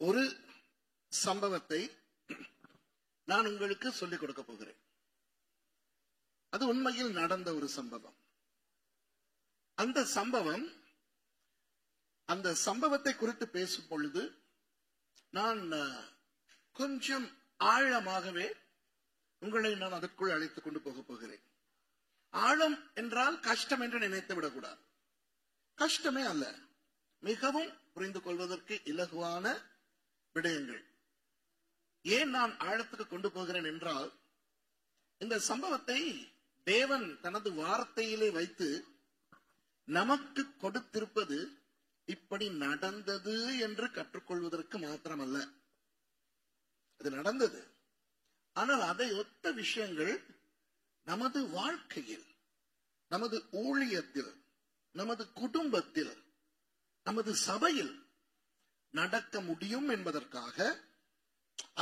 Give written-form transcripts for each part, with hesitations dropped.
ஒரு சம்பவத்தை நான் உங்களுக்கு சொல்லிக் கொடுக்க போகிறேன். அது உண்மையில் நடந்த ஒரு சம்பவம். அந்த சம்பவத்தை குறித்து பேசும் பொழுது நான் கொஞ்சம் ஆழமாகவே உங்களை நான் அதற்குள் அழைத்துக் கொண்டு போக போகிறேன். ஆழம் என்றால் கஷ்டம் என்று நினைத்து விடக்கூடாது. கஷ்டமே அல்ல, மிகவும் புரிந்து கொள்வதற்கு இலகுவான விடயங்கள். ஏன் நான் ஆழத்துக்கு கொண்டு போகிறேன் என்றால், இந்த சம்பவத்தை தேவன் தனது வார்த்தையிலே வைத்து நமக்கு கொடுத்திருப்பது இப்படி நடந்தது என்று கற்றுக்கொள்வதற்கு மாத்திரமல்ல. அது நடந்தது, ஆனால் அதை ஒத்த விஷயங்கள் நமது வாழ்க்கையில், நமது ஊழியத்தில், நமது குடும்பத்தில், நமது சபையில் நடக்க முடியும் என்பதற்காக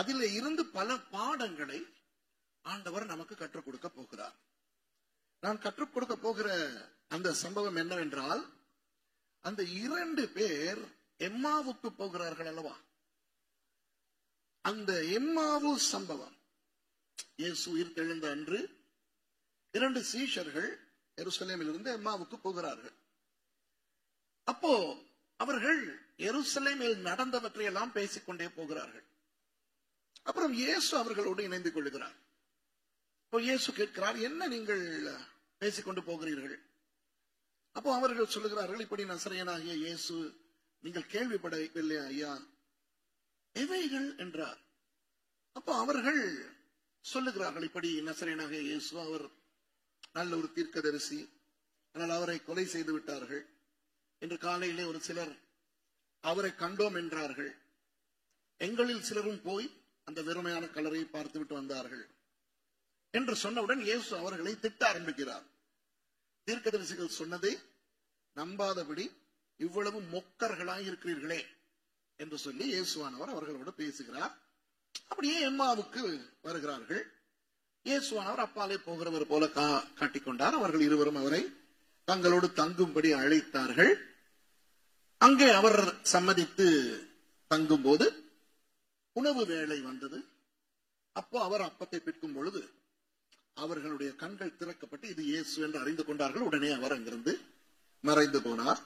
அதில் இருந்து பல பாடங்களை ஆண்டவர் நமக்கு கற்றுக் கொடுக்க போகிறார். நான் கற்றுக் கொடுக்க போகிற அந்த சம்பவம் என்னவென்றால், அந்த 2 பேர் எம்மாவுக்கு போகிறார்கள் அல்லவா? அந்த எம்மாவு சம்பவம், இயேசு உயிர் தெழுந்த அன்று 2 சீஷர்கள் எருசலேமில் இருந்து எம்மாவுக்கு போகிறார்கள். அப்போ அவர்கள் எருசலேமில் நடந்தவற்றை எல்லாம் பேசிக்கொண்டே போகிறார்கள். அப்புறம் இயேசு அவர்களோடு இணைந்து கொள்கிறார். இப்போ இயேசு கேட்கிறார், என்ன நீங்கள் பேசிக்கொண்டு போகிறீர்கள்? அப்போ அவர்கள் சொல்லுகிறார்கள், இப்படி நசரேயனாகிய இயேசு நீங்கள் கேள்விப்படவில்லை ஐயா, எவைகள் என்றார். அப்போ அவர்கள் சொல்லுகிறார்கள், இப்படி நசரேயனாகிய இயேசு அவர் நல்ல ஒரு தீர்க்கதரிசி, ஆனால் அவரை கொலை செய்து விட்டார்கள். இன்று காலையிலே ஒரு சிலர் அவரை கண்டோம் என்றார்கள். எங்களில் சிலரும் போய் அந்த வெறுமையான கல்லறையை பார்த்து விட்டு வந்தார்கள் என்று சொன்னவுடன் இயேசு அவர்களை திட்ட ஆரம்பிக்கிறார். தீர்க்கதரிசிகள் சொன்னதை நம்பாதபடி இவ்வளவு மொக்கர்களாய் இருக்கிறீர்களே என்று சொல்லி இயேசுவானவர் அவர்களோடு பேசுகிறார். அப்படியே எம்மாவுக்கு வருகிறார்கள். இயேசுவானவர் அப்பாலே போகிறவர் போல காட்டிக்கொண்டார். அவர்கள் இருவரும் அவரை தங்களோடு தங்கும்படி அழைத்தார்கள். அங்கே அவர் சம்மதித்து தங்கும் போது உணவு வேளை வந்தது. அப்போ அவர் அப்பத்தை பிற்கும் பொழுது அவர்களுடைய கண்கள் திறக்கப்பட்டு இது இயேசு என்று அறிந்து கொண்டார்கள். உடனே அவர் அங்கிருந்து மறைந்து போனார்.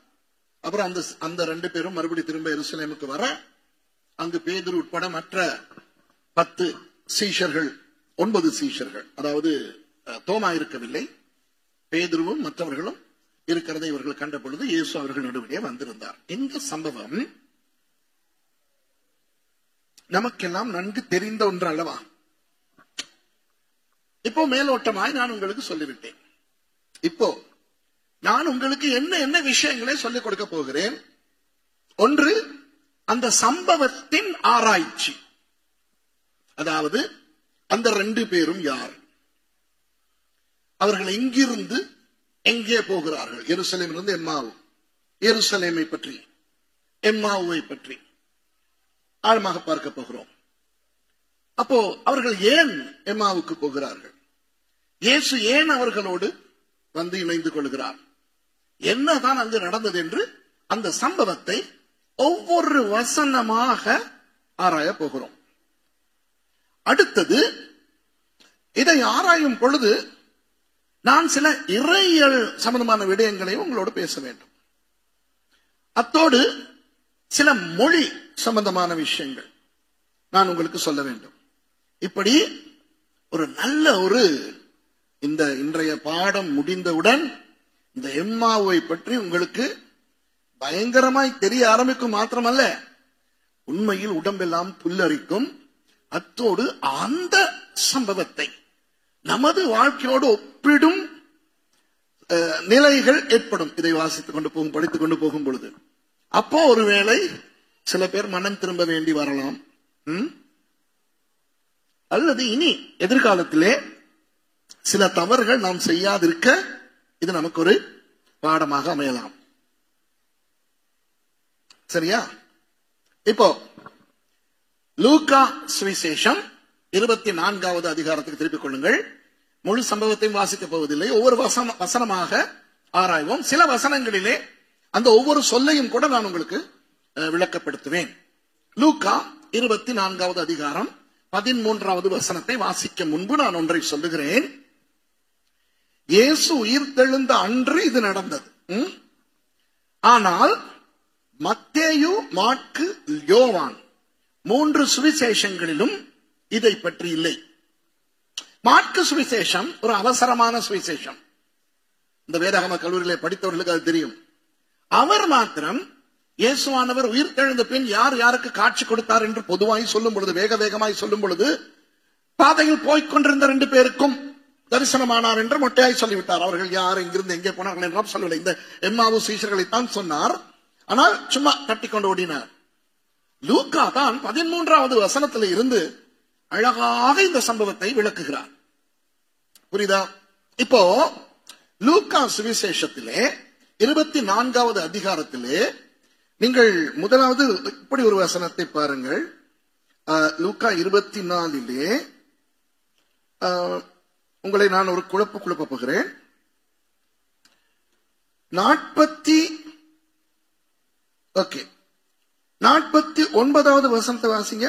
அப்புறம் அந்த 2 பேரும் மறுபடி திரும்ப எருசலேமுக்கு வர, அங்கு பேதுரு உட்பட மற்ற 10 சீஷர்கள், 9 சீஷர்கள், அதாவது தோமா இருக்கவில்லை, பேதுருவும் மற்றவர்களும் இருக்கிறதை இவர்கள் கண்ட பொழுது இயேசு அவர்கள் நடுவே வந்திருந்தார். இந்த சம்பவம் நமக்கெல்லாம் நன்கு தெரிந்த ஒன்று அல்லவா? இப்போ மேலோட்டமாய் நான் உங்களுக்கு சொல்லிவிட்டேன். இப்போ நான் உங்களுக்கு என்ன விஷயங்களை சொல்லிக் கொடுக்க போகிறேன். ஒன்று, அந்த சம்பவத்தின் ஆராய்ச்சி. அதாவது அந்த 2 பேரும் யார், அவர்கள் எங்கிருந்து எங்கே போகிறார்கள், எருசலேமிலிருந்து எம்மாவு, எருசலேமை பற்றி, எம்மாவை பற்றி ஆழமாக பார்க்க போகிறோம். அப்போ அவர்கள் ஏன் எம்மாவுக்கு போகிறார்கள், இயேசு ஏன் அவர்களோடு வந்து இணைந்து கொள்கிறார், என்னதான் அங்கு நடந்தது என்று அந்த சம்பவத்தை ஒவ்வொரு வசனமாக ஆராய போகிறோம். அடுத்தது, இதை ஆராயும் பொழுது நான் சில இறையியல் சம்பந்தமான விடயங்களையும் உங்களோடு பேச வேண்டும். அத்தோடு சில மொழி சம்பந்தமான விஷயங்கள் நான் உங்களுக்கு சொல்ல வேண்டும். இப்படி ஒரு நல்ல ஒரு இன்றைய பாடம் முடிந்தவுடன் இந்த எம்மாவை பற்றி உங்களுக்கு பயங்கரமாய் தெரிய ஆரம்பிக்கும். மாத்திரமல்ல, உண்மையில் உடம்பெல்லாம் புல்லரிக்கும். அத்தோடு அந்த சம்பவத்தை நமது வாழ்க்கையோடு ஒப்பிடும் நிலைகள் ஏற்படும். இதை வாசித்துக் கொண்டு போகும், படித்துக் கொண்டு போகும் பொழுது அப்போ ஒருவேளை சில பேர் மனம் திரும்ப வேண்டி வரலாம். அல்லது இனி எதிர்காலத்திலே சில தவறுகள் நாம் செய்யாதிருக்க இது நமக்கு ஒரு பாடமாக அமையலாம். சரியா? இப்போ லூக்கா சுவிசேஷம் 24வது அதிகாரத்துக்கு திருப்பிக் கொள்ளுங்கள். முழு சம்பவத்தையும் வாசிக்கப் போவதில்லை, ஒவ்வொரு வசனமாக ஆராய்வோம். சில வசனங்களிலே அந்த ஒவ்வொரு சொல்லையும் கூட நான் உங்களுக்கு விளக்கப்படுத்துவேன். லூக்கா 24வது அதிகாரம் 13வது வசனத்தை வாசிக்க முன்பு நான் ஒன்றை சொல்லுகிறேன். இயேசு உயிர்த்தெழுந்த அன்று இது நடந்தது. ஆனால் மத்தேயு, மாற்கு, யோவான் 3 சுவிசேஷங்களிலும் இதை பற்றி இல்லை. மாற்கு சுவிசேஷம் ஒரு அவசரமான சுவிசேஷம். இந்த வேதாகம கல்லூரியிலே படித்தவர்களுக்கு அது தெரியும். அவர் மாத்திரம் இயேசுவானவர் உயிர்த்தெழுந்த பின் யார் யாருக்கு காட்சி கொடுத்தார் என்று பொதுவாய் சொல்லும் பொழுது, வேக வேகமாய் சொல்லும் பொழுது, பாதையில் போய்கொண்டிருந்த 2 பேருக்கும் தரிசனமானார் என்று மொட்டையாய் சொல்லிவிட்டார். அவர்கள் யார், எங்கிருந்து எங்கே போனார்கள் என்றால் சொல்லவில்லை. இந்த எம்மாவு சீஷர்களைத்தான் சொன்னார். ஆனால் சும்மா தட்டிக்கொண்டு ஓடினார். லூக்கா தான் 13வது வசனத்தில் இருந்து அழகாக இந்த சம்பவத்தை விளக்குகிறார். புரியுதா? இப்போ லூக்கா சுவிசேஷத்திலே 24வது அதிகாரத்திலே நீங்கள் முதலாவது இப்படி ஒரு வசனத்தை பாருங்கள். லூக்கா 24 உங்களை நான் ஒரு குழப்ப போகிறேன். 49வது வசனத்தை வாசிங்க.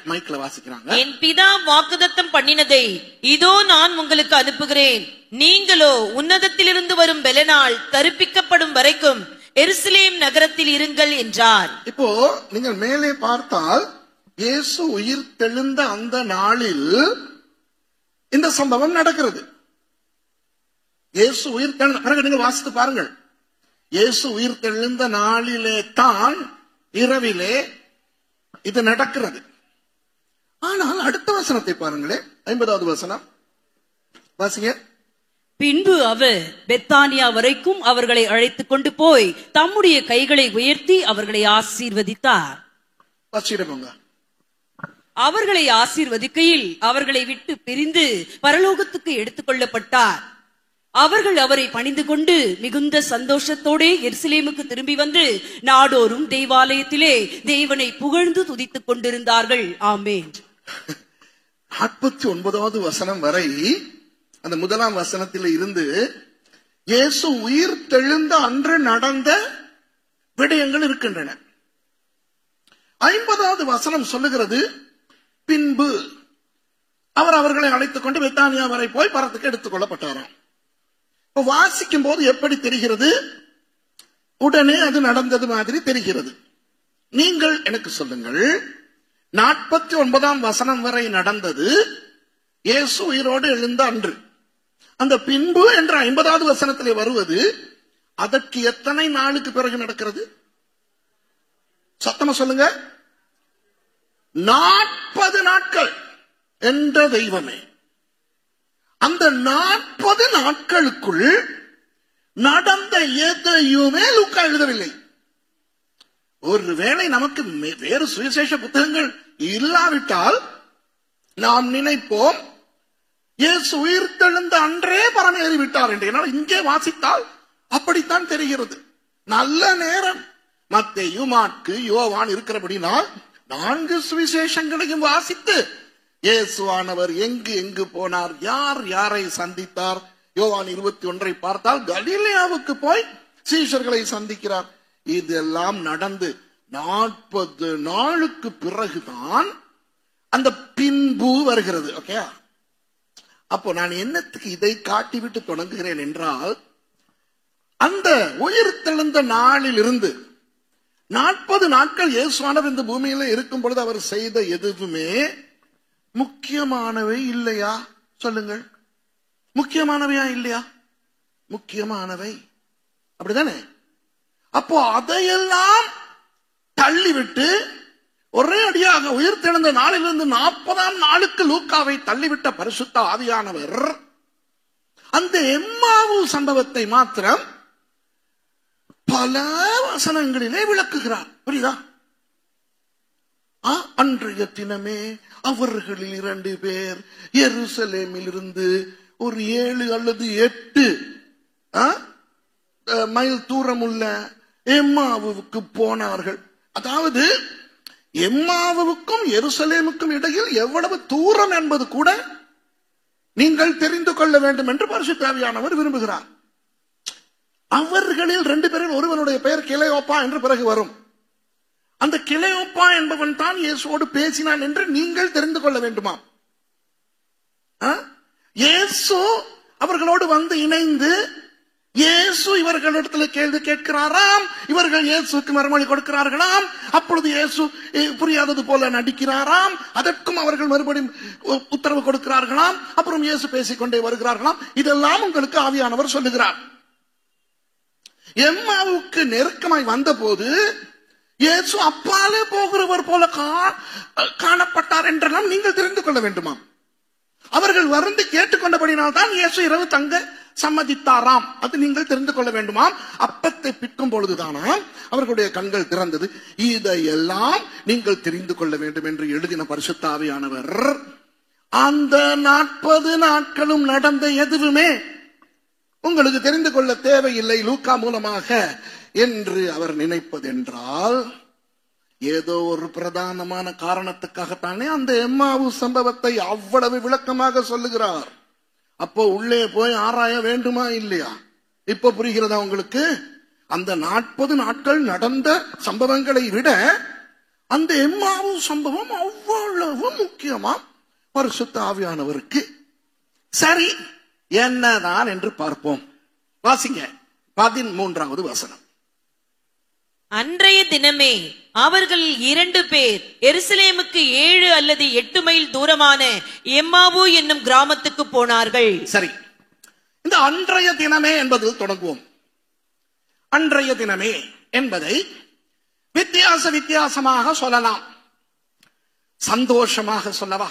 மைக்ல வாசிக்கிறாங்க. என் பிதா வாக்குத்தத்தம் பண்ணினதை இதோ நான் உங்களுக்கு அனுப்புகிறேன். நீங்களோ உன்னதத்திலிருந்து வரும் பெலனால் தரிப்பிக்கப்படும் வரைக்கும் எருசலேம் நகரத்தில் இருங்கள் என்றார். இப்போ நீங்கள் மேலே பார்த்தால் இயேசு உயிர் தெழுந்த அந்த நாளில் இந்த சம்பவம் நடக்கிறது. இயேசு உயிர் தெழுந்த பிறகு நீங்கள் வாசித்து பாருங்கள். இயேசு உயிர் தெழுந்த நாளிலே தான் இரவிலே இது நடக்கிறது. ஆனால் அடுத்த வசனத்தை பாருங்களேன். 50வது வசனம் வாசிங்க. பின்பு அவர் பெத்தானியா வரைக்கும் அவர்களை அழைத்துக் கொண்டு போய் தம்முடைய கைகளை உயர்த்தி அவர்களை ஆசீர்வதித்தார். அவர்களை ஆசீர்வதிக்கையில் அவர்களை விட்டு பிரிந்து பரலோகத்துக்கு எடுத்துக் கொள்ளப்பட்டார். அவர்கள் அவரை பணிந்து கொண்டு மிகுந்த சந்தோஷத்தோடே எருசலேமுக்கு திரும்பி வந்து நாடோறும் தேவாலயத்திலே தேவனை புகழ்ந்து துதித்துக் கொண்டிருந்தார்கள். ஆமென். 49வது வசனம் வரை அந்த முதலாம் வசனத்தில் இருந்து இயேசு உயிர் தெழுந்த அன்று நடந்த விடயங்கள் இருக்கின்றன. 50வது வசனம் சொல்லுகிறது பின்பு அவர் அவர்களை அழைத்துக் கொண்டு பெத்தானியா வரை போய் பரத்துக்கு எடுத்துக் கொள்ளப்பட்டாராம். வாசிக்கும் போது எப்படி தெரிகிறது? உடனே அது நடந்தது மாதிரி தெரிகிறது. நீங்கள் எனக்கு சொல்லுங்கள், 49ஆம் வசனம் வரை நடந்தது இயேசு உயிரோடு எழுந்த அன்று. அந்த பின்பு என்ற 50வது வசனத்திலே வருவது அதற்கு எத்தனை நாளுக்கு பிறகு நடக்கிறது? சத்தமா சொல்லுங்க. 40 நாட்கள் என்ற தெய்வமே. அந்த 40 நாட்களுக்குள் நடந்த எதையுமே லூக்கா எழுதவில்லை. ஒருவேளை நமக்கு வேறு சுவிசேஷ புத்தகங்கள் இல்லாவிட்டால் நாம் நினைப்போம் இயேசு உயிர்த்தெழுந்த அன்றே பரமேறி விட்டார் என்று. என்னால் இங்கே வாசித்தால் அப்படித்தான் தெரிகிறது. நல்ல நேரம். மத்தேயு, மாற்கு, யோவான் இருக்கிறபடினால் 4 சுவிசேஷங்களையும் வாசித்து இயேசுவானவர் எங்கு எங்கு போனார், யார் யாரை சந்தித்தார். யோவான் 21 பார்த்தால் கலிலேயாவுக்கு போய் சீஷர்களை சந்திக்கிறார். இதெல்லாம் நடந்து 40 நாளுக்கு பிறகுதான் அந்த பின்பு வருகிறது. ஓகே, அப்போ நான் என்னத்துக்கு இதை காட்டிவிட்டு தொடங்குகிறேன் என்றால், அந்த உயிர் தெழுந்த நாளில் இருந்து 40 நாட்கள் இயேசுவானவர் இந்த பூமியில இருக்கும் பொழுது அவர் செய்த எதுவுமே முக்கியமானவை இல்லையா? சொல்லுங்கள். முக்கியமானவையா இல்லையா? முக்கியமானவை. அப்படிதானே? அப்போ அதையெல்லாம் தள்ளிவிட்டு ஒரே அடியாக உயிர் தெழுந்த நாளிலிருந்து 40ஆம் நாளுக்கு லூக்காவை தள்ளிவிட்ட பரிசுத்த ஆவியானவர் அந்த எம்மாவு சம்பவத்தை மாத்திரம் பல வசனங்களிலே விளக்குகிறார். புரியுதா? அன்றைய தினமே அவர்களில் 2 பேர் எருசலேமில் இருந்து ஒரு 7 அல்லது 8 மைல் தூரம் உள்ள எம்மாவுக்கு போனார்கள். அதாவது எம்மாவுக்கும் எருசலேமுக்கும் இடையில் எவ்வளவு தூரம் என்பது கூட நீங்கள் தெரிந்து கொள்ள வேண்டும் என்று பரிசுத்த ஆவியானவர் விரும்புகிறார். அவர்களில் 2 பேரில் ஒருவனுடைய பெயர் கிளையோப்பா என்று பிறகு வரும். அந்த கிளையோப்பா என்பவன் தான் இயேசுவோடு பேசினான் என்று நீங்கள் தெரிந்து கொள்ள வேண்டுமா? இயேசு அவர்களோடு வந்து இணைந்து இயேசு இவர்களிடத்தில் கேள்வி கேட்கிறாராம், இவர்கள் இயேசுக்கு மறுமொழி கொடுக்கிறார்களாம். அப்பொழுது இயேசு புரியாதது போல நடிக்கிறாராம், அதற்கும் அவர்கள் மறுபடியும் உத்தரவு கொடுக்கிறார்களாம். அப்புறம் இயேசு பேசிக்கொண்டே வருகிறார்களாம். இதெல்லாம் உங்களுக்கு ஆவியானவர் சொல்லுகிறார். எம்மாவுக்கு நெருக்கமாய் வந்த போது இயேசு அப்பாலே போகிறவர் போல காணப்பட்டார் என்றெல்லாம் நீங்கள் தெரிந்து கொள்ள வேண்டுமா? அவர்கள் வந்து கேட்டுக்கொண்டபடினால் தான் இயேசு இரவு தங்க சம்மதித்தாராம். அது நீங்கள் தெரிந்து கொள்ள வேண்டுமாம். அப்பத்தை பிற்கும் பொழுதுதானாம் அவர்களுடைய கண்கள் திறந்தது. இதையெல்லாம் நீங்கள் தெரிந்து கொள்ள வேண்டும் என்று எழுதின பரிசுத்த ஆவியானவர் அந்த 40 நாட்களும் நடந்த எதுவுமே உங்களுக்கு தெரிந்து கொள்ள தேவையில்லை லூக்கா மூலமாக என்று அவர் நினைப்பதென்றால் ஏதோ ஒரு பிரதானமான காரணத்துக்காகத்தானே அந்த எம்மாவு சம்பவத்தை அவ்வளவு விளக்கமாக சொல்லுகிறார். அப்போ உள்ளே போய் ஆராய வேண்டுமா இல்லையா? இப்ப புரிகிறதா உங்களுக்கு? அந்த 40 நாட்கள் நடந்த சம்பவங்களை விட அந்த எம்மாவு சம்பவம் அவ்வளவு முக்கியமா பரிசுத்த ஆவியானவருக்கு. சரி, என்னதான் என்று பார்ப்போம். வாசிங்க 13வது வசனம். அன்றைய தினமே அவர்கள் 2 பேர் எருசலேமுக்கு 7 அல்லது 8 மைல் தூரமான எம்மாவு என்னும் கிராமத்துக்கு போனார்கள். சரி, இந்த அன்றைய தினமே என்பதில் தொடங்குவோம். அன்றைய தினமே என்பதை வித்தியாசமாக சொல்லலாம். சந்தோஷமாக சொல்லவா?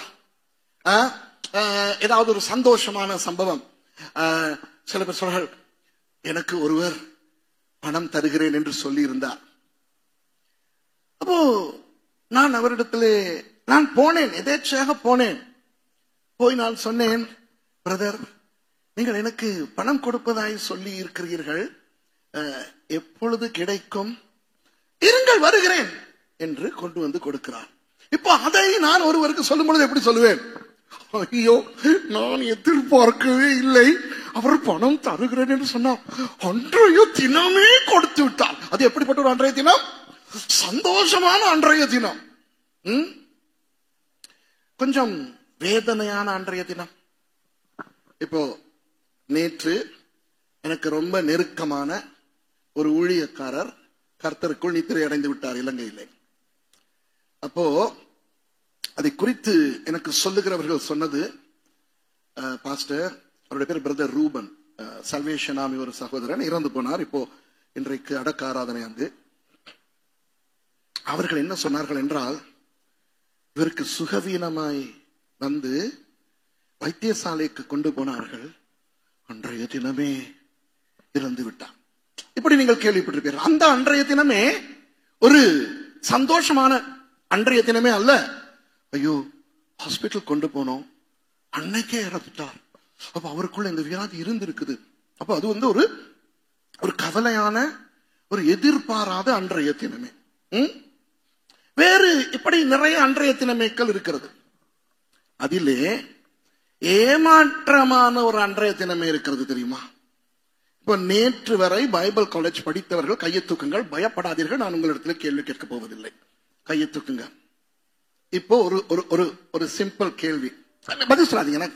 ஏதாவது ஒரு சந்தோஷமான சம்பவம். சில பேர் சொல்றார்கள், எனக்கு ஒருவர் பணம் தருகிறேன் என்று சொல்லி இருந்தார். அப்போ நான் அவரிடத்திலே நான் போனேன், எதேச்சையாக போனேன். போய் நான் சொன்னேன், பிரதர், நீங்கள் எனக்கு பணம் கொடுப்பதாய் சொல்லி இருக்கிறீர்கள், எப்பொழுது கிடைக்கும்? இருங்கள், வருகிறேன் என்று கொண்டு வந்து கொடுக்கிறார். இப்போ அதை நான் ஒருவருக்கு சொல்லும் பொழுது எப்படி சொல்லுவேன்? ஐயோ, நான் எதிர்பார்க்கவே இல்லை, அவர் பணம் தருகிறேன் என்று சொன்னார், அன்றைய தினமே கொடுத்து விட்டார். அது எப்படிப்பட்ட ஒரு அன்றைய தினம்? சந்தோஷமான அன்றைய தினம். கொஞ்சம் வேதனையான அன்றைய தினம். இப்போ நேற்று எனக்கு ரொம்ப நெருக்கமான ஒரு ஊழியக்காரர் கர்த்தருக்குள் நித்திரை அடைந்து விட்டார் இலங்கையிலே. அப்போ அதை குறித்து எனக்கு சொல்லுகிறவர்கள் சொன்னது, பாஸ்டர், அவருடைய பேர் பிரதர் ரூபன், சல்வேஷன் ஆமி ஒரு சகோதரன் இறந்து போனார். இப்போ இன்றைக்கு அடக்க ஆராதனை அங்கு. அவர்கள் என்ன சொன்னார்கள் என்றால், இவருக்கு சுகவீனமாய் வந்து வைத்தியசாலைக்கு கொண்டு போனார்கள், அன்றைய தினமே இறந்து விட்டார். இப்படி நீங்கள் கேள்விப்பட்டிருப்பீர்கள். அந்த அன்றைய தினமே ஒரு சந்தோஷமான அன்றைய தினமே அல்ல. ஐயோ, ஹாஸ்பிட்டல் கொண்டு போனோம், அன்னைக்கே இறந்துட்டார், அப்ப அவருக்குள்ள இந்த வியாதி இருந்திருக்குது. அப்ப அது வந்து ஒரு கவலையான, ஒரு எதிர்பாராத அன்றைய தினமே. வேறு இப்படி நிறைய அன்றைய தினமேக்கள் இருக்கிறது. அதிலே ஏமாற்றமான ஒரு அன்றைய தினமே இருக்கிறது, தெரியுமா? இப்ப நேற்று வரை பைபிள் காலேஜ் படித்தவர்கள் கையை தூக்குங்கள், பயப்படாதீர்கள், நான் உங்களிடத்தில் கேள்வி கேட்க போவதில்லை, கையை தூக்குங்க. இப்போ ஒரு சிம்பிள் கேள்வி, பதில் சொல்லாதீங்க.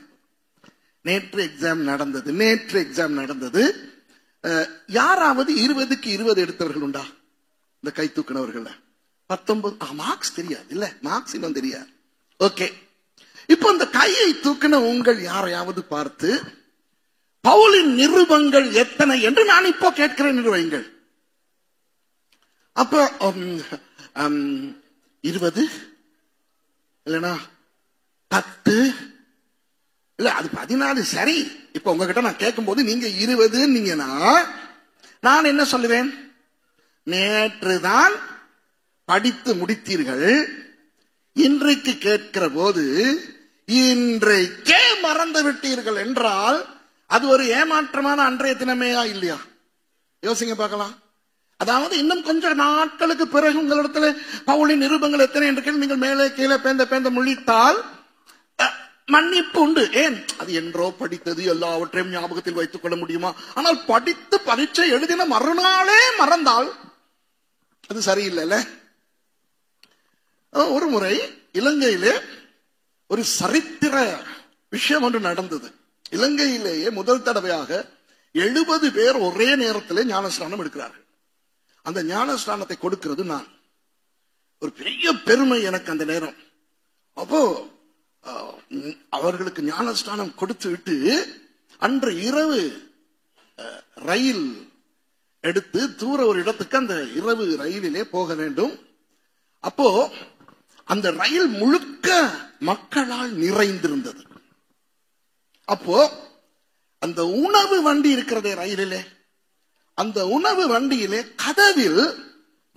நேற்று எக்ஸாம் நடந்தது. யாராவது 20க்கு 20 எடுத்தவர்கள் உண்டா? இந்த கை தூக்கினவர்கள் 19 மார்க்ஸ் தெரியாது இல்ல, மார்க்ஸ் இன்னும் தெரியாது. ஓகே, இப்போ இந்த கையை தூக்கின உங்கள் யாரையாவது பார்த்து பவுலின் நிருபங்கள் எத்தனை என்று நான் இப்போ கேட்கிறேன் என்று வையுங்கள். அப்ப 20 இல்லனா 10 இல்ல, அது 14. சரி, இப்ப உங்ககிட்ட நான் கேட்கும் போது நீங்க 20 நான் என்ன சொல்லுவேன்? நேற்றுதான் படித்து முடித்தீர்கள், இன்றைக்கு கேட்கிற போது இன்றைக்கே மறந்து விட்டீர்கள் என்றால் அது ஒரு ஏமாற்றமான அன்றைய தினமேயா இல்லையா? யோசிங்க பார்க்கலாம். அதாவது இன்னும் கொஞ்சம் நாட்களுக்கு பிறகு உங்களிடத்துல பவுலின் நிருபங்கள் எத்தனை என்று நீங்கள் மேலே கீழே பேந்த முழித்தால் மன்னிப்பு உண்டு. ஏன்? அது என்றோ படித்தது, எல்லாவற்றையும் ஞாபகத்தில் வைத்துக் கொள்ள முடியுமா? ஆனால் படித்து பரீட்சை எழுதின மறுநாளே மறந்தால் அது சரியில்லைல்ல. ஒரு முறை இலங்கையிலே ஒரு சரித்திர விஷயம் ஒன்று நடந்தது. இலங்கையிலேயே முதல் தடவையாக 70 பேர் ஒரே நேரத்திலே ஞானஸ்நானம் எடுக்கிறார்கள். அந்த ஞானஸ்நானத்தை கொடுக்கிறது நான். ஒரு பெரிய பெருமை எனக்கு அந்த நேரம். அப்போ அவர்களுக்கு ஞானஸ்நானம் கொடுத்து விட்டு அன்று இரவு ரயில் எடுத்து தூர ஒரு இடத்துக்கு அந்த இரவு ரயிலிலே போக வேண்டும். அப்போ அந்த ரயில் முழுக்க மக்களால் நிறைந்திருந்தது. அப்போ அந்த உணவு வண்டி இருக்கிறதே ரயிலிலே, அந்த உணவு வண்டியிலே கதவில்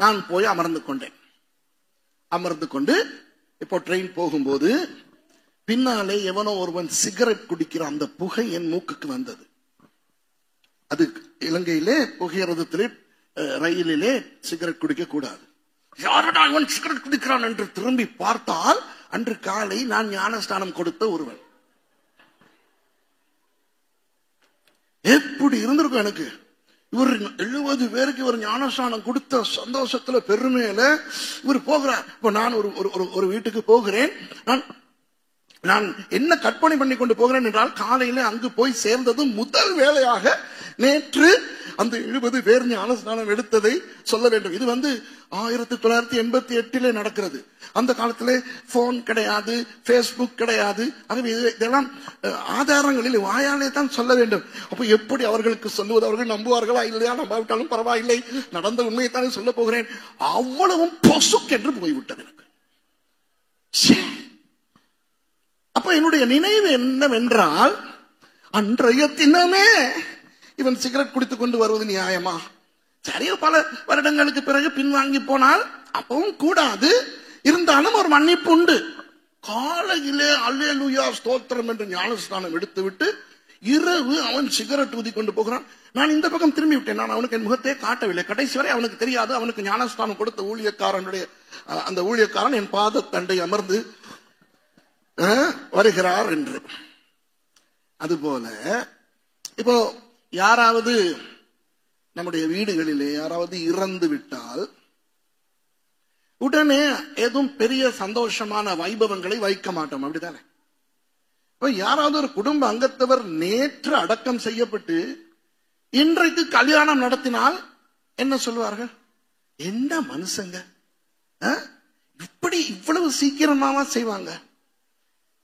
நான் போய் அமர்ந்து கொண்டேன். அமர்ந்து கொண்டு இப்போ ட்ரெயின் போகும்போது பின்னாலே எவனோ ஒருவன் சிகரெட் குடிக்கிற அந்த புகை என் மூக்குக்கு வந்தது. அது இலங்கையிலே புகையிரதத்திலே ரயிலிலே சிகரெட் குடிக்க கூடாது. யாரடா இவன் சிகரெட் குடிக்கிறான் என்று திரும்பி பார்த்தால் அன்று காலை நான் ஞானஸ்தானம் கொடுத்த ஒருவன். எப்படி இருந்திருக்கும் எனக்கு. இவர் 70 பேருக்கு இவர் ஞானஸ்தானம் கொடுத்த சந்தோஷத்துல பெருமையில இவர் போகிறார். இப்ப நான் ஒரு வீட்டுக்கு போகிறேன். நான் என்ன கற்பனை பண்ணி கொண்டு போகிறேன் என்றால், காலையில அங்கு போய் சேர்ந்தது முதல் வேலையாக நேற்று அந்த 70 பேர் ஞானஸ்நானம் எடுத்ததை சொல்ல வேண்டும். இது 1988 நடக்கிறது. அந்த காலத்திலே போன் கிடையாது, பேஸ்புக் கிடையாது. ஆகவே இதெல்லாம் ஆதாரங்களில் வாயாலே தான் சொல்ல வேண்டும். அப்ப எப்படி அவர்களுக்கு சொல்லுவது? அவர்கள் நம்புவார்களா இல்லையா? நம்பாவிட்டாலும் பரவாயில்லை, நடந்த உண்மையைத்தானே சொல்ல போகிறேன். அவ்வளவும் பொசுக் என்று போய்விட்டது எனக்கு. அப்ப என்னுடைய நினைவு என்னவென்றால், அன்றைய தினமே இவன் சிகரெட் குடித்துக் கொண்டு வருவது நியாயமா? சரியோ, பல வருடங்களுக்கு பிறகு பின்வாங்கி போனால் அப்பவும் கூடாது. இருந்தாலும் ஒரு மன்னிப்பு உண்டு. காலையிலே அல்லேலூயா ஸ்தோத்திரம் என்று ஞானஸ்நானம் எடுத்துவிட்டு இரவு அவன் சிகரெட் ஊதி கொண்டு போகிறான். நான் இந்த பக்கம் திரும்பி விட்டேன். நான் அவனுக்கு என் முகத்தை காட்டவில்லை. கடைசி வரை அவனுக்கு தெரியாது. அவனுக்கு ஞானஸ்நானம் கொடுத்த அந்த ஊழியக்காரன் என் பாதத்தண்டை அமர்ந்து வருகிறார் என்று. அதுபோல இப்போ யாராவது நம்முடைய வீடுகளிலே யாராவது இறந்து விட்டால் உடனே ஏதும் பெரிய சந்தோஷமான வைபவங்களை வைக்க மாட்டோம், அப்படித்தானே? இப்போ யாராவது ஒரு குடும்ப அங்கத்தவர் நேற்று அடக்கம் செய்யப்பட்டு இன்றைக்கு கல்யாணம் நடத்தினால் என்ன சொல்வார்கள்? என்ன மனுஷங்க, இப்படி இவ்வளவு சீக்கிரமாவா செய்வாங்க?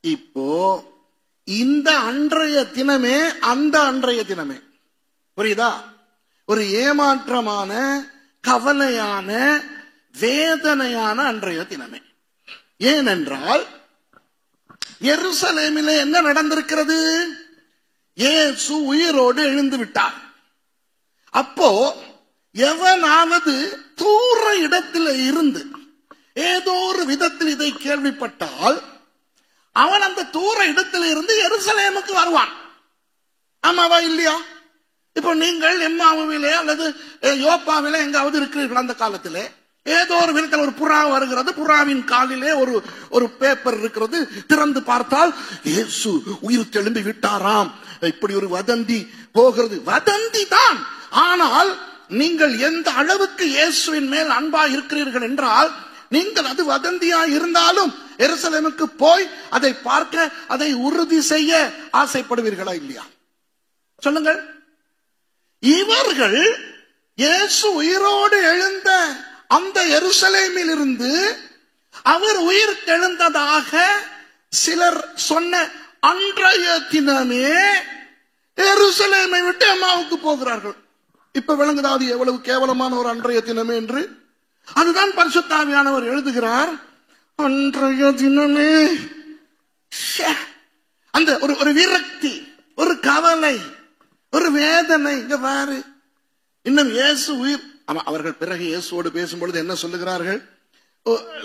இப்போ இந்த அன்றைய தினமே அந்த அன்றைய தினமே, புரியுதா? ஒரு ஏமாற்றமான, கவலையான, வேதனையான அன்றைய தினமே. ஏனென்றால் எருசலேமிலே என்ன நடந்திருக்கிறது? இயேசு உயிரோடு எழுந்து விட்டார். அப்போ எவனாவது தூர இடத்தில் இருந்து ஏதோ ஒரு விதத்தில் இதை கேள்விப்பட்டால் அவன் அந்த தூர இடத்தில் இருந்து எருசலேமுக்கு வருவான். ஆமாவா இல்லையா? இப்போ நீங்கள் எம்மாவிலே அல்லது யோப்பாவிலே எங்காவது இருக்கிறீர்கள், அந்த காலத்திலே ஏதோ ஒரு விதத்தில் ஒரு புறா வருகிறது, புறாவின் காலிலே ஒரு பேப்பர் இருக்கிறது. திறந்து பார்த்தால் இயேசு உயிர் தெழும்பி விட்டாராம், இப்படி ஒரு வதந்தி போகிறது. வதந்தி தான். ஆனால் நீங்கள் எந்த அளவுக்கு இயேசுவின் மேல் அன்பா இருக்கிறீர்கள் என்றால், நீங்கள் அது வதந்தியா இருந்தாலும் எருசலேமுக்கு போய் அதை பார்க்க, அதை உறுதி செய்ய ஆசைப்படுவீர்களா இல்லையா? சொல்லுங்கள். இவர்கள் இயேசு உயிரோடு எழுந்த அந்த எருசலேமில் இருந்து அவர் உயிர் எழுந்ததாக சிலர் சொன்ன அன்றைய தினமே எருசலேமை விட்டு எம்மாவுக்கு போகிறார்கள். இப்ப விளங்குதா அது எவ்வளவு கேவலமான ஒரு அன்றைய தினமே என்று? அதுதான் பரிசுத்த ஆவியானவர் எழுதுகிறார். அன்றைய தினமே அந்த ஒரு விரக்தி, ஒரு கவலை, ஒரு வேதனை. இங்க பாரு, இன்னும் இயேசு உயிர். அவர்கள் பிறகு இயேசுவோடு பேசும்பொழுது என்ன சொல்லுகிறார்கள்?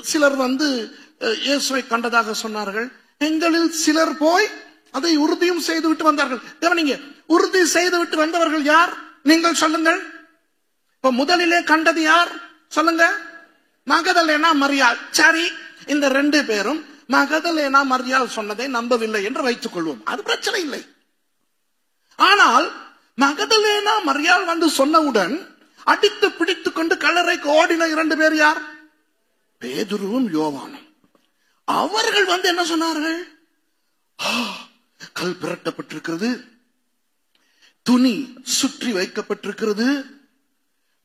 சிலர் இயேசுவை கண்டதாக சொன்னார்கள். எங்களில் சிலர் போய் அதை உறுதியும் செய்து விட்டு வந்தார்கள். கவனிங்க, உறுதி செய்து விட்டு வந்தவர்கள் யார்? நீங்கள் சொல்லுங்கள். இப்ப முதலிலே கண்டது யார்? சொல்லுங்க. மகதலேனா மரியாள். சரி, இந்த 2 பேரும் மகதலேனா மரியாள் சொன்னதை நம்பவில்லை என்று வைத்துக் கொள்வோம், அது பிரச்சனை இல்லை. ஆனால் மகதலேனா மரியாள் வந்து சொன்னவுடன் அடித்து பிடித்துக் கொண்டு கல்லறைக்கு ஓடின 2 பேர் யார்? பேதுருவும் யோவானும். அவர்கள் வந்து என்ன சொன்னார்கள்? கல் பிரட்டப்பட்டிருக்கிறது, துணி சுற்றி வைக்கப்பட்டிருக்கிறது,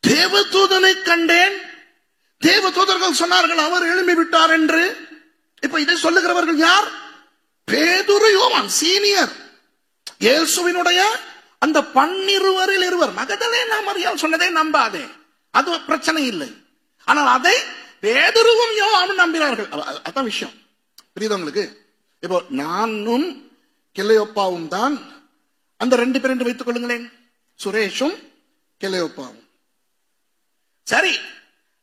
தேவதூதனை கண்டேன். தேவதூதர்கள் சொன்னார்கள் அவர் எழும்பி விட்டார் என்று. இப்ப இதை சொல்லுகிறவர்கள் யார்? பேதுரு, யோவான், சீனியர். இயேசுவினுடைய அந்த 12 இருவர். மகதலேனா மரியாள் சொன்னதை நம்பாதே, அது பிரச்சனை இல்லை. ஆனால் அதை பேதுருவும் யோவானும் நம்பினார்கள். அதான் விஷயம். புரியுது உங்களுக்கு? இப்போ நானும் கிளையோப்பாவும் தான் அந்த 2 பேர் என்று வைத்துக் கொள்ளுங்களேன், சுரேஷும் கிளையோப்பாவும். சரி,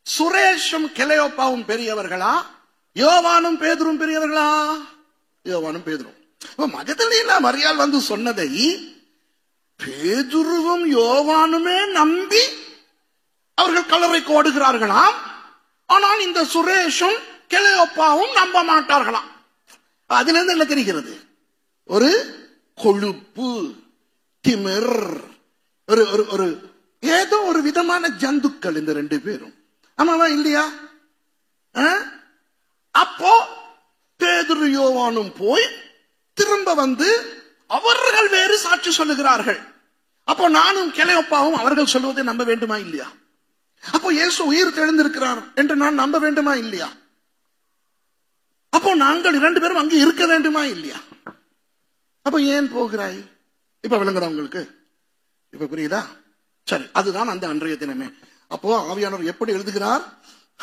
சுரேஷும் கிளையோப்பாவும் பெரியவர்களா, யோவானும் பேதுரும் பெரியவர்களா? யோவானும் பேதுரும். மகதலேனா மரியாள் வந்து சொன்னதை பேதுருவும் யோவானுமே நம்பி அவர்கள் கல்லறைக்கு ஓடுகிறார்களாம். ஆனால் இந்த சுரேஷும் கிளையோப்பாவும் நம்ப மாட்டார்களாம். அதிலிருந்து என்ன தெரிகிறது? ஒரு கொழுப்பு, திமிர், ஒரு ஏதோ ஒரு விதமான ஜந்துக்கள் இந்த 2 பேரும். ஆமாவா இல்லையா? அப்போ பேதுரு யோவானும் போய் திரும்ப வந்து அவர்கள் வேறு சாட்சி சொல்லுகிறார்கள். அப்போ நானும் கிளையோப்பாவும் அவர்கள் சொல்வதை நம்ப வேண்டுமா இல்லையா? அப்போ இயேசு உயிர் தெழுந்திருக்கிறார் என்று நான் நம்ப வேண்டுமா இல்லையா? அப்போ நாங்கள் 2 பேரும் அங்கே இருக்க வேண்டுமா இல்லையா? அப்ப ஏன் போகிறாய்? இப்ப விளங்குறா உங்களுக்கு? இப்ப புரியுதா? சரி, அதுதான் அந்த அன்றைய தினமே. அப்போ ஆவியானவர் எப்படி எழுதுகிறார்?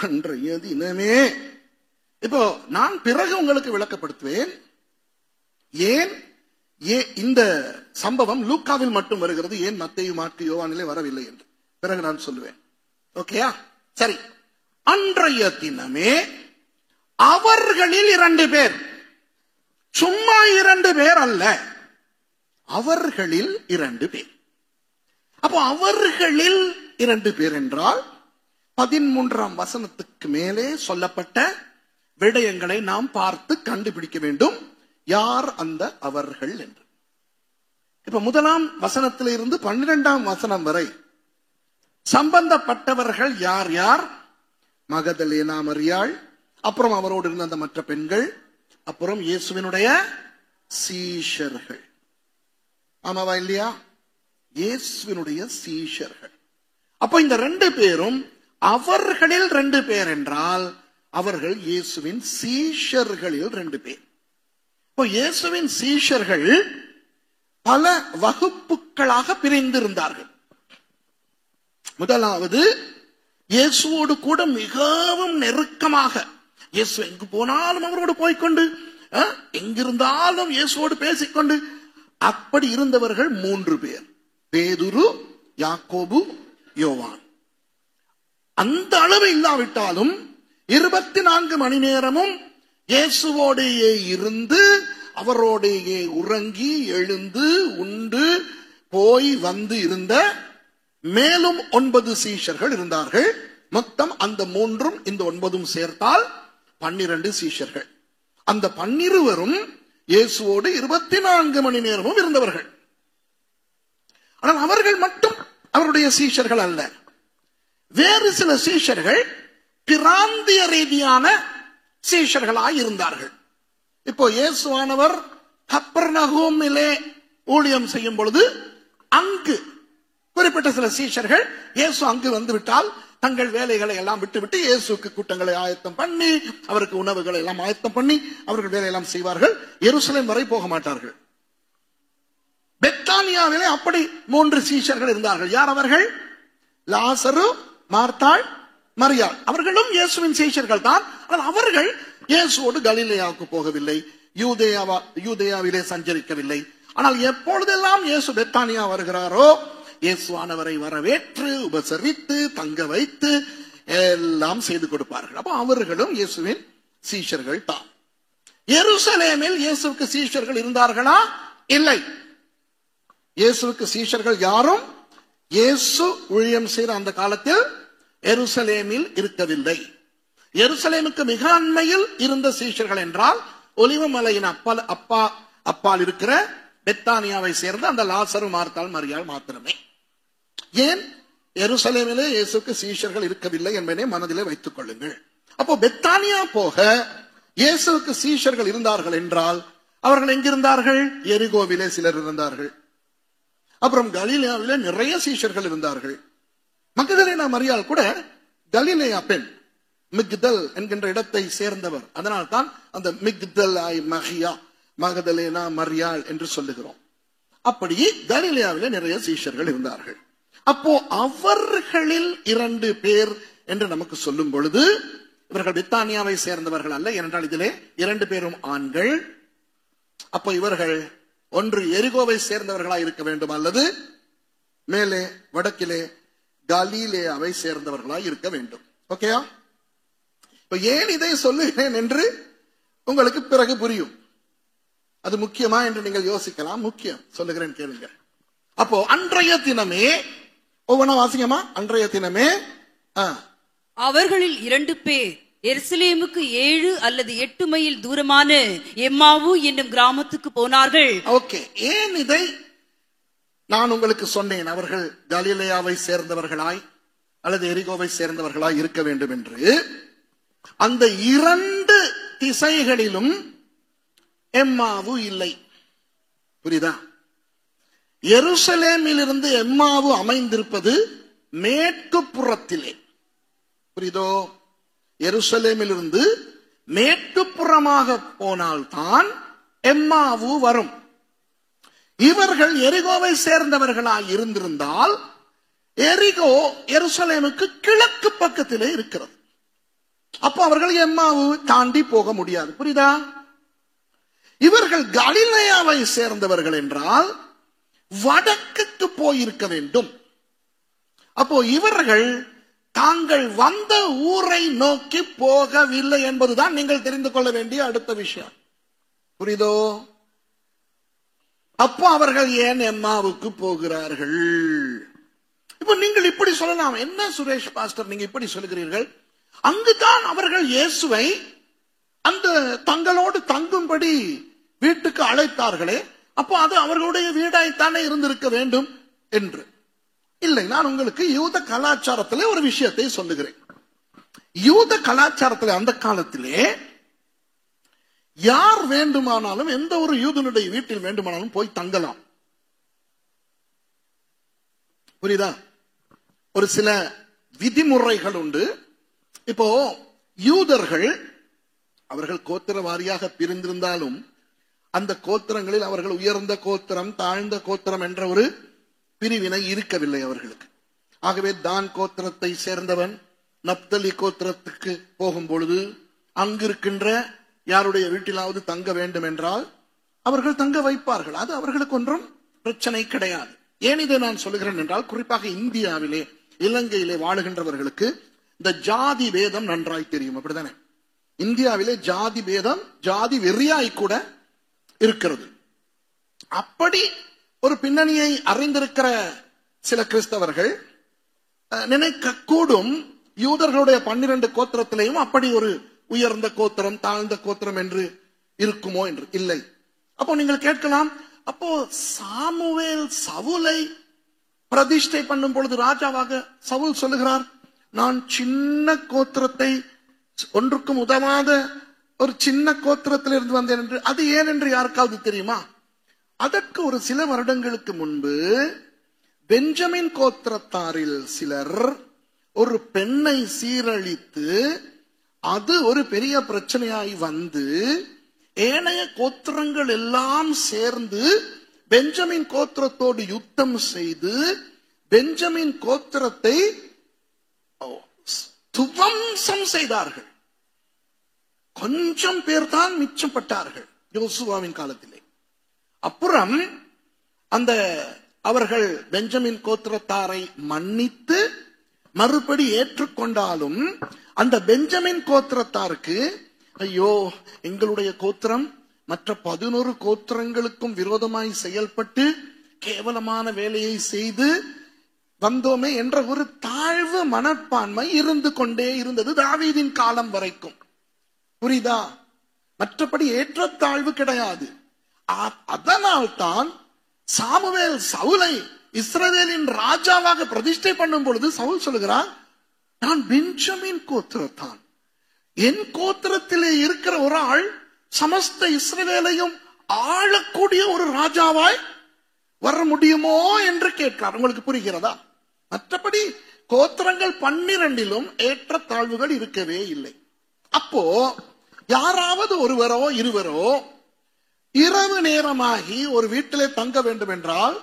அன்றைய தினமே. இப்போ நான் பிறகு உங்களுக்கு விளக்கப்படுத்துவேன் ஏன் இந்த சம்பவம் லூக்காவில் மட்டும் வருகிறது, ஏன் மத்தேயு, மார்க்கு, யோவானிலே வரவில்லை என்று பிறகு நான் சொல்லுவேன். ஓகேயா? சரி, அன்றைய தினமே அவர்களில் 2 பேர், சும்மா 2 பேர் அல்ல, அவர்களில் 2 பேர். அப்போ அவர்களில் 2 பேர் என்றால் 13ஆம் வசனத்துக்கு மேலே சொல்லப்பட்ட விடயங்களை நாம் பார்த்து கண்டுபிடிக்க வேண்டும், யார் அந்த அவர்கள் என்று. இப்ப 1ஆம் வசனத்திலிருந்து 12ஆம் வசனம் வரை சம்பந்தப்பட்டவர்கள் யார் யார்? மகதலேனா மரியாள், அப்புறம் அவரோடு இருந்த அந்த மற்ற பெண்கள், அப்புறம் இயேசுவினுடைய சீஷர்கள். ஆமாவா இல்லையா? இயேசுவினுடைய சீஷர்கள். அப்போ இந்த 2 பேரும் அவர்களில் 2 பேர் என்றால் அவர்கள் இயேசுவின் சீஷர்களில் 2 பேர். இப்போ இயேசுவின் சீஷர்கள் பல வகுப்புகளாக பிரிந்திருந்தார்கள். முதலாவது, இயேசுவோடு கூட மிகவும் நெருக்கமாக, இயேசு எங்கு போனாலும் அவரோடு போய்கொண்டு, எங்கிருந்தாலும் இயேசுவோடு பேசிக்கொண்டு அப்படி இருந்தவர்கள் 3 பேர். பேதுரு, யாக்கோபு, யோவான். அந்த அளவு இல்லாவிட்டாலும் 24 மணி நேரமும் இயேசுவோடையே இருந்து, அவரோடையே உறங்கி எழுந்து உண்டு போய் வந்து இருந்த மேலும் 9 சீஷர்கள் இருந்தார்கள். மொத்தம் அந்த 3ம் இந்த 9ம் சேர்த்தால் 12 சீஷர்கள். அந்த 12 இயேசுவோடு 24 மணி நேரமும் இருந்தவர்கள். ஆனால் அவர்கள் மட்டும் அவருடைய சீஷர்கள் அல்ல. வேறு சில சீஷர்கள் பிராந்திய ரீதியான சீஷர்களாய் இருந்தார்கள். இப்போ இயேசுவானவர் கப்பர்நகூமிலே ஊழியம் செய்யும் பொழுது அங்கு குறிப்பிட்ட சில சீஷர்கள் இயேசு அங்கு வந்துவிட்டால் தங்கள் வேலைகளை எல்லாம் விட்டுவிட்டு இயேசுக்கு கூட்டங்களை ஆயத்தம் பண்ணி, அவருக்கு உணவுகளை எல்லாம் ஆயத்தம் பண்ணி அவர்கள் வேலையெல்லாம் செய்வார்கள். எருசலேம் வரை போக மாட்டார்கள். பெத்தானியாவிலே அப்படி 3 சீஷர்கள் இருந்தார்கள். யார் அவர்கள்? லாசரு, மார்த்தாள், மரியாள். அவர்களும் இயேசுவின் சீஷர்கள் தான். ஆனால் அவர்கள் இயேசுவோடு கலிலேயாவுக்கு போகவில்லை, யூதேயாவிலே சஞ்சரிக்கவில்லை. ஆனால் எப்பொழுதெல்லாம் இயேசு பெத்தானியா வருகிறாரோ இயேசுவானவரை வரவேற்று உபசரித்து தங்க வைத்து எல்லாம் செய்து கொடுப்பார்கள். அப்போ அவர்களும் இயேசுவின் சீஷர்கள் தான். எருசலேமில் இயேசுவுக்கு சீஷர்கள் இருந்தார்களா? இல்லை. இயேசுவுக்கு சீஷர்கள் யாரும் இயேசு ஊழியம் செய்த அந்த காலத்தில் எருசலேமில் இருக்கவில்லை. எருசலேமுக்கு மிக அண்மையில் இருந்த சீஷர்கள் என்றால் ஒலிவ மலையின் அப்பால் இருக்கிற பெத்தானியாவை சேர்ந்த அந்த லாசரு, மார்த்தாள், மரியாள் மாத்திரமே. ஏன் எருசலேமிலே இயேசுக்கு சீஷர்கள் இருக்கவில்லை என்பதை மனதிலே வைத்துக் கொள்ளுங்கள். அப்போ பெத்தானியா போக இயேசுக்கு சீஷர்கள் இருந்தார்கள் என்றால் அவர்கள் எங்கிருந்தார்கள்? எரிகோவிலே சிலர் இருந்தார்கள். அப்புறம் கலிலேயாவிலே நிறைய சீஷர்கள் இருந்தார்கள். மகதலேனா மரியாள் கூட கலிலேயா பெண், மிக்தல் என்கின்ற இடத்தை சேர்ந்தவர். அதனால் தான் அந்த மிக்தல் மகியா, மகதலேனா மரியாள் என்று சொல்லுகிறோம். அப்படி கலிலேயாவிலே நிறைய சீஷர்கள் இருந்தார்கள். அப்போ அவர்களில் 2 பேர் என்று நமக்கு சொல்லும் பொழுது இவர்கள் பெத்தானியாவை சேர்ந்தவர்கள் அல்ல, ஏனென்றால் இதிலே 2 பேரும் ஆண்கள். அப்போ இவர்கள் ஒன்று எரிகோவை சேர்ந்தவர்களாய் இருக்க வேண்டும், அல்லது மேலே வடக்கிலே கலிலேயாவை சேர்ந்தவர்களாய் இருக்க வேண்டும். ஓகேயா? இப்ப ஏன் இதை சொல்லுகிறேன் என்று உங்களுக்கு பிறகு புரியும். அது முக்கியமா என்று நீங்கள் யோசிக்கலாம். முக்கியம், சொல்லுகிறேன் கேளுங்க. அப்போ அன்றைய தினமே, ஒவ்வொன்றா வாசிங்கம்மா. அன்றைய தினமே அவர்களில் 2 பேர் எருசலேமுக்கு 7 அல்லது 8 மைல் தூரமான எம்மாவு என்னும் கிராமத்துக்கு போனார்கள். ஓகே, ஏன் இதை நான் உங்களுக்கு சொன்னேன்? அவர்கள் கலிலேயாவை சேர்ந்தவர்களாய் அல்லது எரிகோவை சேர்ந்தவர்களாய் இருக்க வேண்டும் என்று. அந்த 2 திசைகளிலும் எம்மாவு இல்லை. புரியுதா? எருசலேமிலிருந்து எம்மாவு அமைந்திருப்பது மேற்கு புறத்திலே. புரியுதோ? எருசலேமிலிருந்து மேற்கு புறமாக போனால்தான் எம்மாவு வரும். இவர்கள் எரிகோவை சேர்ந்தவர்களாய் இருந்திருந்தால் எரிகோ எருசலேமுக்கு கிழக்கு பக்கத்திலே இருக்கிறது. அப்ப அவர்கள் எம்மாவு தாண்டி போக முடியாது. புரியுதா? இவர்கள் கலிலேயாவை சேர்ந்தவர்கள் என்றால் வடக்குக்கு போயிருக்க வேண்டும். அப்போ இவர்கள் தாங்கள் வந்த ஊரை நோக்கி போகவில்லை என்பதுதான் நீங்கள் தெரிந்து கொள்ள வேண்டிய அடுத்த விஷயம். புரியுதோ? அப்போ அவர்கள் ஏன் எம்மாவுக்கு போகிறார்கள்? இப்போ நீங்கள் இப்படி சொல்லலாம், என்ன சுரேஷ் பாஸ்டர் நீங்க இப்படி சொல்லுகிறீர்கள்? அங்குதான் அவர்கள் இயேசுவை அந்த தங்களோடு தங்கும்படி வீட்டுக்கு அழைத்தார்களே, அப்போ அது அவர்களுடைய வீடாய்த்தானே இருந்திருக்க வேண்டும் என்று. இல்லை, நான் உங்களுக்கு யூத கலாச்சாரத்திலே ஒரு விஷயத்தை சொல்லுகிறேன். யூத கலாச்சாரத்திலே அந்த காலத்திலே யார் வேண்டுமானாலும் எந்த ஒரு யூதனுடைய வீட்டில் வேண்டுமானாலும் போய் தங்கலாம். புரியுதா? ஒரு சில விதிமுறைகள் உண்டு. இப்போ யூதர்கள் அவர்கள் கோத்திர வாரியாக பிரிந்திருந்தாலும் அந்த கோத்திரங்களில் அவர்கள் உயர்ந்த கோத்திரம், தாழ்ந்த கோத்திரம் என்ற ஒரு பிரிவினை இருக்கவில்லை அவர்களுக்கு. ஆகவே தான் கோத்திரத்தை சேர்ந்தவன் நப்தலி கோத்திரத்துக்கு போகும் பொழுது அங்கிருக்கின்ற யாருடைய வீட்டிலாவது தங்க வேண்டும் என்றால் அவர்கள் தங்க வைப்பார்கள். அது அவர்களுக்கு ஒன்றும் பிரச்சனை கிடையாது. ஏன் இதை நான் சொல்லுகிறேன் என்றால், குறிப்பாக இந்தியாவிலே, இலங்கையிலே வாழுகின்றவர்களுக்கு இந்த ஜாதி பேதம் நன்றாய் தெரியும். அப்படித்தானே? இந்தியாவிலே ஜாதி பேதம், ஜாதி வெறியாய் கூட இருக்கிறது. அப்படி ஒரு பின்னணியை அறிந்திருக்கிற சில கிறிஸ்தவர்கள் நினைக்க கூடும், யூதர்களுடைய 12 கோத்திரத்திலேயும் அப்படி ஒரு உயர்ந்த கோத்திரம், தாழ்ந்த கோத்திரம் என்று இருக்குமோ என்று. இல்லை. அப்போ நீங்கள் கேட்கலாம், அப்போ சாமுவேல் சவுலை பிரதிஷ்டை பண்ணும் பொழுது ராஜாவாக சவுல் சொல்லுகிறார், நான் சின்ன கோத்திரத்தை, ஒன்றுக்கும் உதவாத ஒரு சின்ன கோத்திரத்தில் இருந்து வந்தேன் என்று. அது ஏன் என்று யாருக்காவது தெரியுமா? அதற்கு ஒரு சில வருடங்களுக்கு முன்பு பெஞ்சமின் கோத்திரத்தாரில் சிலர் ஒரு பெண்ணை சீரழித்து அது ஒரு பெரிய பிரச்சனையாய் வந்து ஏனைய கோத்திரங்கள் எல்லாம் சேர்ந்து பெஞ்சமின் கோத்திரத்தோடு யுத்தம் செய்து பெஞ்சமின் கோத்திரத்தை துவம்சம் செய்தார்கள். கொஞ்சம் பேர் தான் மிச்சப்பட்டார்கள் யோசுவாவின் காலத்திலே. அப்புறம் அந்த அவர்கள் பெஞ்சமின் கோத்திரத்தாரை மன்னித்து மறுபடி ஏற்றுக்கொண்டாலும் அந்த பெஞ்சமின் கோத்திரத்தாருக்கு, ஐயோ எங்களுடைய கோத்திரம் மற்ற 11 கோத்திரங்களுக்கும் விரோதமாய் செயல்பட்டு கேவலமான வேலையை செய்து வந்தோமே என்ற ஒரு தாழ்வு மனப்பான்மை இருந்து கொண்டே இருந்தது தாவீதின் காலம் வரைக்கும். புரியுதா? மற்றபடி ஏற்றத்தாழ்வு கிடையாது. அதனால் தான் சாமுவேல் சவுலை இஸ்ரவேலின் ராஜாவாக பிரதிஷ்டை பண்ணும் பொழுது சவுல் சொல்லுகிறான், நான் பெஞ்சமின் கோத்திரத்தான், என் கோத்திரத்திலே இருக்கிற ஒரு ஆள் சமஸ்த இஸ்ரவேலையும் ஆளக்கூடிய ஒரு ராஜாவாய் வர முடியுமோ என்று கேட்கிறார். உங்களுக்கு புரிகிறதா? மற்றபடி கோத்திரங்கள் 12 ஏற்ற தாழ்வுகள் இருக்கவே இல்லை. அப்போ யாராவது ஒருவரோ இருவரோ இரவு நேரமாகி ஒரு வீட்டிலே தங்க வேண்டும் என்றால்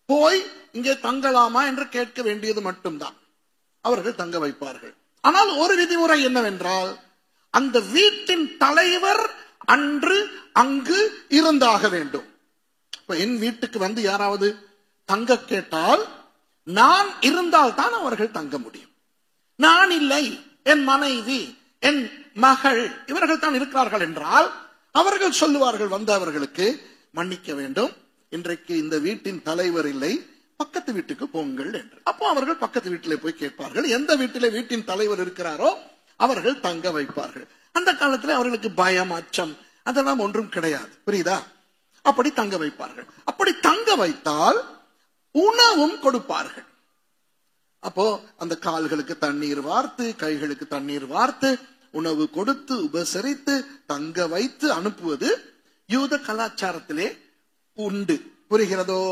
போய் இங்கே தங்கலாமா என்று கேட்க வேண்டியது மட்டும்தான். அவர்கள் தங்க வைப்பார்கள். ஆனால் ஒரு விதிமுறை என்னவென்றால், அந்த வீட்டின் தலைவர் அன்று அங்கு இருந்தாக வேண்டும். இப்ப என் வீட்டுக்கு வந்து யாராவது தங்க கேட்டால் நான் இருந்தால் தான் அவர்கள் தங்க முடியும். நான் இல்லை, என் மனைவி, என் மகள் இவர்கள் தான் இருக்கிறார்கள் என்றால் அவர்கள் சொல்லுவார்கள் வந்தவர்களுக்கு, மன்னிக்க வேண்டும், இன்றைக்கு இந்த வீட்டின் தலைவர் இல்லை, பக்கத்து வீட்டுக்கு போங்கள் என்று. அப்போ அவர்கள் பக்கத்து வீட்டிலே போய் கேட்பார்கள். எந்த வீட்டிலே வீட்டின் தலைவர் இருக்கிறாரோ அவர்கள் தங்க வைப்பார்கள். அந்த காலத்தில் அவர்களுக்கு பயம், அச்சம் அதெல்லாம் ஒன்றும் கிடையாது. புரியுதா? அப்படி தங்க வைப்பார்கள். அப்படி தங்க வைத்தால் உணவும் கொடுப்பார்கள். அப்போ அந்த கால்களுக்கு தண்ணீர் வார்த்து, கைகளுக்கு தண்ணீர் வார்த்து, உணவு கொடுத்து உபசரித்து தங்க வைத்து அனுப்புவது யூத கலாச்சாரத்திலே உண்டு. புரிகிறதோ?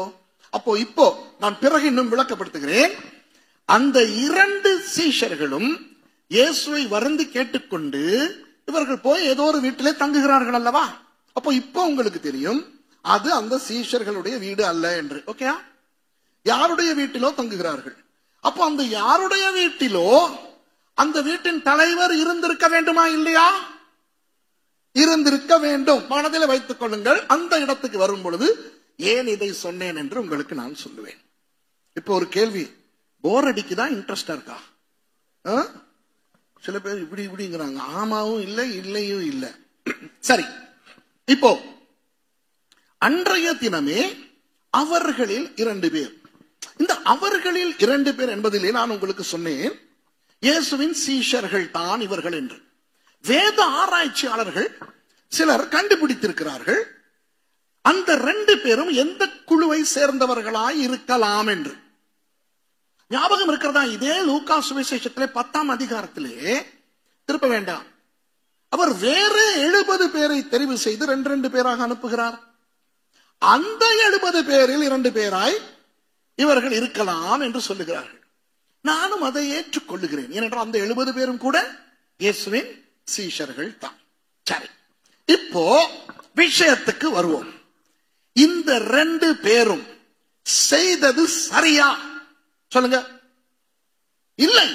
அப்போ இப்போ நான் பிறகு இன்னும் விளக்கப்படுத்துகிறேன். அந்த 2 சீஷர்களும் இயேசுவை வருந்தி கேட்டுக்கொண்டு இவர்கள் போய் ஏதோ ஒரு வீட்டிலே தங்குகிறார்கள் அல்லவா? அப்போ இப்போ உங்களுக்கு தெரியும் அது அந்த சீஷர்களுடைய வீடு அல்ல என்று. ஓகே, யாருடைய வீட்டிலோ தங்குகிறார்கள். அப்போ அந்த யாருடைய வீட்டிலோ அந்த வீட்டின் தலைவர் இருந்திருக்க வேண்டுமா இல்லையா? இருந்திருக்க வேண்டும். மனதில் வைத்துக் கொள்ளுங்கள். அந்த இடத்துக்கு வரும் பொழுது ஏன் இதை சொன்னேன் என்று உங்களுக்கு நான் சொல்லுவேன். இப்போ ஒரு கேள்வி, போர் அடிக்குதா, இன்ட்ரெஸ்டா இருக்கா? சில பேர் இப்படி இப்படிங்கிறாங்க. ஆமாவும் இல்லை, இல்லையும் இல்லை. சரி, இப்போ அன்றைய தினமே அவர்களில் 2 பேர். இந்த அவர்களில் 2 பேர் என்பதிலே நான் உங்களுக்கு சொன்னேன் இயேசுவின் சீஷர்கள் தான் இவர்கள் என்று. வேத ஆராய்ச்சியாளர்கள் சிலர் கண்டுபிடித்திருக்கிறார்கள் அந்த 2 பேரும் எந்த குழுவை சேர்ந்தவர்களாய் இருக்கலாம் என்று. ஞாபகம் இருக்கிறதா? இதே லூக்கா சுவிசேஷத்திலே 10ஆம் அதிகாரத்திலே, திருப்ப வேண்டாம், அவர் வேறு 70 பேரை தெரிவு செய்து 2 பேராக அனுப்புகிறார். அந்த 70 பேரில் 2 பேராய் இவர்கள் இருக்கலாம் என்று சொல்லுகிறார்கள். நானும் அதை ஏற்றுக்கொள்ளுகிறேன். ஏனென்றால் அந்த 70 பேரும் கூட இயேசுவின் சீஷர்கள் தான். சரி, இப்போ விஷயத்துக்கு வருவோம். இந்த 2 பேரும் செய்தது சரியா? சொல்லுங்க. இல்லை.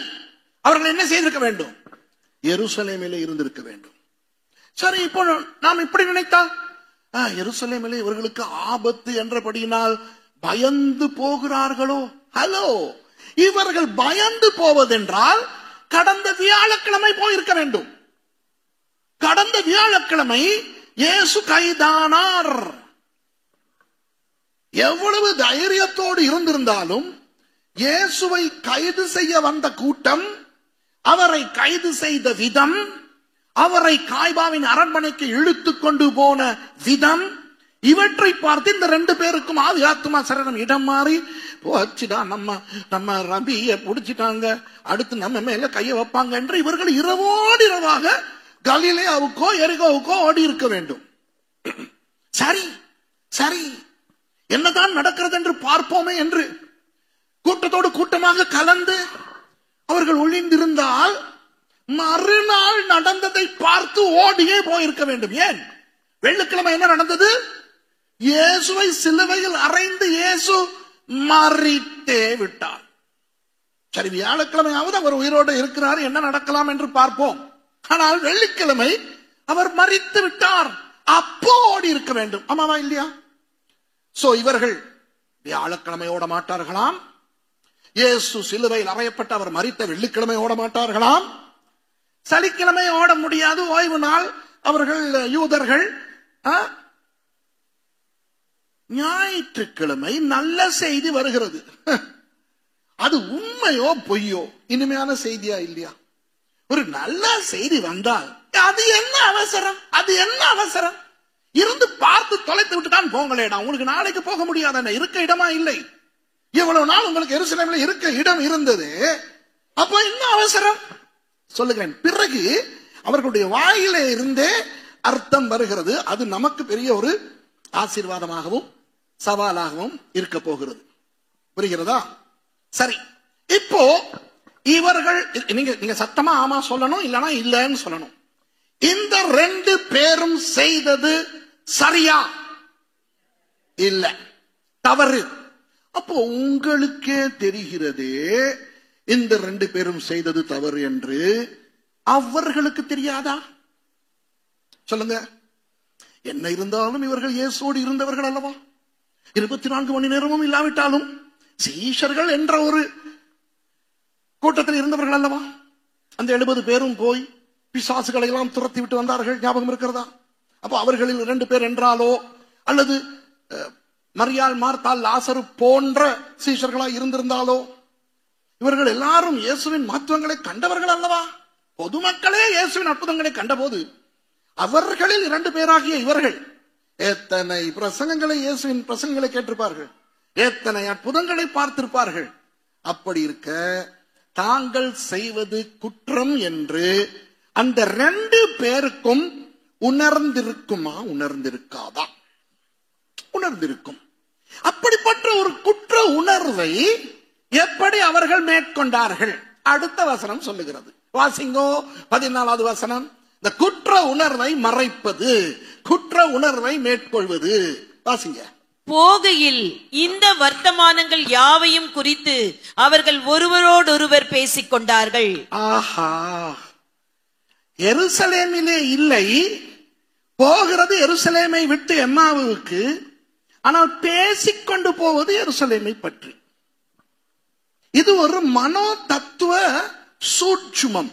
அவர்கள் என்ன செய்திருக்க வேண்டும்? எருசலேமிலே இருந்திருக்க வேண்டும். சரி, இப்போ நாம் இப்படி நினைத்தால் எருசலேமிலே இவர்களுக்கு ஆபத்து என்றபடியினால் பயந்து போகிறார்களோ? ஹலோ, இவர்கள் பயந்து போவதென்றால் கடந்த வியாழக்கிழமை போயிருக்க வேண்டும். கடந்த வியாழக்கிழமை இயேசு கைதானார். எவ்வளவு தைரியத்தோடு இருந்திருந்தாலும் இயேசுவை கைது செய்ய வந்த கூட்டம், அவரை கைது செய்த விதம், அவரை காய்பாவின் அரண்மனைக்கு இழுத்து கொண்டு போன விதம், இவற்றை பார்த்து இந்த 2 பேருக்கும் ஆவி ஆத்துமா சரணம் இடம் மாறி போச்சுடா, நம்ம ரபியை பிடிச்சிட்டாங்க, அடுத்து நம்ம மேல கைய வைப்பாங்க என்று இவர்கள் இரவோடு இரவாக கலிலேயாவுக்கோ எரிகோவுக்கோ ஓடி இருக்க வேண்டும். சரி சரி, என்னதான் நடக்கிறது என்று பார்ப்போமே என்று கூட்டத்தோடு கூட்டமாக கலந்து அவர்கள் ஒளிந்திருந்தால் மறுநாள் நடந்ததை பார்த்து ஓடியே போயிருக்க வேண்டும். ஏன்? வெள்ளிக்கிழமை என்ன நடந்தது? இயேசுவை சிலுவையில் அறைந்து இயேசு மரித்தே விட்டார். சரி, வியாழக்கிழமையாவது அவர் உயிரோடு இருக்கிறார், என்ன நடக்கலாம் என்று பார்ப்போம். ஆனால் வெள்ளிக்கிழமை அவர் மரித்து விட்டார். அப்போ ஓடி இருக்க வேண்டும். ஆமாவா இல்லையா? சோ இவர்கள் வியாழக்கிழமை ஓட மாட்டார்களாம். இயேசு சிலுவையில் அறையப்பட்ட அவர் மரித்த வெள்ளிக்கிழமை ஓட மாட்டார்களாம். சனிக்கிழமை ஓட முடியாது, ஓய்வு நாள் அவர்கள் யூதர்கள். ஞாயிற்றுக்கிழமை நல்ல செய்தி வருகிறது. அது உண்மையோ பொய்யோ இனிமையான செய்தியா இல்லையா? ஒரு நல்ல செய்தி வந்தால் அது என்ன அவசரம்? அது என்ன அவசரம்? இருந்து பார்த்து தொலைத்து விட்டுதான் போங்களேடா. உங்களுக்கு நாளைக்கு போக முடியாத இருக்க இடமா இல்லை? இவ்வளவு நாள் உங்களுக்கு எருசலேமில் இருக்க இடம் இருந்தது, அப்போ என்ன அவசரம் சொல்லுகிறேன். பிறகு அவர்களுடைய வாயிலே இருந்தே அர்த்தம் வருகிறது. அது நமக்கு பெரிய ஒரு ஆசீர்வாதமாகவும் சவாலாகவும் இருக்க போகிறது. புரிகிறதா? சரி, இப்போ இவர்கள் நீங்க சத்தமா ஆமா சொல்லணும், இல்லனா இல்லன்னு சொல்லணும். இந்த 2 பேரும் செய்தது சரியா? இல்ல, தவறு. அப்போ உங்களுக்கே தெரிகிறதே இந்த 2 பேரும் செய்தது தவறு என்று. அவர்களுக்கு தெரியாதா? சொல்லுங்க. என்ன இருந்தாலும் இவர்கள் இயேசுவோடு இருந்தவர்கள் அல்லவா? 24 மணி நேரமும் இல்லாவிட்டாலும் சீஷர்கள் என்ற ஒரு கூட்டத்தில் இருந்தவர்கள் அல்லவா? அந்த 70 பேரும் போய் பிசாசுகளை எல்லாம் துரத்தி விட்டு வந்தார்கள், ஞாபகம் இருக்கிறதா? அப்ப அவர்களில் 2 பேர் என்றாலோ அல்லது மரியாள், மார்த்தாள், லாசரு போன்ற சீஷர்களா இருந்திருந்தாலோ இவர்கள் எல்லாரும் இயேசுவின் மகத்துவங்களை கண்டவர்கள் அல்லவா? பொதுமக்களே இயேசுவின் அற்புதங்களை கண்டபோது அவர்களில் 2 பேராகிய இவர்கள் எத்தனை பிரசங்கங்களை, இயேசுவின் பிரசங்கங்களை கேட்டிருப்பார்கள், எத்தனை அற்புதங்களை பார்த்திருப்பார்கள். அப்படி இருக்க தாங்கள் செய்வது குற்றம் என்று அந்த 2 பேருக்கும் உணர்ந்திருக்குமா? உணர்ந்திருக்காதா? உணர்ந்திருக்கும். அப்படிப்பட்ட ஒரு குற்ற உணர்வை எப்படி அவர்கள் மேற்கொண்டார்கள்? அடுத்த வசனம் சொல்லுகிறது. வாசிங்கோ 14வது வசனம். இந்த குற்ற உணர்வை மறைப்பது, குற்ற உணர்வை மேற்கொள்வது. வாசிங்க. போகையில் இந்த வர்த்தமானங்கள் யாவையும் குறித்து அவர்கள் ஒருவரோடொருவர் பேசிக் கொண்டார்கள். ஆஹா, எருசலேமிலே இல்லை, போகிறது எருசலேமை விட்டு எம்மாவுக்கு, ஆனால் பேசிக்கொண்டு போவது எருசலேமை பற்றி. இது ஒரு மனோ தத்துவ சூட்சுமம்.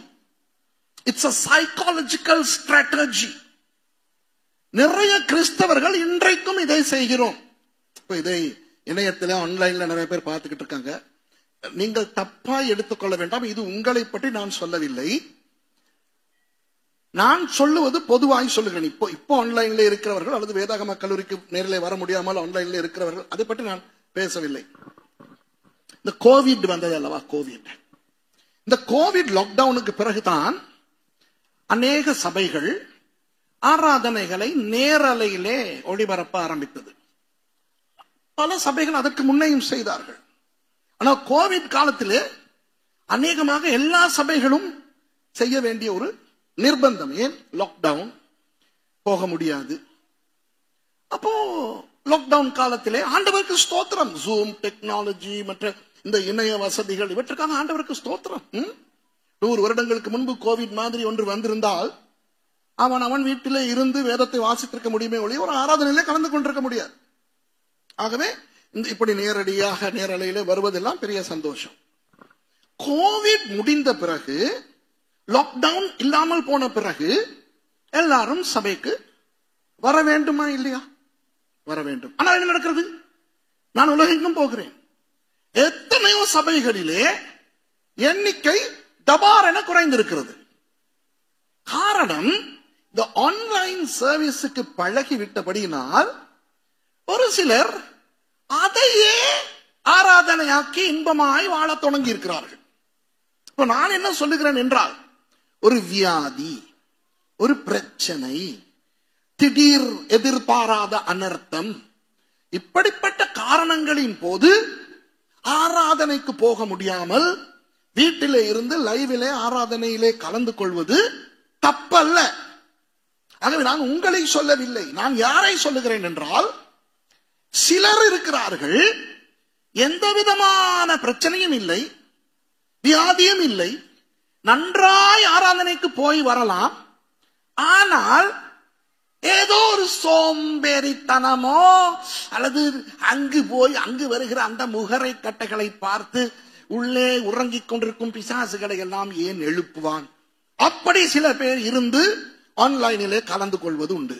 It's a psychological strategy. நிறைய கிறிஸ்தவர்கள் இன்றைக்கும் இதை செய்கிறோம். இப்ப இதை இணையத்தில் ஆன்லைன்ல நிறைய பேர் பார்த்துக்கிட்டு இருக்காங்க. நீங்கள் தப்பா எடுத்துக்கொள்ள வேண்டாம், இது உங்களை பற்றி நான் சொல்லவில்லை. நான் சொல்லுவது பொதுவாய் சொல்லுகிறேன். இப்போ ஆன்லைன்ல இருக்கிறவர்கள் அல்லது வேதாகம கல்லூரிக்கு நேரில் வர முடியாமல் ஆன்லைன்ல இருக்கிறவர்கள், அதை பற்றி நான் பேசவில்லை. இந்த கோவிட் வந்தது அல்லவா? கோவிட், இந்த கோவிட் லாக்டவுனுக்கு பிறகுதான் அநேக சபைகள் ஆராதனைகளை நேரலையிலே ஒளிபரப்ப ஆரம்பித்தது. பல சபைகள் அதற்கு முன்னையும் செய்தார்கள். ஆனால் கோவிட் காலத்திலே அநேகமாக எல்லா சபைகளும் செய்ய வேண்டிய ஒரு நிர்பந்தம். ஏன்? லாக்டவுன், போக முடியாது. அப்போ லாக்டவுன் காலத்திலே ஆண்டவருக்கு ஸ்தோத்திரம். ஜூம் டெக்னாலஜி, மற்ற இந்த இணைய வசதிகள், இவற்றுக்காக ஆண்டவருக்கு ஸ்தோத்திரம். 100 வருடங்களுக்கு முன்பு கோவிட் மாதிரி ஒன்று வந்திருந்தால் அவன் வீட்டிலே இருந்து வேதத்தை வாசித்திருக்க முடியுமே ஒழிய ஒரு ஆராதனையிலே கலந்து கொண்டிருக்க முடியாது. ஆகவே இப்படி நேரடியாக நேரலையிலே வருவதெல்லாம் பெரிய சந்தோஷம். கோவிட் முடிந்த பிறகு, லாக்டவுன் இல்லாமல் போன பிறகு எல்லாரும் சபைக்கு வர வேண்டுமா இல்லையா? வர வேண்டும். ஆனால் என்ன நடக்கிறது? நான் உலகெங்கும் போகிறேன். எத்தனையோ சபைகளிலே எண்ணிக்கை தபார் என குறைந்திருக்கிறது. காரணம், இந்த ஆன்லைன் சர்வீஸுக்கு பழகி விட்டபடியினால் ஒரு சிலர் அதையே ஆராதனையாக்கி இன்பமாய் வாழ தொடங்கி இருக்கிறார்கள். இப்ப நான் என்ன சொல்லுகிறேன் என்றால், ஒரு வியாதி, ஒரு பிரச்சனை, திடீர் எதிர்பாராத அனர்த்தம், இப்படிப்பட்ட காரணங்களின் போது ஆராதனைக்கு போக முடியாமல் வீட்டிலே இருந்து லைவிலே ஆராதனையிலே கலந்து கொள்வது தப்பல்ல. ஆகவே நான் உங்களை சொல்லவில்லை. நான் யாரை சொல்லுகிறேன் என்றால், சிலர் இருக்கிறார்கள், எந்த விதமான பிரச்சனையும் இல்லை, வியாதியும் இல்லை, நன்றாய் ஆராதனைக்கு போய் வரலாம். ஆனால் ஏதோ ஒரு சோம்பேறித்தனமோ அல்லது அங்கு போய் அங்கு வருகிற அந்த முகரை கட்டைகளை பார்த்து உள்ளே உறங்கிக் கொண்டிருக்கும் பிசாசுகளை எல்லாம் ஏன் எழுப்புவான்? அப்படி சில பேர் இருந்து ஆன்லைனிலே கலந்து கொள்வது உண்டு.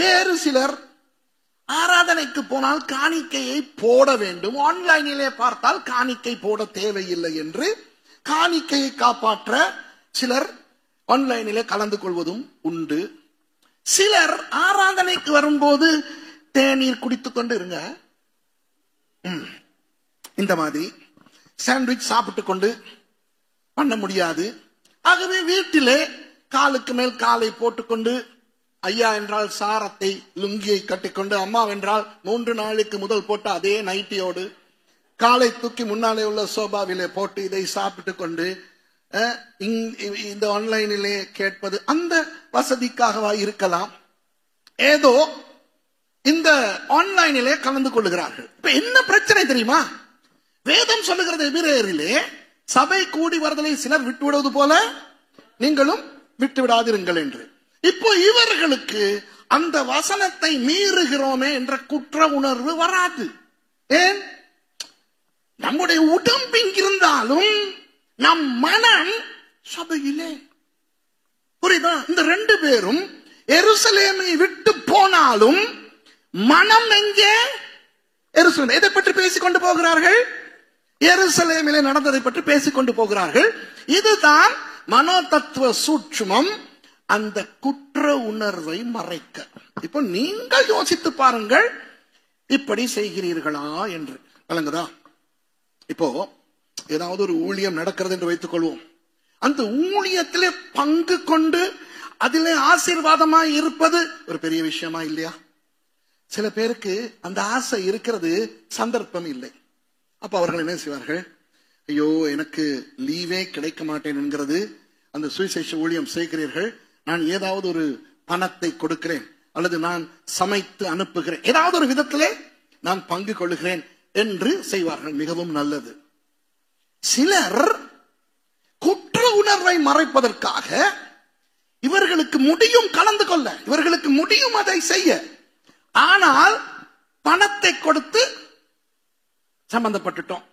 வேறு சிலர் ஆராதனைக்கு போனால் காணிக்கையை போட வேண்டும், ஆன்லைனிலே பார்த்தால் காணிக்கை போட தேவையில்லை என்று காணிக்கையை காப்பாற்ற சிலர் ஆன்லைனிலே கலந்து கொள்வதும் உண்டு. சிலர் ஆராதனைக்கு வரும்போது தேநீர் குடித்துக் கொண்டு இருங்க, இந்த மாதிரி சாண்ட்விச் சாப்பிட்டு கொண்டு பண்ண முடியாது. ஆகவே வீட்டிலே காலுக்கு மேல் காலை போட்டுக்கொண்டு, ஐயா என்றால் சாரத்தை லுங்கியை கட்டிக்கொண்டு, அம்மா என்றால் 3 நாளுக்கு முதல் போட்ட அதே நைட்டியோடு காலை தூக்கி முன்னாலே உள்ள சோபாவிலே போட்டு இதை சாப்பிட்டு கொண்டு இந்த ஆன்லைனிலே கேட்பது அந்த வசதிக்காகவா இருக்கலாம். ஏதோ இந்த ஆன்லைனிலே கலந்து கொள்ளுகிறார்கள். இப்ப என்ன பிரச்சனை தெரியுமா? வேதம் சொல்லுகிறது எபிரேயரிலே, சபை கூடி வருதலை சிலர் விட்டு விடுவது போல நீங்களும் விட்டு விடாதிருங்கள் என்று. இப்போ இவர்களுக்கு அந்த வசனத்தை மீறுகிறோமே என்ற குற்ற உணர்வு வராது. ஏன்? நம்முடைய உடம்பு இங்கிருந்தாலும் நம் மனம் சபையிலே. புரியுதா? இந்த 2 பேரும் எருசலேமை விட்டு போனாலும் மனம் எங்கே? எருசலேம். எதை பற்றி பேசிக்கொண்டு போகிறார்கள்? எருசலேமிலே நடந்ததை பற்றி பேசிக்கொண்டு போகிறார்கள். இதுதான் மனோ தத்துவ சூட்சுமம், அந்த குற்ற உணர்வை மறைக்க. இப்போ நீங்கள் யோசித்து பாருங்கள், இப்படி செய்கிறீர்களா என்று. விளங்குதா? இப்போ ஏதாவது ஒரு ஊழியம் நடக்கிறது என்று வைத்துக் கொள்வோம். அந்த ஊழியத்திலே பங்கு கொண்டு அதிலே ஆசீர்வாதமாய் இருப்பது ஒரு பெரிய விஷயமா இல்லையா? சில பேருக்கு அந்த ஆசை இருக்கிறது, சந்தர்ப்பம் இல்லை. அப்ப அவர்கள் என்ன செய்வார்கள்? ஐயோ, எனக்கு லீவே கிடைக்க மாட்டேன் என்கிறது. அந்த சுவிசேஷ ஊழியம் செய்கிறீர்கள், நான் ஏதாவது ஒரு பணத்தை கொடுக்கிறேன் அல்லது நான் சமைத்து அனுப்புகிறேன், ஏதாவது ஒரு விதத்திலே நான் பங்கு கொள்ளுகிறேன் என்று செய்வார்கள். மிகவும் நல்லது. சிலர் குற்ற உணர்வை மறைப்பதற்காக இவர்களுக்கு முடியும் கலந்து கொள்ள, இவர்களுக்கு முடியும் அதை செய்ய, ஆனால் பணத்தை கொடுத்து சம்பந்தப்பட்டுட்டோம்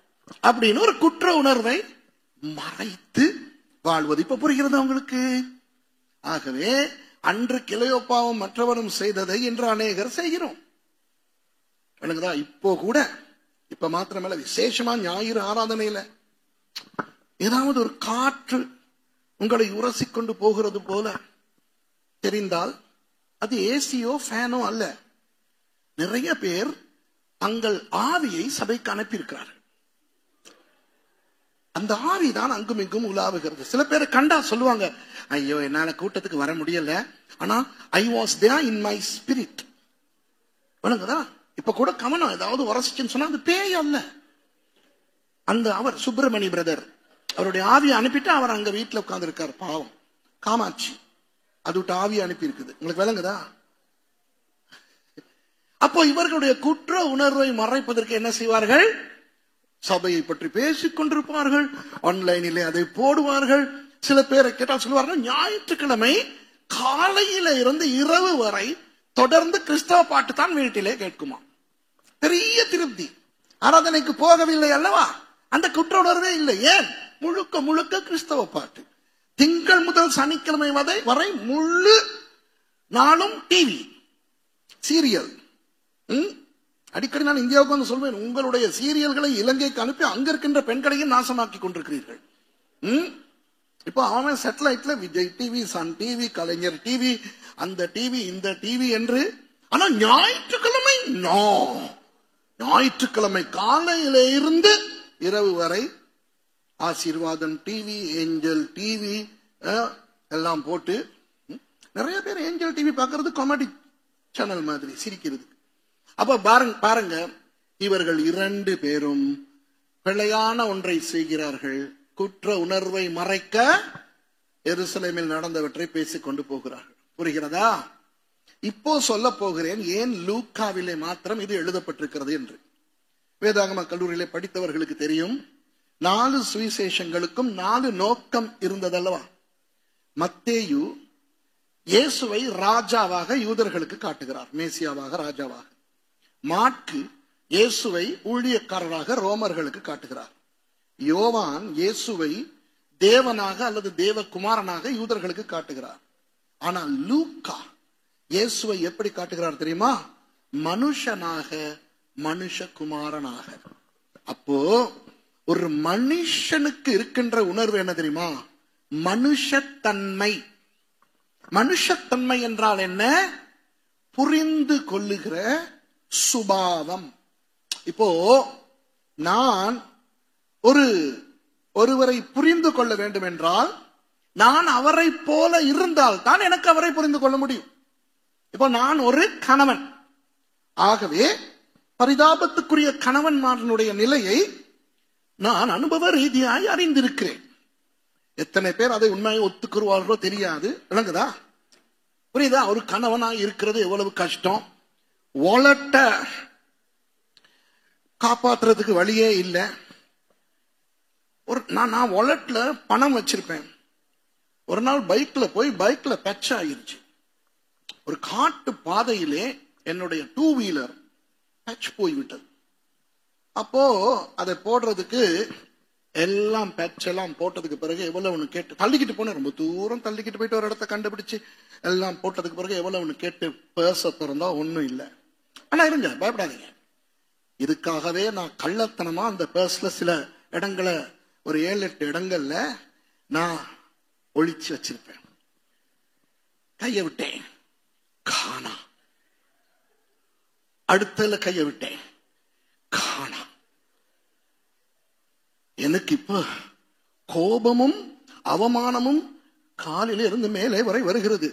அப்படின்னு ஒரு குற்ற உணர்வை மறைத்து வாழ்வது. இப்ப புரிகிறது அவங்களுக்கு? ஆகவே அன்று கிளையோப்பாவும் மற்றவரும் செய்ததை என்று அநேகர் செய்கிறோம். இப்போ கூட, இப்ப மாத்திரமல்ல, விசேஷமா ஞாயிறு ஆராதனையில ஏதாவது ஒரு காற்று உங்களை உரசிக்கொண்டு போகிறது போல தெரிந்தால் அது ஏசியோ ஃபேனோ அல்ல. நிறைய பேர் தங்கள் ஆவியை சபைக்கு அனுப்பியிருக்கிறார்கள். அந்த ஆவிதான் அங்கும் இங்கும் உலாவுகிறது. சில பேரை கண்டா சொல்லுவாங்க, ஐயோ என்னால கூட்டத்துக்கு வர முடியல, ஆனா I was there in my spirit. வணங்குதா? இப்ப கூட கவனம், ஏதாவது உரசிச்சுன்னு சொன்னா அது பேய் அல்ல. அந்த அவர் சுப்பிரமணி பிரதர், அவருடைய ஆவியை அனுப்பிட்டு அவர் அங்க வீட்டுல உட்கார்ந்து இருக்காரு. பாவம், காமாட்சி அது விட்டு ஆவியை அனுப்பி இருக்குது. உங்களுக்கு விளங்குதா? அப்போ இவர்களுடைய குற்ற உணர்வை மறைப்பதற்கு என்ன செய்வார்கள்? சபையை பற்றி பேசிக் கொண்டிருப்பார்கள், ஆன்லைனிலே அதை போடுவார்கள். சில பேரை கேட்டால் சொல்லுவார்கள், ஞாயிற்றுக்கிழமை காலையில இருந்து இரவு வரை தொடர்ந்து கிறிஸ்தவ பாட்டு தான் வீட்டிலே கேட்குமா. பெரிய திருப்தி. ஆராதனைக்கு போகவில்லை அல்லவா, அந்த குற்ற உணர்வே இல்லை. ஏன்? முழுக்க முழுக்க கிறிஸ்தவ பாட்டு. திங்கள் முதல் சனிக்கிழமை வரை முழு நாளும் டிவி சீரியல். அடிக்கடி நான் இந்தியாவுக்கு வந்து சொல்வேன், உங்களுடைய சீரியல்களை இலங்கைக்கு அனுப்பி அங்க இருக்கின்ற பெண்களையும் நாசமாக்கி கொண்டிருக்கிறீர்கள். இப்போ அவன் சேட்டலைட்ல விஜய் டிவி, சன் டிவி, கலைஞர் டிவி, அந்த டிவி, இந்த டிவி என்று. ஆனா ஞாயிற்றுக்கிழமை ஞாயிற்றுக்கிழமை காலையில இருந்து இரவு வரை ஆசீர்வாதம் டிவி, ஏஞ்சல் டிவி எல்லாம் போட்டு. நிறைய பேர் ஏஞ்சல் டிவி பார்க்கறது காமெடி சேனல் மாதிரி, சிரிக்கிறது. அப்ப பாருங்க, இவர்கள் 2 பேரும் பிழையான ஒன்றை செய்கிறார்கள். குற்ற உணர்வை மறைக்க எருசலேமில் நடந்தவற்றை பேசிக் கொண்டு போகிறார்கள். புரிகிறதா? இப்போ சொல்ல போகிறேன் ஏன் லூக்காவிலே மாத்திரம் இது எழுதப்பட்டிருக்கிறது என்று. வேதாகம கல்லூரியிலே படித்தவர்களுக்கு தெரியும், 4 சுவிசேஷங்களுக்கும் 4 நோக்கம் இருந்ததல்லவா. மத்தேயு இயேசுவை ராஜாவாக யூதர்களுக்கு காட்டுகிறார், மேசியாவாக, ராஜாவாக. மாற்கு இயேசுவை ஊழியக்காரராக ரோமர்களுக்கு காட்டுகிறார். யோவான் இயேசுவை தேவனாக அல்லது தேவகுமாரனாக யூதர்களுக்கு காட்டுகிறார். ஆனால் லூக்கா இயேசுவை எப்படி காட்டுகிறார் தெரியுமா? மனுஷனாக, மனுஷகுமாரனாக. அப்போ ஒரு மனுஷனுக்கு இருக்கின்ற உணர்வு என்ன தெரியுமா? மனுஷத்தன்மை. மனுஷத்தன்மை என்றால் என்ன? புரிந்து கொள்ளுகிற சுபாவம். இப்போ நான் ஒருவரை புரிந்து கொள்ள வேண்டும் என்றால் நான் அவரை போல இருந்தால் தான் எனக்கு அவரை புரிந்து கொள்ள முடியும். இப்போ நான் ஒரு கணவன், ஆகவே பரிதாபத்துக்குரிய கணவன்மாரனுடைய நிலையை நான் அனுபவ ரீதியாய் அறிந்திருக்கிறேன். எத்தனை பேர் அதை உண்மையை ஒத்துக்குருவார்களோ தெரியாது. விளங்குதா? புரியுதா? ஒரு கணவனாய் இருக்கிறது எவ்வளவு கஷ்டம். வாலெட்ட காப்பாற்றுறதுக்கு வழியே இல்லை. நான் வாலெட்ல பணம் வச்சிருப்பேன். ஒரு நாள் பைக்ல பெச் ஆயிருச்சு. ஒரு காட்டு பாதையிலே என்னுடைய 2 வீலர் பெச் போய்விட்டது. அப்போ அதை போடுறதுக்கு எல்லாம் பெச் எல்லாம் போட்டதுக்கு பிறகு எவ்வளவுன்னு கேட்டு தள்ளிக்கிட்டு போனேன். ரொம்ப தூரம் தள்ளிக்கிட்டு போயிட்டு ஒரு இடத்த கண்டுபிடிச்சு எல்லாம் போட்டதுக்கு பிறகு எவ்வளவுன்னு கேட்டு பேச திறந்தா ஒண்ணும் இல்லை. ஆனா இருங்க, பயப்படாதீங்க. இதுக்காகவே நான் கள்ளத்தனமா அந்த பர்ஸ்ல சில இடங்களை, ஒரு 7-8 இடங்கள்ல நான் ஒளிச்சு வச்சிருப்பேன். கைய விட்டேன், காணா. அடுத்தல கைய விட்டேன், காணா. எனக்கு இப்ப கோபமும் அவமானமும் காலில இருந்து மேலே வரை வருகிறது.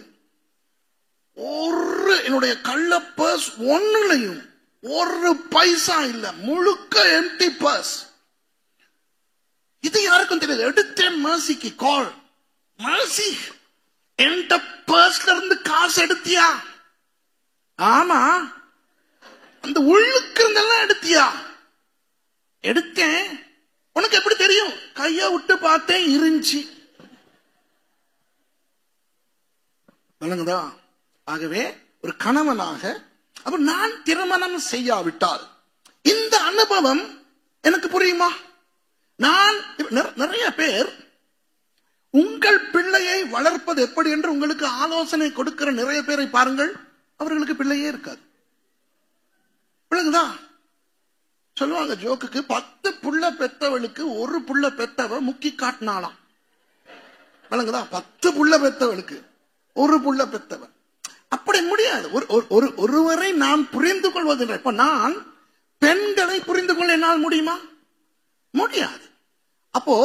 என்னுடைய கள்ள பர்ஸ் ஒண்ணுலையும் ஒரு பைசா இல்ல, முழுக்க எம்டி பர்ஸ். இது யாருக்கும் தெரியாது. எடுத்தேன் மர்சிக்கு கால். மர்சி, என்கிட்ட பர்ஸ்ல இருந்து காசு எடுத்தியா? ஆமா. அந்த உள்ளுக்கு இருந்தெல்லாம் எடுத்தியா? எடுத்தேன். உனக்கு எப்படி தெரியும்? கைய விட்டு பார்த்தேன், இருந்துச்சு. வழங்குதா? ஆகவே ஒரு கணவனாக அப்ப நான் திருமணம் செய்யாவிட்டால் இந்த அனுபவம் எனக்கு புரியுமா? நான் நிறைய பேர் உங்கள் பிள்ளையை வளர்ப்பது எப்படி என்று உங்களுக்கு ஆலோசனை கொடுக்கிற நிறைய பேரை பாருங்கள், அவர்களுக்கு பிள்ளையே இருக்காது. விளங்குதா? சொல்லுவாங்க ஜோக்குக்கு, 10 புள்ள பெத்தவளுக்கு ஒரு புள்ள பெத்தவ முக்கி காட்டினாலாம். விளங்குதா? 10 புள்ள பெத்தவளுக்கு ஒரு புள்ள பெத்தவ. அப்படி முடியாது. ஒருவரை நான் புரிந்து கொள்வது. இப்ப நான் பெண்களை புரிந்து கொள்ள என்னால் முடியுமா? முடியாது. அப்போ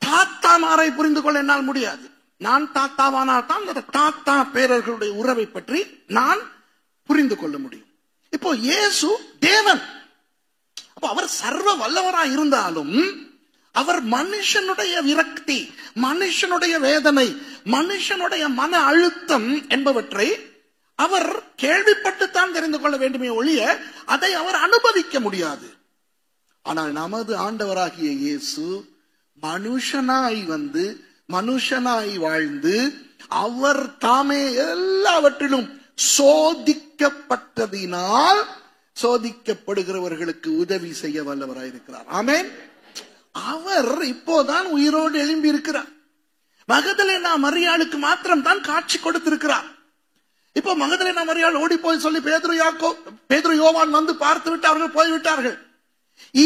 தாத்தாமாரை புரிந்து கொள்ள என்னால் முடியாது. நான் தாத்தாவானால் தான் அந்த தாத்தா பேரர்களுடைய உறவை பற்றி நான் புரிந்து கொள்ள முடியும். இப்போ இயேசு தேவன். அப்போ அவர் சர்வ வல்லவராய் இருந்தாலும் அவர் மனுஷனுடைய விரக்தி, மனுஷனுடைய வேதனை, மனுஷனுடைய மன அழுத்தம் என்பவற்றை அவர் கேள்விப்பட்டுத்தான் தெரிந்து கொள்ள வேண்டுமே ஒழிய அதை அவர் அனுபவிக்க முடியாது. ஆனால் நமது ஆண்டவராகிய இயேசு மனுஷனாய் வந்து மனுஷனாய் வாழ்ந்து அவர் தாமே எல்லாவற்றிலும் சோதிக்கப்பட்டதினால் சோதிக்கப்படுகிறவர்களுக்கு உதவி செய்ய வல்லவராயிருக்கிறார். ஆமென். அவர் இப்போதான் உயிரோடு எழும்பி இருக்கிறார். மகதலேனா மரியாளுக்கு மாத்திரம் தான் காட்சி கொடுத்திருக்கிறார். இப்போ மகதலேனா மரியாள் ஓடி போய் சொல்லி பேதுரு யோவான் வந்து பார்த்து விட்டு அவர்கள் போய்விட்டார்கள்.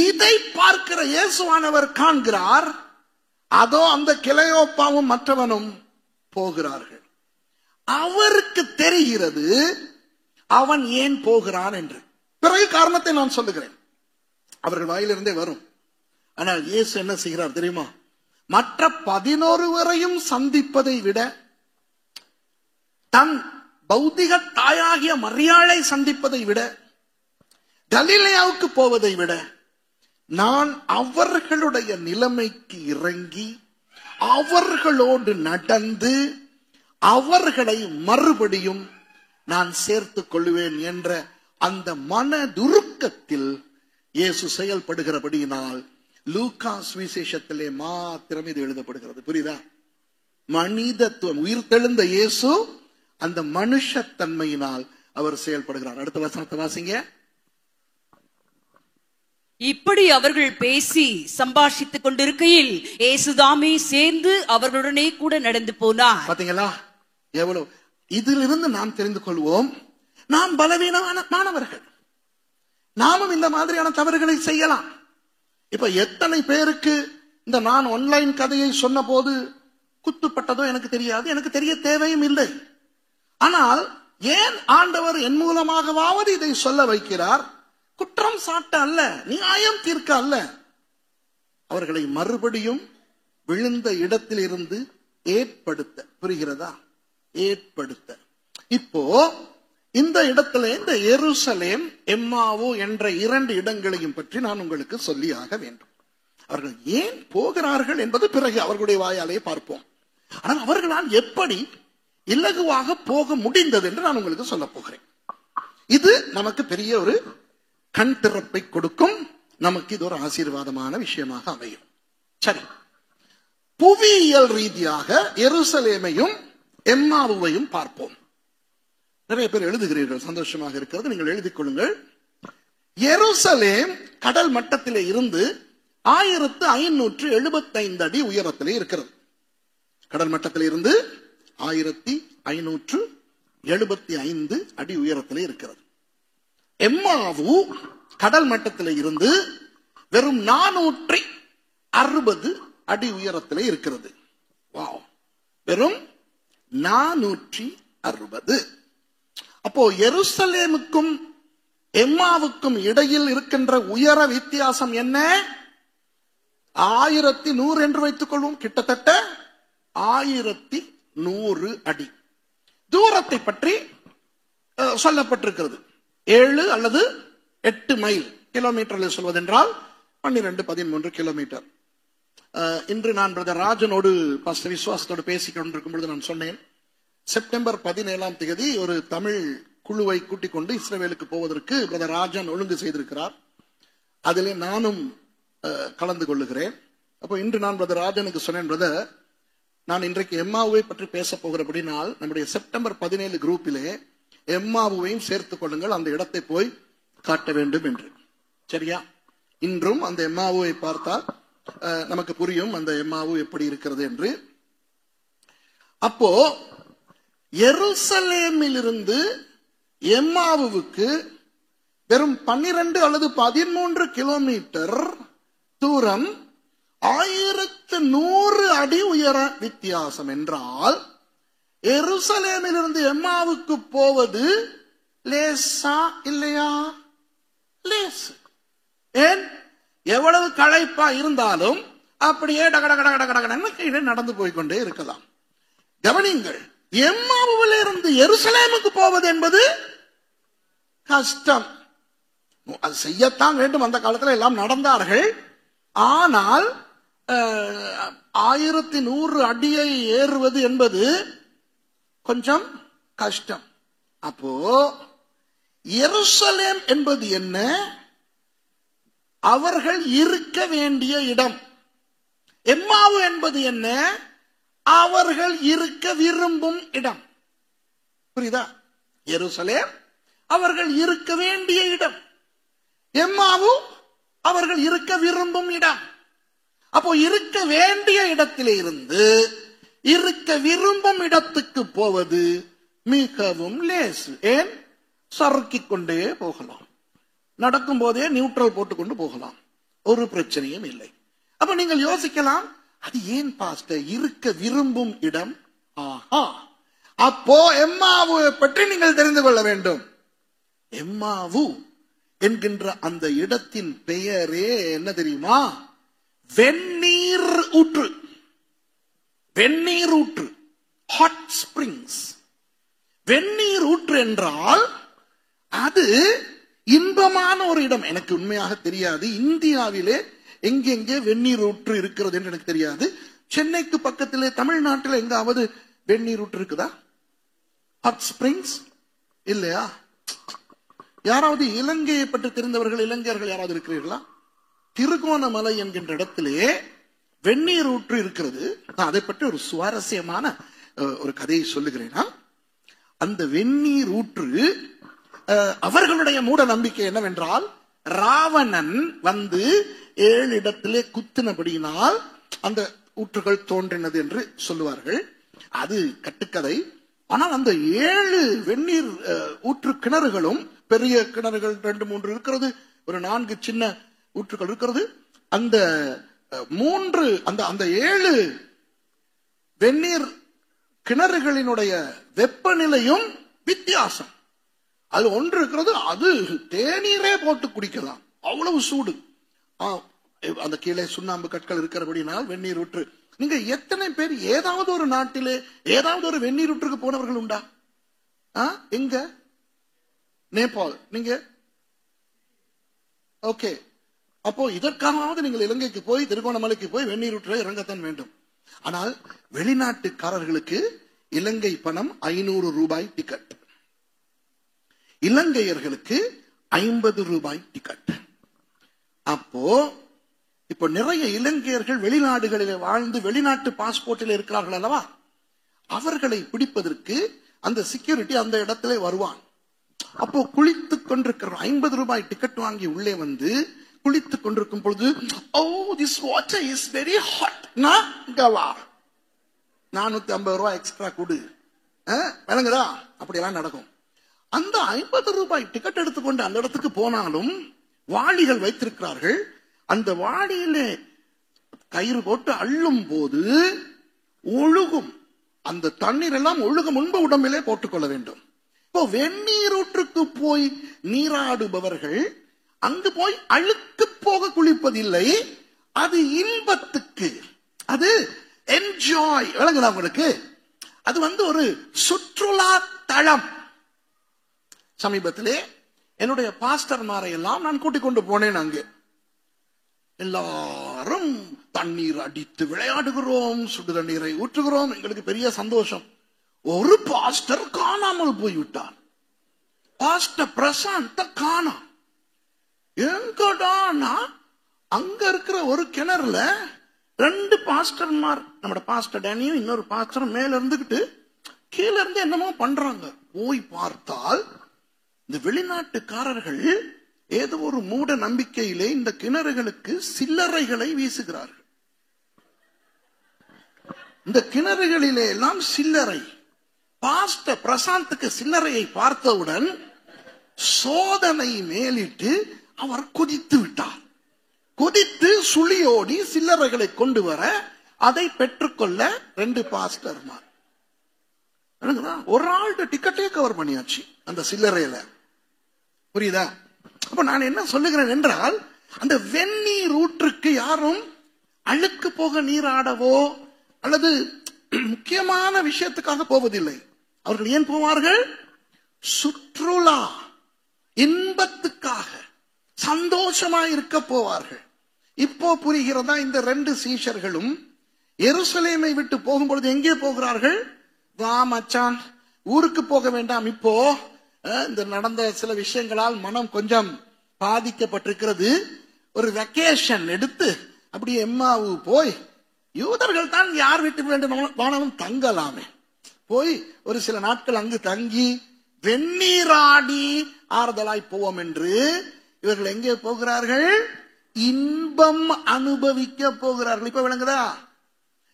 இதை பார்க்கிற இயேசுவானவர் காண்கிறார். அதோ அந்த கிளையோப்பாவும் மற்றவனும் போகிறார்கள். அவருக்கு தெரிகிறது அவன் ஏன் போகிறான் என்று. பிறகு காரணத்தை நான் சொல்லுகிறேன், அவர்கள் வாயிலிருந்தே வரும். ஆனால் இயேசு என்ன செய்கிறார் தெரியுமா? மற்ற 11 சந்திப்பதை விட, தன் பௌத்திக தாயாகிய மரியாளை சந்திப்பதை விட, கலிலேயாவுக்கு போவதை விட, நான் அவர்களுடைய நிலைமைக்கு இறங்கி அவர்களோடு நடந்து அவர்களை மறுபடியும் நான் சேர்த்துக் கொள்வேன் என்ற அந்த மனதுருக்கத்தில் இயேசு செயல்படுகிறபடியினால் லூக்கா சுவிசேஷத்திலே மாத்திரம் இது எழுதப்படுகிறது. புரியுதா? மனிதத்துவம், உயிர்த்தெழுந்த இயேசு அந்த மனுஷத்தன்மையினால் அவர் செயல்படுகிறார். அடுத்த வசனத்தை வாசிங்க. இப்படி அவர்கள் பேசி சம்பாஷித்துக் கொண்டிருக்கையில் இயேசுதாமே சேர்ந்து அவர்களுடனே கூட நடந்து போனார். பாத்தீங்களா? எவ்வளவு இதிலிருந்து நாம் தெரிந்து கொள்வோம். நாம் பலவீனமானவர்கள். நாமும் இந்த மாதிரியான தவறுகளை செய்யலாம். இப்ப எத்தனை பேருக்கு இந்த நான் ஆன்லைன் கதையை சொன்ன போது குத்துப்பட்டதோ எனக்கு தெரியாது, எனக்கு தெரிய தேவையும் இல்லை. ஆனால் ஏன் ஆண்டவர் என் மூலமாகவாவது இதை சொல்ல வைக்கிறார்? குற்றம் சாட்ட அல்ல, நியாயம் தீர்க்க அல்ல, அவர்களை மறுபடியும் விழுந்த இடத்தில் இருந்து ஏற்படுத்த. புரிகிறதா? ஏற்படுத்த. இப்போ இந்த இடத்துல இந்த எருசலேம், எம்மாவு என்ற 2 இடங்களையும் பற்றி நான் உங்களுக்கு சொல்லி ஆக வேண்டும். அவர்கள் ஏன் போகிறார்கள் என்பது பிறகு அவர்களுடைய வாயாலே பார்ப்போம். ஆனால் அவர்களால் எப்படி இலகுவாக போக முடிந்தது என்று நான் உங்களுக்கு சொல்ல போகிறேன். இது நமக்கு பெரிய ஒரு கண் திறப்பை கொடுக்கும். நமக்கு இது ஒரு ஆசீர்வாதமான விஷயமாக அமையும். சரி, புவியியல் ரீதியாக எருசலேமையும் எம்மாவுவையும் பார்ப்போம். நிறைய பேர் எழுதுகிறீர்கள், சந்தோஷமாக இருக்கிறது. நீங்கள் எழுதிக் கொள்ளுங்கள். எருசலேம் கடல் மட்டத்திலே இருந்து 1575 அடி உயரத்திலே இருக்கிறது. கடல் மட்டத்திலே இருந்து 1575 அடி உயரத்திலே இருக்கிறது. எம்மாவு கடல் மட்டத்திலே இருந்து வெறும் 460 அடி உயரத்திலே இருக்கிறது. வாவ், வெறும் 460. அப்போ எருசலேமுக்கும் எம்மாவுக்கும் இடையில் இருக்கின்ற உயர வித்தியாசம் என்ன? 1100 என்று வைத்துக் கொள்வோம். கிட்டத்தட்ட 1100 அடி தூரத்தை பற்றி சொல்லப்பட்டிருக்கிறது. 7 அல்லது 8 மைல், கிலோமீட்டரில் சொல்வதென்றால் 12-13 கிலோமீட்டர். இன்று நான் பிரதர் ராஜனோடு பாஸ்டர் விசுவாசத்தோடு பேசிக் கொண்டிருக்கும் பொழுது நான் சொன்னேன், செப்டம்பர் 17ஆம் தேதி ஒரு தமிழ் குழுவை கூட்டிக் கொண்டு இஸ்ரவேலுக்கு போவதற்கு பிரதர் ராஜன் ஒழுங்கு செய்திருக்கிறார். அதிலே நானும் கலந்து கொள்ளுகிறேன். அப்போ இன்று நான் பிரதர் ராஜனுக்கு சொன்னேன், பிரதர், நான் இன்றைக்கு எம்மாவுவை பற்றி பேச போகிறபடினால் நம்முடைய செப்டம்பர் 17 குரூப்பிலே எம்மாவுவையும் சேர்த்துக் கொள்ளுங்கள், அந்த இடத்தை போய் காட்ட வேண்டும் என்று. சரியா? இன்றும் அந்த எம்மாவுவை பார்த்தால் நமக்கு புரியும் அந்த எம்மாவு எப்படி இருக்கிறது என்று. அப்போ எருசலேமிலிருந்து எம்மாவுக்கு வெறும் 12 அல்லது 13 கிலோமீட்டர் தூரம், 1100 அடி உயர வித்தியாசம் என்றால் எருசலேமிலிருந்து எம்மாவுக்கு போவது லேசா இல்லையா? லேசு. ஏன்? எவ்வளவு களைப்பா இருந்தாலும் அப்படியே டகடகடகடகடன்னு கீழே நடந்து போய்கொண்டே இருக்கலாம். கவனிங்கள், எம்மாவுவிலிருந்து எருசலேமுக்கு போவது என்பது கஷ்டம். அது செய்யத்தான் வேண்டும். அந்த காலத்தில் எல்லாம் நடந்தார்கள். ஆனால் 1100 அடியை ஏறுவது என்பது கொஞ்சம் கஷ்டம். அப்போ எருசலேம் என்பது என்ன? அவர்கள் இருக்க வேண்டிய இடம். எம்மாவு என்பது என்ன? அவர்கள் இருக்க விரும்பும் இடம். புரியுதா? எருசலேம் அவர்கள் இருக்க வேண்டிய இடம், எம்மாவு அவர்கள் இருக்க விரும்பும் இடம். அப்போ இருக்க வேண்டிய இடத்திலே இருந்து இருக்க விரும்பும் இடத்துக்கு போவது மிகவும் லேசு. ஏன்? சறுக்கிக் கொண்டே போகலாம், நடக்கும் போதே நியூட்ரல் போட்டுக்கொண்டு போகலாம், ஒரு பிரச்சனையும் இல்லை. அப்ப நீங்கள் யோசிக்கலாம், அது ஏன் பாஸ்டர் இருக்க விரும்பும் இடம்? ஆஹா, அப்போ எம்மாவுவை பற்றி நீங்கள் தெரிந்து கொள்ள வேண்டும். எம்மாவு என்கின்ற அந்த இடத்தின் பெயரே என்ன தெரியுமா? வெந்நீர் ஊற்று. வெந்நீர் ஊற்று, ஹாட் ஸ்பிரிங்ஸ். வெந்நீர் ஊற்று என்றால் அது இன்பமான ஒரு இடம். எனக்கு உண்மையாக தெரியாது இந்தியாவிலே எங்கெங்கே வெந்நீர் ஊற்று இருக்கிறது என்று எனக்கு தெரியாது. சென்னைக்கு பக்கத்திலே தமிழ்நாட்டில் எங்காவது வெந்நீர் ஊற்று இருக்குதா? ஹாட் ஸ்பிரிங்ஸ் இல்லையா? யாராவது இலங்கையை பற்றி தெரிந்தவர்கள், இலங்கையர்கள் யாராவது இருக்கிறீர்களா? திருகோணமலை என்கின்ற இடத்திலே வெந்நீர் ஊற்று இருக்கிறது. நான் அதை பற்றி ஒரு சுவாரஸ்யமான ஒரு கதையை சொல்லுகிறேனா. அந்த வெந்நீர் ஊற்று, அவர்களுடைய மூட நம்பிக்கை என்னவென்றால், ராவணன் வந்து 7 இடத்திலே குத்தினபடியினால் அந்த ஊற்றுகள் தோன்றினது என்று சொல்லுவார்கள். அது கட்டுக்கதை. ஆனால் அந்த 7 வெந்நீர் ஊற்று கிணறுகளும், பெரிய கிணறுகள் 2-3 இருக்கிறது, ஒரு 4 சின்ன ஊற்றுகள் இருக்கிறது. அந்த 7 வெந்நீர் கிணறுகளினுடைய வெப்பநிலையும் வித்தியாசம். அது ஒன்று இருக்கிறது, அது தேநீரே போட்டு குடிக்கலாம், அவ்வளவு சூடு. அந்த கீழே சுண்ணாம்பு கற்கள் இருக்கிறபடினால் வெந்நீர் ஊற்று. நீங்க எத்தனை பேர் ஏதாவது ஒரு நாட்டிலே ஏதாவது ஒரு வெந்நீர் ஊற்றுக்கு போனவர்கள் உண்டா? எங்க? நேபாள். நீங்க? ஓகே. அப்போ இதற்காகவாவது நீங்கள் இலங்கைக்கு போய் திருகோணமலைக்கு போய் வெந்நீர் ஊற்ற இறங்கத்தான் வேண்டும். ஆனால் வெளிநாட்டுக்காரர்களுக்கு இலங்கை பணம் 500 ரூபாய் டிக்கெட், இலங்கையர்களுக்கு 50 ரூபாய் டிக்கெட். அப்போ இப்போ நிறைய இலங்கையர்கள் வெளிநாடுகளில் வாழ்ந்து வெளிநாட்டு பாஸ்போர்ட்டில் இருக்கிறார்கள் அல்லவா, அவர்களை பிடிப்பதற்கு அந்த செக்யூரிட்டி அந்த இடத்திலே வருவான். அப்போ குளித்துக் கொண்டிருக்கிற 50 ரூபாய் டிக்கெட் வாங்கி உள்ளே வந்து குளித்துக் கொண்டிருக்கும் பொழுது, oh this water is very hot, 450 ரூபாய் எக்ஸ்ட்ரா கொடு, விளங்குதா? அப்படியெல்லாம் நடக்கும். அந்த 50 ரூபாய் டிக்கெட் எடுத்துக்கொண்டு அந்த இடத்துக்கு போனாலும் வாளிகள் வைத்திருக்கிறார்கள். அந்த வாளியிலே கயிறு போட்டு அள்ளும் போது ஒழுகும், அந்த தண்ணீர் எல்லாம் ஒழுகும் முன்பு உடம்பிலே போட்டுக்கொள்ள வேண்டும். இப்போ வெந்நீரூற்றுக்கு போய் நீராடுபவர்கள் அங்கு போய் அழுக்கு போக குளிப்பதில்லை, அது இன்பத்துக்கு, அது என்ஜாய். விளங்குதா உங்களுக்கு? அது ஒரு சுற்றுலா தளம். சமீபத்திலே என்னுடைய பாஸ்டர்மாரை எல்லாம் நான் கூட்டிக் கொண்டு போனேன். அங்கே எல்லாரும் தண்ணீர் அடித்து விளையாடுகிறோம், சுடு தண்ணீரை ஊற்றுகிறோம், எங்களுக்கு பெரிய சந்தோஷம். ஒரு பாஸ்டர் காணாமல் போய்விட்டார். பாஸ்டர் பிரசாந்த காணாம். எங்கடானா அங்க இருக்கிற ஒரு கிணறுல 2 பாஸ்டர்மார், நம்ம பாஸ்டர் டேனியும் இன்னொரு பாஸ்டர் மேல இருந்துகிட்டு கீழே இருந்து என்னமோ பண்றாங்க. போய் பார்த்தால் இந்த வெளிநாட்டுக்காரர்கள் ஏதோ ஒரு மூட நம்பிக்கையிலே இந்த கிணறுகளுக்கு சில்லறைகளை வீசுகிறார்கள். இந்த கிணறுகளிலே எல்லாம் சில்லறை. பாஸ்டர் பிரசாந்துக்கு சில்லறையை பார்த்தவுடன் சோதனை மேலிட்டு அவர் கொதித்து விட்டார். கொதித்து சுழியோடி சில்லறைகளை கொண்டு வர அதை பெற்றுக்கொள்ள 2 பாஸ்டர்மார். ஒரு ஆள்கிட்ட டிக்கெட்டே கவர் பண்ணியாச்சு அந்த சில்லறையில. புரியுதா? அப்ப நான் என்ன சொல்லுகிறேன் என்றால், அந்த வெந்நீர் ஊற்றுக்கு யாரும் அழுக்கு போக நீராடவோ அல்லது முக்கியமான விஷயத்துக்காக போவதில்லை. அவர்கள் ஏன் போவார்கள்? சுற்றுலா இன்பத்துக்காக, சந்தோஷமா இருக்க போவார்கள். இப்போ புரிகிறதா? இந்த 2 சீஷர்களும் எருசலேமை விட்டு போகும்பொழுது எங்கே போகிறார்கள்? வா மச்சான், ஊருக்கு போக வேண்டாம், இப்போ இந்த நடந்த சில விஷயங்களால் மனம் கொஞ்சம் பாதிக்கப்பட்டிருக்கிறது, ஒரு வெக்கேஷன் எடுத்து அப்படியே எம்மாவு போய், யூதர்கள் தான் யார் வீட்டு வேண்டுமானாலும் தங்கலாமே, போய் ஒரு சில நாட்கள் அங்கு தங்கி வெந்நீராடி ஆறுதலாய் போவோம் என்று இவர்கள் எங்கே போகிறார்கள்? இன்பம் அனுபவிக்க போகிறார்கள். இப்ப விளங்குதா?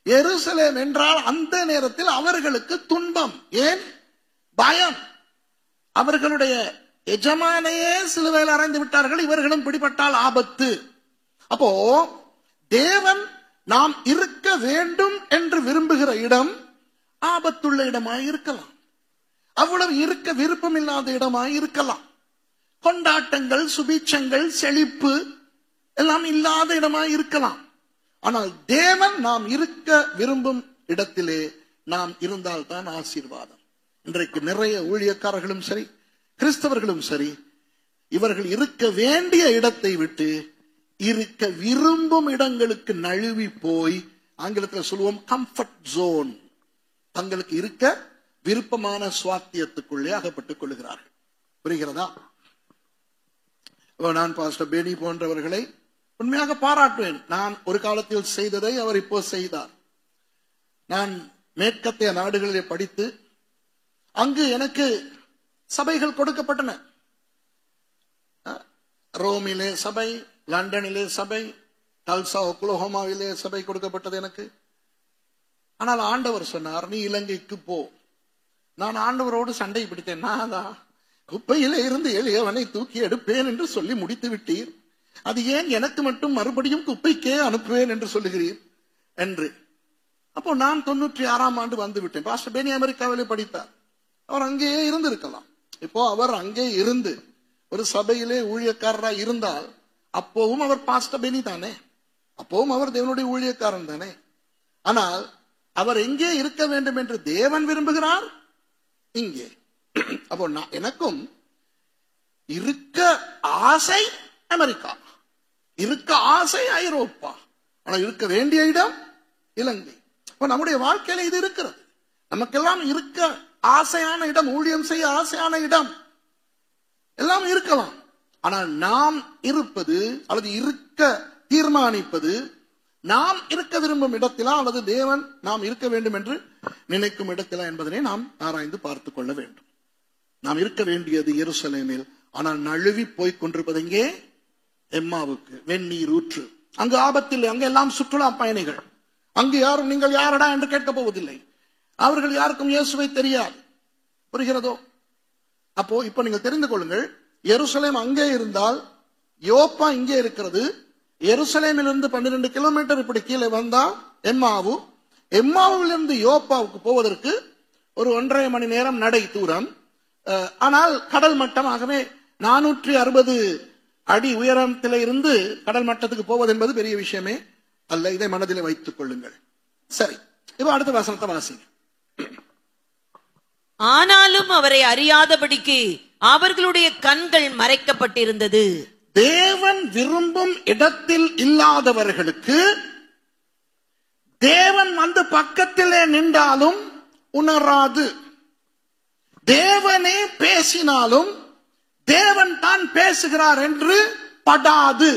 எருசலேம் என்றால் அந்த நேரத்தில் அவர்களுக்கு துன்பம். ஏன்? பயம். அவர்களுடைய எஜமானையே சிலுவையில் அறைந்து விட்டார்கள், இவர்களும் பிடிபட்டால் ஆபத்து. அப்போ தேவன் நாம் இருக்க வேண்டும் என்று விரும்புகிற இடம் ஆபத்துள்ள இடமாய் இருக்கலாம், அவ்வளவு இருக்க விருப்பம் இல்லாத இடமாய் இருக்கலாம், கொண்டாட்டங்கள் சுபீட்சங்கள் செழிப்பு எல்லாம் இல்லாத இடமாய் இருக்கலாம். ஆனால் தேவன் நாம் இருக்க விரும்பும் இடத்திலே நாம் இருந்தால்தான் ஆசீர்வாதம். இன்றைக்கு நிறைய ஊழியக்காரர்களும் சரி, கிறிஸ்தவர்களும் சரி, இவர்கள் இருக்க வேண்டிய இடத்தை விட்டு இருக்க விரும்பும் இடங்களுக்கு நழுவி போய், ஆங்கிலத்தில் சொல்லுவோம் கம்ஃபர்ட் ஜோன், தங்களுக்கு இருக்க விருப்பமான சுவாத்தியத்துக்குள்ளே அகப்பட்டுக் கொள்கிறார்கள். புரிகிறதா? நான் பாஸ்டர் பேனி போன்றவர்களை உண்மையாக பாராட்டுவேன். நான் ஒரு காலத்தில் செய்ததை அவர் இப்போ செய்தார். நான் மேற்கத்திய நாடுகளிலே படித்து அங்கு எனக்கு சபைகள் கொடுக்கப்பட்டன. ரோமிலே சபை, லண்டனிலே சபை, டல்சா ஒக்லஹோமாவிலே சபை கொடுக்கப்பட்டது எனக்கு. ஆனால் ஆண்டவர் சொன்னார், நீ இலங்கைக்கு போ, நான் ஆண்டவரோடு சண்டை பிடித்தேன். நான் தான் குப்பையில இருந்து எளியவனை தூக்கி எடுப்பேன் என்று சொல்லி முடித்து விட்டீர், அது ஏன் எனக்கு மட்டும் மறுபடியும் குப்பைக்கே அனுப்புவேன் என்று சொல்லுகிறீர் என்று. அப்போ நான் 96ஆம் ஆண்டு வந்து விட்டேன். பாஸ்டர் பெனி அமெரிக்காவிலே படித்தார். அவர் அங்கேயே இருந்திருக்கலாம். இப்போ அவர் அங்கே இருந்து ஒரு சபையிலே ஊழியக்காரராக இருந்தால் அப்போவும் அவர் பாஸ்டர் பெனி தானே, அப்போவும் அவர் தேவனுடைய ஊழியக்காரன் தானே. ஆனால் அவர் எங்கே இருக்க வேண்டும் என்று தேவன் விரும்புகிறார், இங்கே. அப்போ எனக்கும் இருக்க ஆசை அமெரிக்கா, இருக்க ஆசை ஐரோப்பா, ஆனா இருக்க வேண்டிய இடம் இலங்கை. இப்ப நம்முடைய வாழ்க்கையில இது இருக்கிறது. நமக்கெல்லாம் இருக்க ஆசையான இடம், ஊழியம் செய்ய ஆசையான இடம் எல்லாம் இருக்கலாம். ஆனால் நாம் இருப்பது அல்லது இருக்க தீர்மானிப்பது நாம் இருக்க விரும்பும் இடத்திலா அல்லது தேவன் நாம் இருக்க வேண்டும் என்று நினைக்கும் இடத்திலா என்பதனை நாம் ஆராய்ந்து பார்த்துக் கொள்ள வேண்டும். நாம் இருக்க வேண்டியது எருசலேமில், ஆனால் நழுவி போய் கொண்டிருப்பது எங்கே? எம்மாவுக்கு, வெந்நீர் ஊற்று. அங்கு ஆபத்தில், அங்கு எல்லாம் சுற்றுலா பயணிகள். அங்கு யாரும் நீங்கள் யாரடா என்று கேட்கப் போவதில்லை. அவர்கள் யாருக்கும் இயேசுவை தெரியாது. புரிகிறதோ? அப்போ இப்ப நீங்கள் தெரிந்து கொள்ளுங்கள், எருசலேம் அங்கே இருந்தால் யோப்பா இங்கே இருக்கிறது. எருசலேமிலிருந்து 12 கிலோமீட்டர் இப்படி கீழே வந்தால் எம்மாவு, எம்மாவிலிருந்து யோப்பாவுக்கு போவதற்கு ஒரு 1.5 மணி நேரம் நடை தூரம். ஆனால் கடல் மட்டம், ஆகவே 460 அடி உயரத்திலே இருந்து கடல் மட்டத்துக்கு போவது என்பது பெரிய விஷயமே அல்ல. இதை மனதிலே வைத்துக் கொள்ளுங்கள். சரி, இப்ப அடுத்த வசனத்தை வாசிங்க. ஆனாலும் அவரை அறியாதபடிக்கு அவர்களுடைய கண்கள் மறைக்கப்பட்டிருந்தது. தேவன் விரும்பும் இடத்தில் இல்லாதவர்களுக்கு தேவன் வந்து பக்கத்திலே நின்றாலும் உணராது. தேவனே பேசினாலும் தேவன் தான் பேசுகிறார் என்று படாது.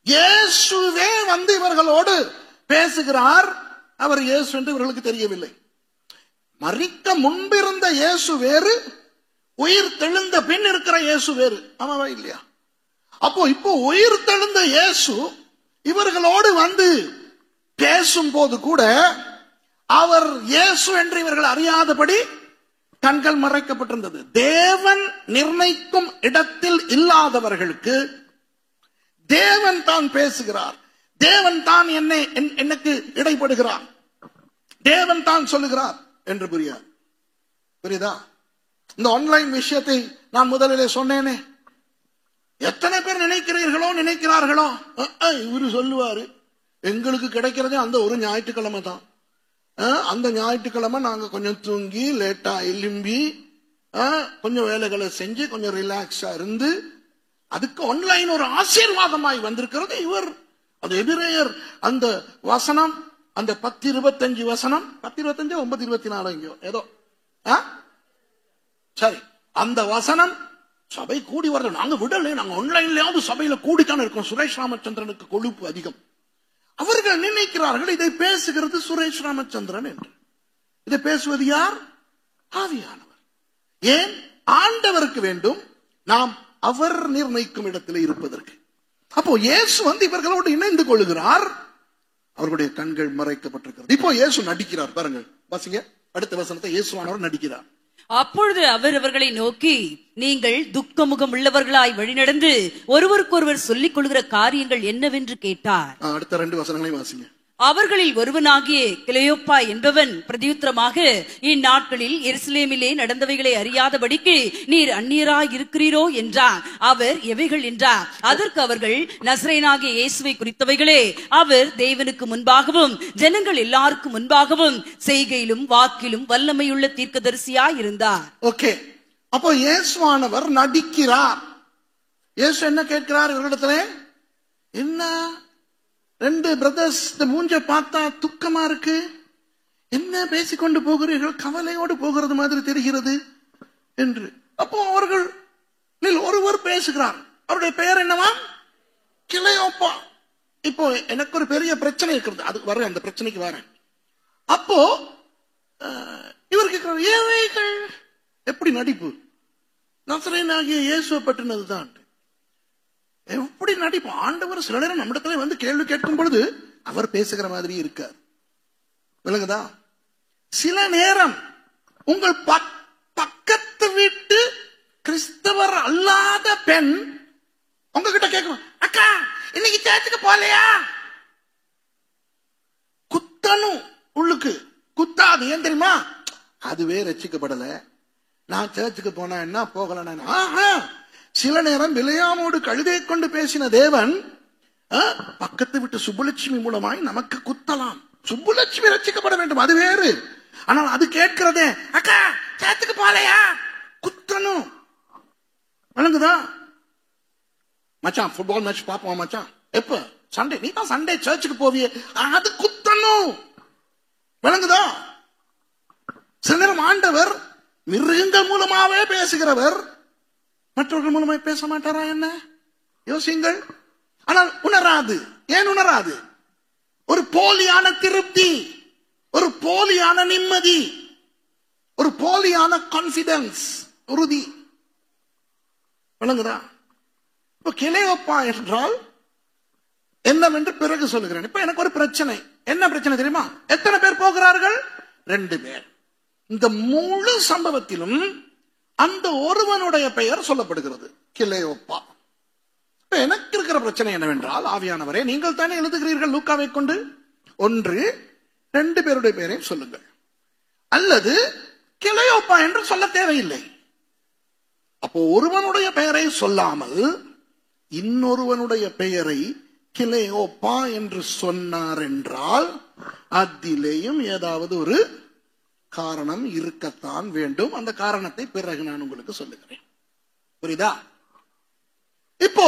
இயேசுவே வந்து இவர்களோடு பேசுகிறார், அவர் இயேசு என்று இவர்களுக்கு தெரியவில்லை. மரிக்க முன்பிருந்த இயேசு வேறு, உயிர் தெழுந்த பின் இருக்கிற இயேசு வேறு. ஆமாவா இல்லையா? அப்போ இப்போ உயிர் தெழுந்த இயேசு இவர்களோடு வந்து பேசும் போது கூட அவர் இயேசு என்று இவர்கள் அறியாதபடி கண்கள் மறைக்கப்பட்டிருந்தது. தேவன் நிர்ணயிக்கும் இடத்தில் இல்லாதவர்களுக்கு தேவன் தான் பேசுகிறார், தேவன் தான் எனக்கு இடைப்படுகிறார், தேவன் தான் சொல்லுகிறார் என்று புரியுதா? இந்த ஆன்லைன் விஷயத்தை நான் முதலிலே சொன்னேனே, எத்தனை பேர் நினைக்கிறார்களோ இவரு சொல்லுவாரு, எங்களுக்கு கிடைக்கிறதே அந்த ஒரு ஞாயிற்றுக்கிழமை தான். அந்த ஞாயிற்றுக்கிழமை நாங்க கொஞ்சம் தூங்கி லேட்டா எழும்பி கொஞ்சம் வேலைகளை செஞ்சு கொஞ்சம் ரிலாக்ஸா இருந்து, அதுக்கு ஆன்லைன் ஒரு ஆசீர்வாதமாய் வந்திருக்கிறது. இவர் அது எபிரேயர் அந்த வசனம், அந்த 10:25 வசனம், 10:25 9:24 எங்கயோ ஏதோ சரி, அந்த வசனம் சபை கூடி வருது. நாங்க விடல, நாங்க ஆன்லைன்லயாவது சபையில கூடித்தானே இருக்கோம். சுரேஷ் ராமச்சந்திரனுக்கு கொழுப்பு அதிகம். அவர்கள் நினைக்கிறார்கள் இதை பேசுகிறது சுரேஷ் ராமச்சந்திரன் என்று. இதை பேசுவது யார்? ஆவியானவர். ஏன்? ஆண்டவருக்கு வேண்டும் நாம் அவர் நிர்ணயிக்கும் இடத்தில் இருப்பதற்கு. அப்போ இயேசு வந்து இவர்களோடு இணைந்து கொள்கிறார், அவர்களுடைய கண்கள் மறைக்கப்பட்டிருக்கிறது. இப்போ இயேசு நடிக்கிறார். பாருங்கள், வாசிங்க அடுத்த வசனத்தை. இயேசுவானவர் நடிக்கிறார். அப்பொழுது அவர் அவர்களை நோக்கி, நீங்கள் துக்கமுகம் உள்ளவர்களாய் வழிநடந்து ஒருவருக்கொருவர் சொல்லிக் கொள்கிற காரியங்கள் என்னவென்று கேட்டார். அடுத்த 2 வசனங்களையும் வாசிங்க. அவர்களில் ஒருவனாகிய கிளையோப்பா என்பவன் பிரதியுத்தரமாக, இந்நாட்களில் எருசலேமிலே நடந்தவைகளை அறியாதபடிக்கு நீர் அந்நியராய் இருக்கிறீரோ என்றார். அவர் எவைகள் என்றார். அதற்கு அவர்கள், நசரேயனாகிய இயேசுவை குறித்தவைகளே. அவர் தேவனுக்கு முன்பாகவும் ஜனங்கள் எல்லாருக்கும் முன்பாகவும் செய்கையிலும் வாக்கிலும் வல்லமையுள்ள தீர்க்கதரிசியாய் இருந்தார். ஓகே, அப்போ இயேசுவானவர் நடிக்கிறார். இயேசு என்ன கேட்கிறார் இவர்களிடத்திலே? என்ன 2 பிரதர்ஸ் மூஞ்ச பார்த்தா துக்கமா இருக்கு, என்ன பேசிக்கொண்டு போகிறீர்கள், கவலையோடு போகிறது மாதிரி தெரிகிறது என்று. அப்போ அவர்கள் ஒருவர் பேசுகிறார். அவருடைய பெயர் என்னவா? கிளையோப்பா. இப்போ எனக்கு ஒரு பெரிய பிரச்சனை இருக்கிறது, அது வர அந்த பிரச்சனைக்கு வரேன். அப்போ இவர் கேட்கிறார், ஏவைகள் எப்படி நடிப்பு? நசரேயனாகிய இயேசுவை பற்றினதுதான். எப்படி நடிப்பு? ஆண்டவர் சில நேரம் நம்மிடத்துல வந்து கேள்வி கேட்கும் பொழுது அவர் பேசுகிற மாதிரி இருக்கார். விளங்குதா? சில நேரம் உங்கள் பக்கத்து வீட்டு கிறிஸ்தவர் அல்லாத பெண் உங்ககிட்ட கேட்கணும், அக்கா இன்னைக்கு சேர்த்துக்கு போலையா? குத்தணும், உள்ளுக்கு குத்தாது. ஏன் தெரியுமா? அதுவே ரட்சிக்கப்படல. நான் சர்ச்சுக்கு போனா என்ன, போகல. சில நேரம் விளையாமோடு கழுதை கொண்டு பேசின தேவன் பக்கத்து விட்டு சுப்புலட்சுமி மூலமாய் நமக்கு குத்தலாம். சுப்புலட்சுமி ரட்சிக்கப்பட வேண்டும், அது வேறு. ஆனால் அது கேட்கிறதே, அக்கா சர்ச்சுக்கு போலையா? குத்தணும். வழங்குதா? மச்சான் ஃபுட்பால் மேட்ச் பாப்போம் மச்சான். எப்ப? சண்டே. நீ தான் சண்டே சர்ச்சுக்கு போவியே, அது குத்தணும். விளங்குதா? சில நேரம் ஆண்டவர் மிருகங்கள் மூலமாவே பேசுகிறவர், மற்றவர்கள் மூலமாக பேச மாட்டாரா? என்ன யோசிங்கள். ஆனால் உணராது. ஏன் உணராது? ஒரு போலியான திருப்தி, ஒரு போலியான நிம்மதி, ஒரு போலியான கான்பிடன்ஸ், உறுதி. விளங்குதா? இப்ப கிளையோப்பா என்றால் என்னவென்று பிறகு சொல்லுகிறேன். இப்ப எனக்கு ஒரு பிரச்சனை. என்ன பிரச்சனை தெரியுமா? எத்தனை பேர் போகிறார்கள்? 2 பேர். இந்த முழு சம்பவத்திலும் அந்த ஒருவனுடைய பெயர் சொல்லப்படுகிறது, கிளையோப்பா. எனக்கு இருக்கிற பிரச்சனை என்னவென்றால், ஆவியானவரே நீங்கள் தானே எழுதுகிறீர்கள் லூக்காவை கொண்டு, 1 2 பேருடைய பெயரையும் சொல்லுங்கள், அல்லது கிளையோப்பா என்று சொல்ல தேவையில்லை. அப்போ ஒருவனுடைய பெயரை சொல்லாமல் இன்னொருவனுடைய பெயரை கிளையோப்பா என்று சொன்னார் என்றால் அதிலேயும் ஏதாவது ஒரு காரணம் இருக்கத்தான் வேண்டும். அந்த காரணத்தை பிறகு நான் உங்களுக்கு சொல்லுகிறேன். புரியுதா? இப்போ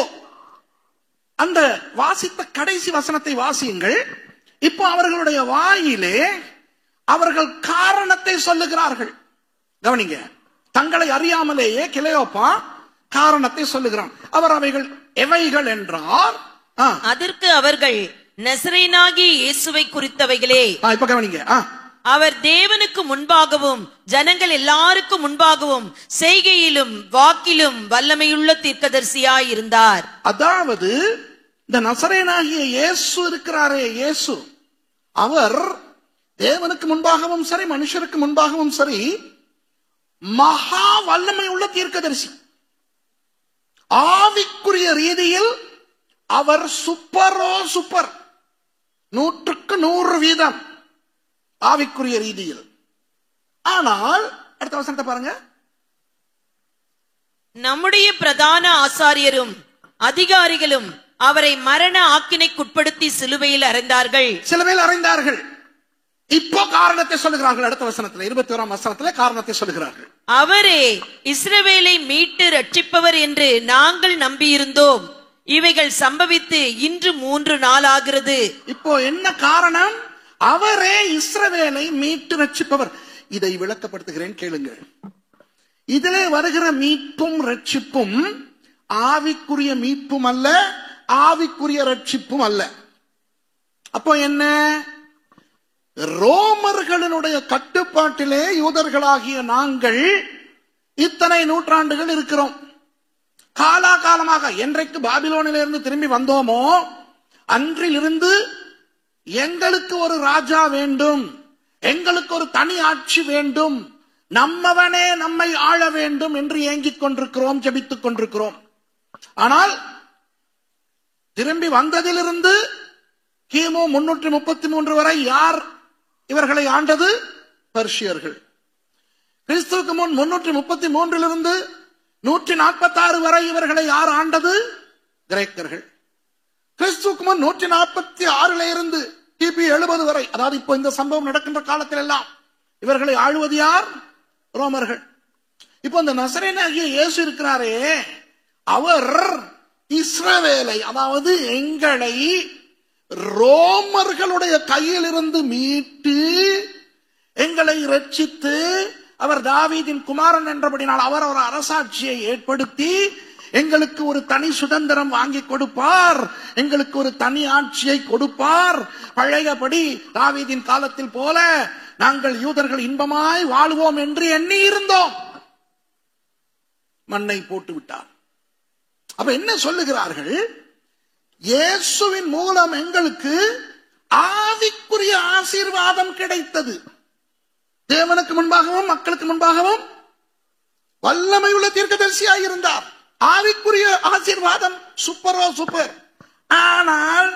அந்த வாசித்த கடைசி வசனத்தை வாசியுங்கள். இப்போ அவர்களுடைய வாயிலே அவர்கள் காரணத்தை சொல்லுகிறார்கள். கவனிங்க, தங்களை அறியாமலேயே கிளையோப்பா காரணத்தை சொல்லுகிறான். அவர் அவைகள் எவைகள் என்றார்? அதற்கு அவர்கள் நசரேயனாகிய இயேசுவை குறித்தவைகளே. இப்ப கவனிங்க, அவர் தேவனுக்கு முன்பாகவும் ஜனங்கள் எல்லாருக்கும் முன்பாகவும் செய்கையிலும் வாக்கிலும் வல்லமையுள்ள தீர்க்கதரிசியாய் இருந்தார். அதாவது இந்த நசரேயனாகிய இயேசு இருக்கிறாரே, இயேசு, அவர் தேவனுக்கு முன்பாகவும் சரி மனுஷருக்கு முன்பாகவும் சரி மகா வல்லமை உள்ள தீர்க்கதரிசி. ஆவிக்குரிய ரீதியில் அவர் சூப்பரோ சூப்பர், 100க்கு 100% ஆவிக்குரிய ரீதியில். ஆனால் அடுத்த வசனத்தை பாருங்க. நம்முடைய பிரதான ஆசாரியரும் அதிகாரிகளும் அவரை மரண ஆக்கினைக்குட்படுத்தி சிலுவையில் அறைந்தார்கள். சிலுவையில் அறைந்தார்கள். இப்போ காரணத்தை சொல்லுகிறார்கள். அடுத்த வசனத்தில் 21ஆம் வசனத்தில் காரணத்தை சொல்லுகிறார்கள். அவரே இஸ்ரவேலை மீட்டு ரட்சிப்பவர் என்று நாங்கள் நம்பியிருந்தோம். இவைகள் சம்பவித்து இன்று 3 நாள் ஆகிறது. இப்போ என்ன காரணம்? அவரே இஸ்ரவேலை மீட்டு ரட்சிப்பவர். இதை விளக்கப்படுத்துகிறேன், கேளுங்கள். இதிலே வருகிற மீட்பும் ரட்சிப்பும் ஆவிக்குரிய மீட்பும் அல்ல, ஆவிக்குரிய ரட்சிப்பும் அல்ல. அப்போ என்ன? ரோமர்களுடைய கட்டுப்பாட்டிலே யூதர்களாகிய நாங்கள் இத்தனை நூற்றாண்டுகள் இருக்கிறோம். காலாகாலமாக என்றைக்கு பாபிலோனிலிருந்து திரும்பி வந்தோமோ அன்றிலிருந்து எங்களுக்கு ஒரு ராஜா வேண்டும், எங்களுக்கு ஒரு தனி ஆட்சி வேண்டும், நம்மவனே நம்மை ஆள வேண்டும் என்று ஏங்கிக் கொண்டிருக்கிறோம், ஜெபித்துக் கொண்டிருக்கிறோம். ஆனால் திரும்பி வந்ததிலிருந்து கிமு 333 வரை யார் இவர்களை ஆண்டது? பர்ஷியர்கள். கிறிஸ்துவுக்கு முன் 333 146 வரை இவர்களை யார் ஆண்டது? கிரேக்கர்கள். கிறிஸ்துவுக்கு முன் 146 இருந்து கிபி 70 வரை, அதாவது இப்போ இந்த சம்பவம் நடக்கின்ற காலத்தில் எல்லாம் இவர்களை ஆளுவது யார்? ரோமர்கள். இப்போ இந்த நசரேயனாகிய இயேசு இருக்கிறாரே, அவர் இஸ்ரவேலை, அதாவது எங்களை ரோமர்களுடைய கையில் இருந்து மீட்டு எங்களை ரட்சித்து, அவர் தாவீதின் குமாரன் என்றபடினால் அவர் ஒரு அரசாட்சியை ஏற்படுத்தி எங்களுக்கு ஒரு தனி சுதந்திரம் வாங்கி கொடுப்பார், எங்களுக்கு ஒரு தனி ஆட்சியை கொடுப்பார். பழையபடி தாவீதின் காலத்தில் போல நாங்கள் யூதர்கள் இன்பமாய் வாழ்வோம் என்று எண்ணி இருந்தோம். மண்ணை போட்டு விட்டார். அப்ப என்ன சொல்லுகிறார்கள்? இயேசுவின் மூலம் எங்களுக்கு ஆவிக்குரிய ஆசீர்வாதம் கிடைத்தது. தேவனுக்கு முன்பாகவும் மக்களுக்கு முன்பாகவும் வல்லமை உள்ள தீர்க்கதரிசியாக இருந்தார். ஆவிக்குரிய ஆசீர்வாதம் சூப்பரோ சூப்பர். ஆனால்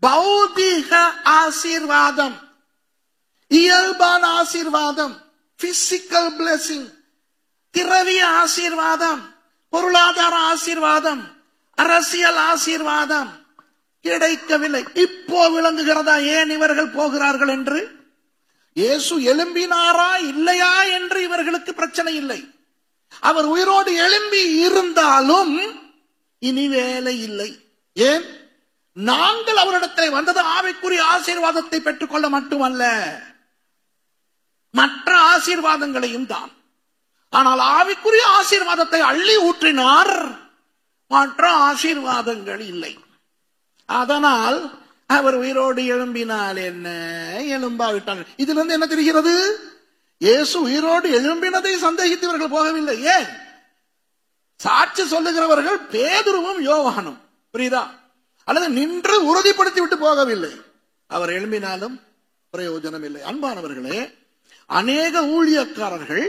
பௌதிக ஆசீர்வாதம், இயல்பான ஆசீர்வாதம், பிசிக்கல் பிளெஸிங், திரவிய ஆசீர்வாதம், பொருளாதார ஆசீர்வாதம், அரசியல் ஆசீர்வாதம் கிடைக்கவில்லை. இப்போ விளங்குகிறதா ஏன் இவர்கள் போகிறார்கள் என்று? இயேசு எழும்பினாரா இல்லையா என்று இவர்களுக்கு பிரச்சனை இல்லை. அவர் உயிரோடு எழும்பி இருந்தாலும் இனி வேலை இல்லை. ஏன்? நாங்கள் அவரிடத்தில் வந்தது ஆவிக்குரிய ஆசீர்வாதத்தை பெற்றுக்கொள்ள மட்டுமல்ல, மற்ற ஆசீர்வாதங்களையும் தான். ஆனால் ஆவிக்குரிய ஆசீர்வாதத்தை அள்ளி ஊற்றினார், மற்ற ஆசீர்வாதங்கள் இல்லை. அதனால் அவர் உயிரோடு எழும்பினால் என்ன, எழும்பாவிட்டால் இதுல இருந்து என்ன தெரிகிறது? இயேசு உயிரோடு எழும்பினதை சந்தேகித்தவர்கள் போகவில்லை. ஏன்? சாட்சி சொல்லுகிறவர்கள் பேதுருவும் யோவானும். புரியுதா? அல்லது நின்று உறுதிப்படுத்தி விட்டு போகவில்லை. அவர் எழும்பினாலும் பிரயோஜனம் இல்லை. அன்பானவர்களே, அநேக ஊழியக்காரர்கள்,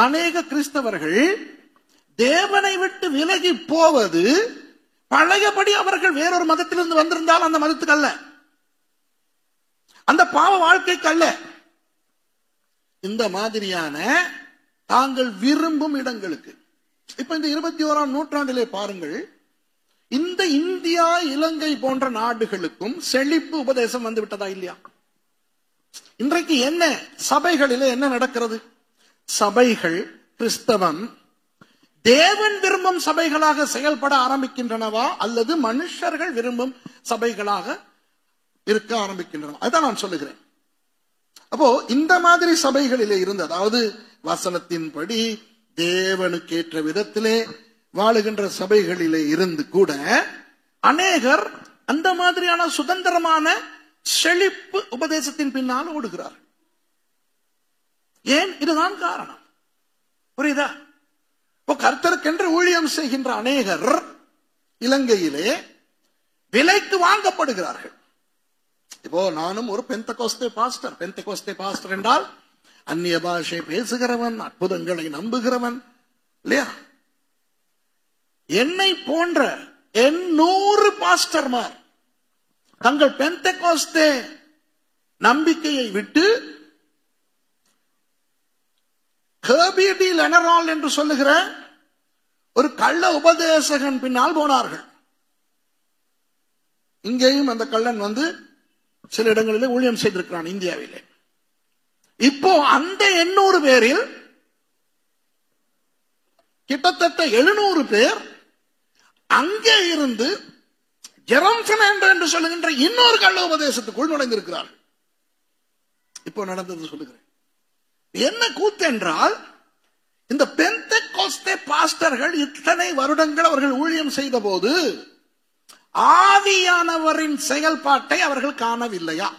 அநேக கிறிஸ்தவர்கள் தேவனை விட்டு விலகி போவது பழையபடி அவர்கள் வேறொரு மதத்திலிருந்து வந்திருந்தால் அந்த மதத்துக்கு அல்ல, அந்த பாவ வாழ்க்கைக்கு அல்ல. இந்த மாதிரியான தாங்கள் விரும்பும் இடங்களுக்கு. இப்ப இந்த 21ஆம் நூற்றாண்டிலே பாருங்கள், இந்த இந்தியா, இலங்கை போன்ற நாடுகளுக்கும் செழிப்பு உபதேசம் வந்து விட்டதா இல்லையா? இன்றைக்கு என்ன சபைகளிலே என்ன நடக்கிறது? சபைகள் கிறிஸ்தவம் தேவன் விரும்பும் சபைகளாக செயல்பட ஆரம்பிக்கின்றனவா, அல்லது மனுஷர்கள் விரும்பும் சபைகளாக இருக்க ஆரம்பிக்கின்றன? அதான் நான் சொல்லுகிறேன். அப்போ இந்த மாதிரி சபைகளிலே இருந்து, அதாவது வசனத்தின்படி தேவனுக்கேற்ற விதத்திலே வாழுகின்ற சபைகளிலே இருந்து கூட அநேகர் அந்த மாதிரியான சுதந்திரமான செழிப்பு உபதேசத்தின் பின்னால் ஓடுகிறார். ஏன்? இதுதான் காரணம். புரியுதா? இப்போ கர்த்தருக்கென்று ஊழியம் செய்கின்ற அநேகர் இலங்கையிலே விலைக்கு வாங்கப்படுகிறார்கள். இப்போ நானும் ஒரு பெந்தகோஸ்தே பாஸ்டர். பெந்தகோஸ்தே பாஸ்டர் என்றால் அந்நிய பாஷை பேசுகிறவன், அற்புதங்களை நம்புகிறவன் இல்லையா? என்னை போன்ற 800 பாஸ்டர்மார் தங்கள் பெந்தகோஸ்தே நம்பிக்கையை விட்டு ஹெர்பி டி லெனரால் என்று சொல்லுகிற ஒரு கள்ள உபதேசகன் பின்னால் போனார்கள். இங்கேயும் அந்த கள்ளன் வந்து சில இடங்களிலே ஊழியம் செய்திருக்கிறான் இந்தியாவிலே. இப்போ அந்த 800 பேரில் கிட்டத்தட்ட 700 பேர் அங்கே இருந்து ஜெரம் பெர்னாண்டோ என்று சொல்லுகின்ற இன்னொரு கள்ள உபதேசத்துக்குள் நுழைந்திருக்கிறார்கள். இப்போ நடந்தது சொல்லுகிறேன். என்ன கூத்து என்றால், இந்த பெந்தெகோஸ்தே பாஸ்டர்கள் இத்தனை வருடங்கள் அவர்கள் ஊழியம் செய்த போது ஆவியானவரின் செயல்பாட்டை அவர்கள் காணவில்லையா?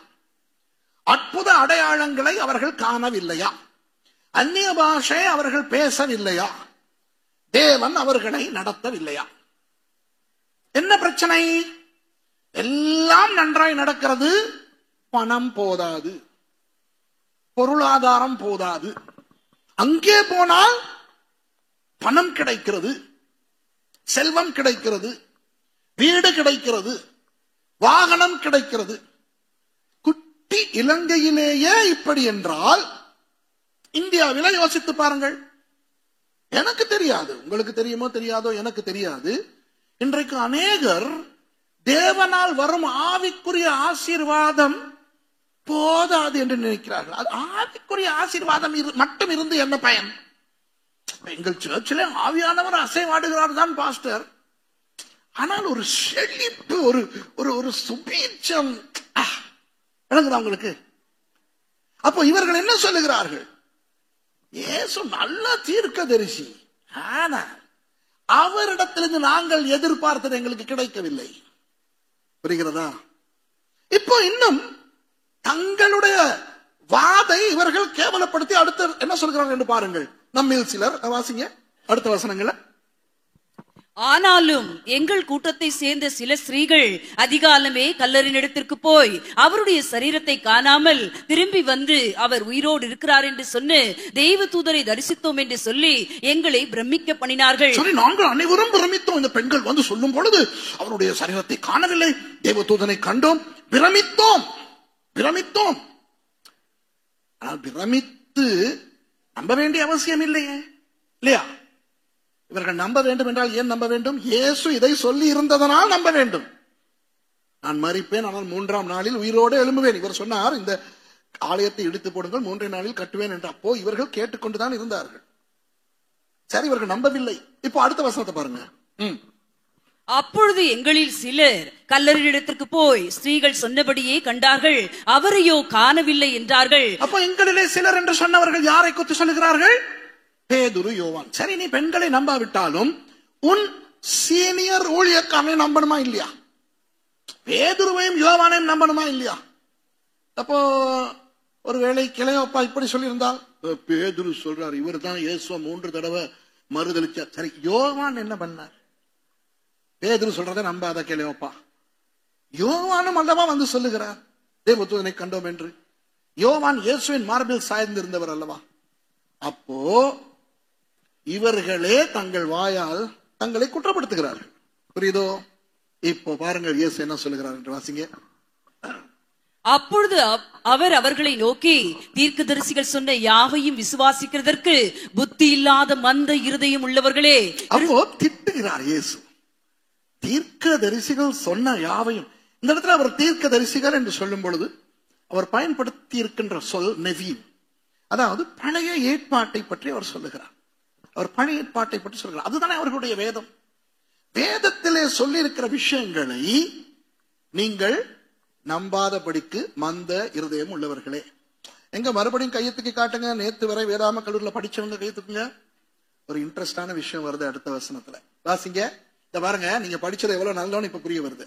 அற்புத அடையாளங்களை அவர்கள் காணவில்லையா? அந்நிய பாஷை அவர்கள் பேசவில்லையா? தேவன் அவர்களை நடத்தவில்லையா? என்ன பிரச்சனை? எல்லாம் நன்றாய் நடக்கிறது, பணம் போதாது, பொருளாதாரம் போதாது. அங்கே போனால் பணம் கிடைக்கிறது, செல்வம் கிடைக்கிறது, வீடு கிடைக்கிறது, வாகனம் கிடைக்கிறது. குட்டி இலங்கையிலேயே இப்படி என்றால் இந்தியாவில யோசித்து பாருங்கள். எனக்கு தெரியாது, உங்களுக்கு தெரியுமோ தெரியாதோ எனக்கு தெரியாது. இன்றைக்கு அநேகர் தேவனால் வரும் ஆவிக்குரிய ஆசீர்வாதம் போதாது என்று நினைக்கிறார்கள். அது ஆவிக்குரிய ஆசீர்வாதம் மட்டும் இருந்து என்ன பயன்? எங்கள் சர்ச்சிலே ஆவியானவர் அசைவாடுகிறார் தான் பாஸ்டர், ஆனால் ஒரு செழிப்பு, ஒரு சுபீட்சம் விளங்குதா உங்களுக்கு? அப்போ இவர்கள் என்ன சொல்லுகிறார்கள்? இயேசு நல்ல தீர்க்கதரிசி, ஆனா அவரிடத்திலிருந்து நாங்கள் எதிர்பார்த்தது எங்களுக்கு கிடைக்கவில்லை. புரிகிறதா? இப்போ இன்னும் தங்களுடைய வாதை இவர்கள் கேவலப்படுத்தி அடுத்து என்ன சொல்கிறார்கள் என்று பாருங்கள். நம்மில் சிலர் வாசிங்க அடுத்த வசனங்களை. ஆனாலும் எங்கள் கூட்டத்தை சேர்ந்த சில ஸ்திரீகள் அதிகாலமே கல்லறினிடத்திற்கு போய் அவருடைய சரீரத்தை காணாமல் திரும்பி வந்து அவர் உயிரோடு இருக்கிறார் என்று சொன்ன தெய்வ தூதரை தரிசித்தோம் என்று சொல்லி எங்களை பிரமிக்க பண்ணினார்கள். சரி, நாங்கள் அனைவரும் பிரமித்தோம். இந்த பெண்கள் வந்து சொல்லும் பொழுது அவருடைய சரீரத்தை காணவில்லை, தெய்வ தூதனை கண்டோம், பிரமித்தோம். பிரமித்து நம்ப வேண்டிய அவசியம் இல்லையே, இல்லையா? இவர்கள் நம்ப வேண்டும் என்றால் ஏன் நம்ப வேண்டும்? இயேசு இதை சொல்லி இருந்ததனால் நம்ப வேண்டும். நான் மரிப்பேன், ஆனால் 3ஆம் நாளில் உயிரோடு எழும்புவேன். இவர் சொன்னார், இந்த ஆலயத்தை இடித்து போடுங்கள், 3 நாளில் கட்டுவேன் என்று. அப்போ இவர்கள் கேட்டுக்கொண்டுதான் இருந்தார்கள். சரி, இவர்கள் நம்பவில்லை. இப்போ அடுத்த வசனத்தை பாருங்க. அப்பொழுது எங்களில் சிலர் கல்லறினிடத்திற்கு போய் ஸ்திரீகள் சொன்னபடியே கண்டார்கள், அவரையோ காணவில்லை என்றார்கள். அப்போ எங்களிலே சிலர் என்று சொன்னவர்கள் யாரை குறித்து சொல்லுகிறார்கள்? பேதுரு, யோவான். சரி, நீ பெண்களை நம்பாவிட்டாலும் உன் சீனியர் ஊழியக்காரனை நம்பணுமா இல்லையா? பேதுருவையும் யோவானையும் நம்பணுமா இல்லையா? அப்போ ஒருவேளை கிளையோப்பா இப்படி சொல்லியிருந்தால், பேதுரு சொல்றார், இவர் தான் இயேசுவை 3 தடவை மறுதளிச்சார். சரி, யோவான் என்ன பண்ணார்? பேதுரு சொல்றதை நம்பாத கிளையோப்பா. யோவானும் அல்லவா வந்து சொல்லுகிறார் தேவதூதனை கண்டோம் என்று. யோவான் இயேசுவின் மார்பில் சாய்ந்திருந்தவர் அல்லவா? அப்போ இவர்களே தங்கள் வாயால் தங்களை குற்றப்படுத்துகிறார்கள். புரியுதோ? இப்போ பாருங்கள் இயேசு என்ன சொல்லுகிறார் என்று வாசிங்க. அப்பொழுது அவர் அவர்களை நோக்கி, தீர்க்கதரிசிகள் சொன்ன யாவையும் விசுவாசிக்கிறதற்கு புத்தி இல்லாத மந்த இருதயம் உள்ளவர்களே. அப்போ திட்டுகிறார் இயேசு. தீர்க்கதரிசிகள் சொன்ன யாவையும். இந்த இடத்துல அவர் தீர்க்கதரிசிகள் என்று சொல்லும் பொழுது அவர் பயன்படுத்தி இருக்கின்ற சொல் நெவீம், அதாவது பழைய ஏற்பாட்டை பற்றி அவர் சொல்லுகிறார். அவர் பழைய ஏற்பாட்டை பற்றி சொல்கிறார். அதுதானே அவர்களுடைய வேதம். வேதத்திலே சொல்லி இருக்கிற விஷயங்களை நீங்கள் நம்பாதபடிக்கு மந்த இருதயம் உள்ளவர்களே. எங்க மறுபடியும் கையத்துக்கு காட்டுங்க. நேத்து வரை வேதாம கல்லூரியில் படிச்சவங்க கையத்துக்குங்க. ஒரு இன்ட்ரெஸ்டான விஷயம் வருது அடுத்த வசனத்துல. வாசிங்க. இத பாருங்க, நீங்க படிச்சது எவ்வளவு நல்லோன்னு இப்ப புரிய வருது.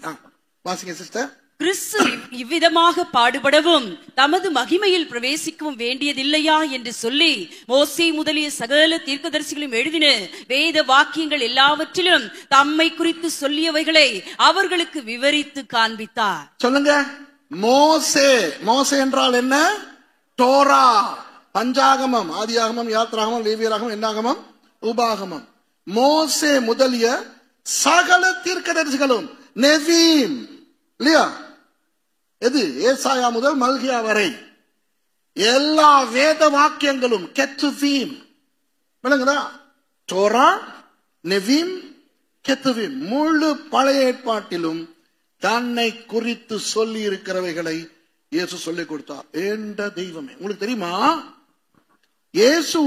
வாசிங்க சிஸ்டர். கிறிஸ்து இவ்விதமாக பாடுபடவும் தமது மகிமையில் பிரவேசிக்கவும் வேண்டியதில்லையா என்று சொல்லி மோசே முதலிய சகல தீர்க்கதரிசிகளும் எழுதின வேத வாக்கியங்கள் எல்லாவற்றிலும் தம்மை குறித்து சொல்லியவைகளை அவர்களுக்கு விவரித்து காண்பித்தார். சொல்லுங்க. மோசே. மோசே என்றால் என்ன? தோரா, பஞ்சாகமம், ஆதியாகமம், யாத்ராகமம், லேவியராகமம், என்னாகமம், உபாகமம். மோசே முதலிய சகல தீர்க்கதரிசிகளும். நெவீம் இல்லையா? எது? ஏசாயா முதல் மல்கியா வரை எல்லா வேத வாக்கியங்களும் கெத்துவீம். விளங்குதா? தோரா, நெவீம், கெத்துவீம். முழு பழைய ஏற்பாட்டிலும் தன்னை குறித்து சொல்லி இருக்கிறவைகளை இயேசு சொல்லிக் கொடுத்தார். என்ற தெய்வமே. உங்களுக்கு தெரியுமா, இயேசு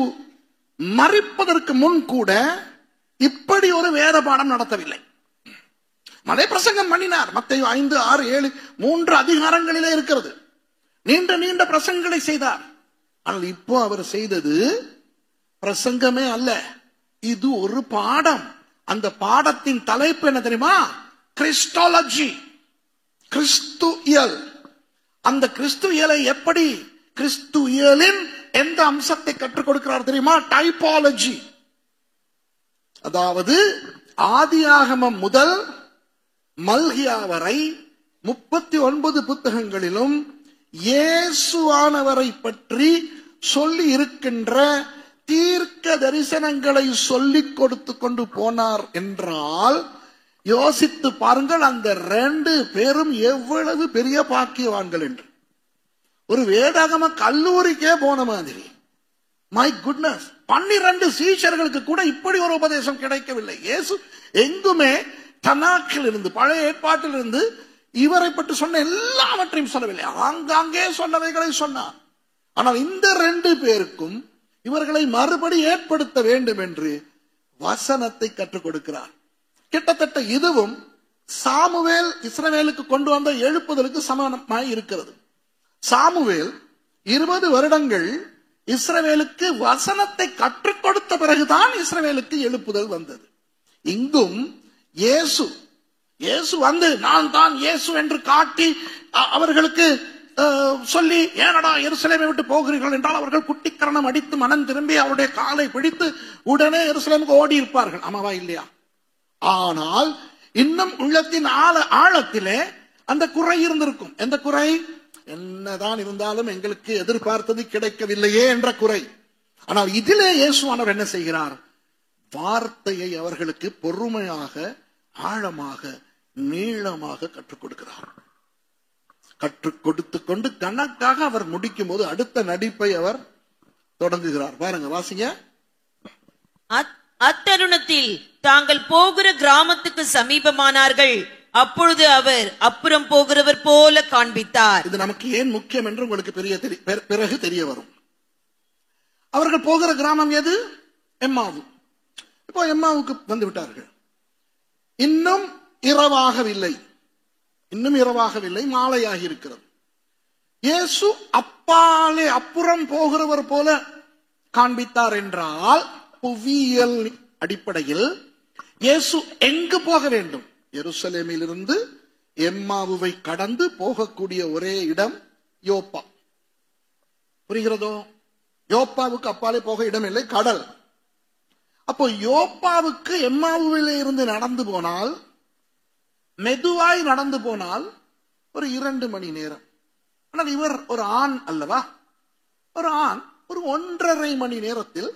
மரிப்பதற்கு முன் கூட இப்படி ஒரு வேத பாடம் நடத்தவில்லை. மலை பிரசங்கம் பண்ணினார். மத்தேயு 5, 6, 7 3 அதிகாரங்களிலே இருக்கிறது. நீண்ட நீண்ட பிரசங்கங்களை செய்தார். ஆனால் இப்போ அவர் செய்தது பிரசங்கமே அல்ல, இது ஒரு பாடம். அந்த பாடத்தின் தலைப்பு என்ன தெரியுமா? கிறிஸ்டாலஜி, கிறிஸ்துவியல். அந்த கிறிஸ்துவியலை எப்படி, கிறிஸ்துவியலின் எந்த அம்சத்தை கற்றுக் கொடுக்கிறார் தெரியுமா? டைபாலஜி. அதாவது ஆதியாகமம் முதல் மல்கியா வரை 39 புத்தகங்களிலும் இயேசுவானவரை பற்றி சொல்லி இருக்கின்ற தீர்க்க தரிசனங்களை சொல்லிக் கொடுத்து கொண்டு போனார் என்றால் யோசித்து பாருங்கள், அந்த 2 பேரும் எவ்வளவு பெரிய பாக்கியவான்கள் என்று. ஒரு வேதாகம கல்லூரிக்கே போன மாதிரி. மை குட்னஸ், 12 சீஷர்களுக்கு கூட இப்படி ஒரு உபதேசம் கிடைக்கவில்லை. இயேசு எங்குமே தனாக்கில் இருந்து, பழைய ஏற்பாட்டில் இருந்து இவரை பற்றி சொன்ன எல்லாவற்றையும் சொல்லவில்லை. ஆங்காங்கே சொன்னவைகளை சொன்னார். ஆனால் இந்த 2 பேருக்கும் இவர்களை மறுபடி ஏற்படுத்த வேண்டும் என்று வசனத்தை கற்றுக் கொடுக்கிறார். கிட்டத்தட்ட இதுவும் சாமுவேல் இஸ்ரவேலுக்கு கொண்டு வந்த எழுப்புதலுக்கு சமானமாய் இருக்கிறது. சாமுவேல் 20 வருடங்கள் இஸ்ரவேலுக்கு வசனத்தை கற்றுக் கொடுத்த பிறகுதான் இஸ்ரவேலுக்கு எழுப்புதல் வந்தது. இங்கும் இயேசு வந்து நான் தான் இயேசு என்று காட்டி அவர்களுக்கு சொல்லி, ஏனடா எருசலேமை விட்டு போகிறீர்கள் என்றால் அவர்கள் குட்டிக்கரணம் அடித்து மனம் திரும்பி அவருடைய காலை பிடித்து உடனே எருசலேமுக்கு ஓடி இருப்பார்கள். ஆமாவா இல்லையா? ஆனால் இன்னும் உள்ளத்தின் ஆழத்திலே அந்த குறை இருந்திருக்கும். எந்த குறை? என்னதான் இருந்தாலும் எங்களுக்கு எதிர்பார்த்தது கிடைக்கவில்லையே என்ற குறை. ஆனால் இதிலே இயேசுவானவர் என்ன செய்கிறார்? வார்த்தையை அவர்களுக்கு பொறுமையாக, ஆழமாக, நீளமாக கற்றுக் கொடுக்கிறார். கற்றுக் கொடுத்து கொண்டு கணக்காக அவர் முடிக்கும் போது அடுத்த நடிப்பை அவர் தொடங்குகிறார். பாருங்க, வாசிங்க. அத்தருணத்தில் தாங்கள் போகிற கிராமத்துக்கு சமீபமானார்கள். அப்பொழுது அவர் அப்புறம் போகிறவர் போல காண்பித்தார். இது நமக்கு ஏன் முக்கியம் என்று உங்களுக்கு பிறகு தெரிய வரும். அவர்கள் போகிற கிராமம் எது? எம்மாவு. இப்போ எம்மாவுக்கு வந்து விட்டார்கள். இன்னும் இரவாகவில்லை, மாலையாகி இருக்கிறது. இயேசு அப்பாலே அப்புறம் போகிறவர் போல காண்பித்தார் என்றால் புவியியல் அடிப்படையில் இயேசு எங்கு போக வேண்டும்? எருசலேமிலிருந்து எம்மாவுவை கடந்து போகக்கூடிய ஒரே இடம் யோப்பா. புரிகிறதோ? யோப்பாவுக்கு அப்பாலே போக இடம் இல்லை, கடல். அப்போ யோப்பாவுக்கு எம்மாவுவிலே இருந்து நடந்து போனால், மெதுவாய் நடந்து போனால் ஒரு 2 மணி நேரம். ஆனால் இவர் ஒரு ஆண் அல்லவா? ஒரு ஆண் ஒரு 1.5 மணி நேரத்தில்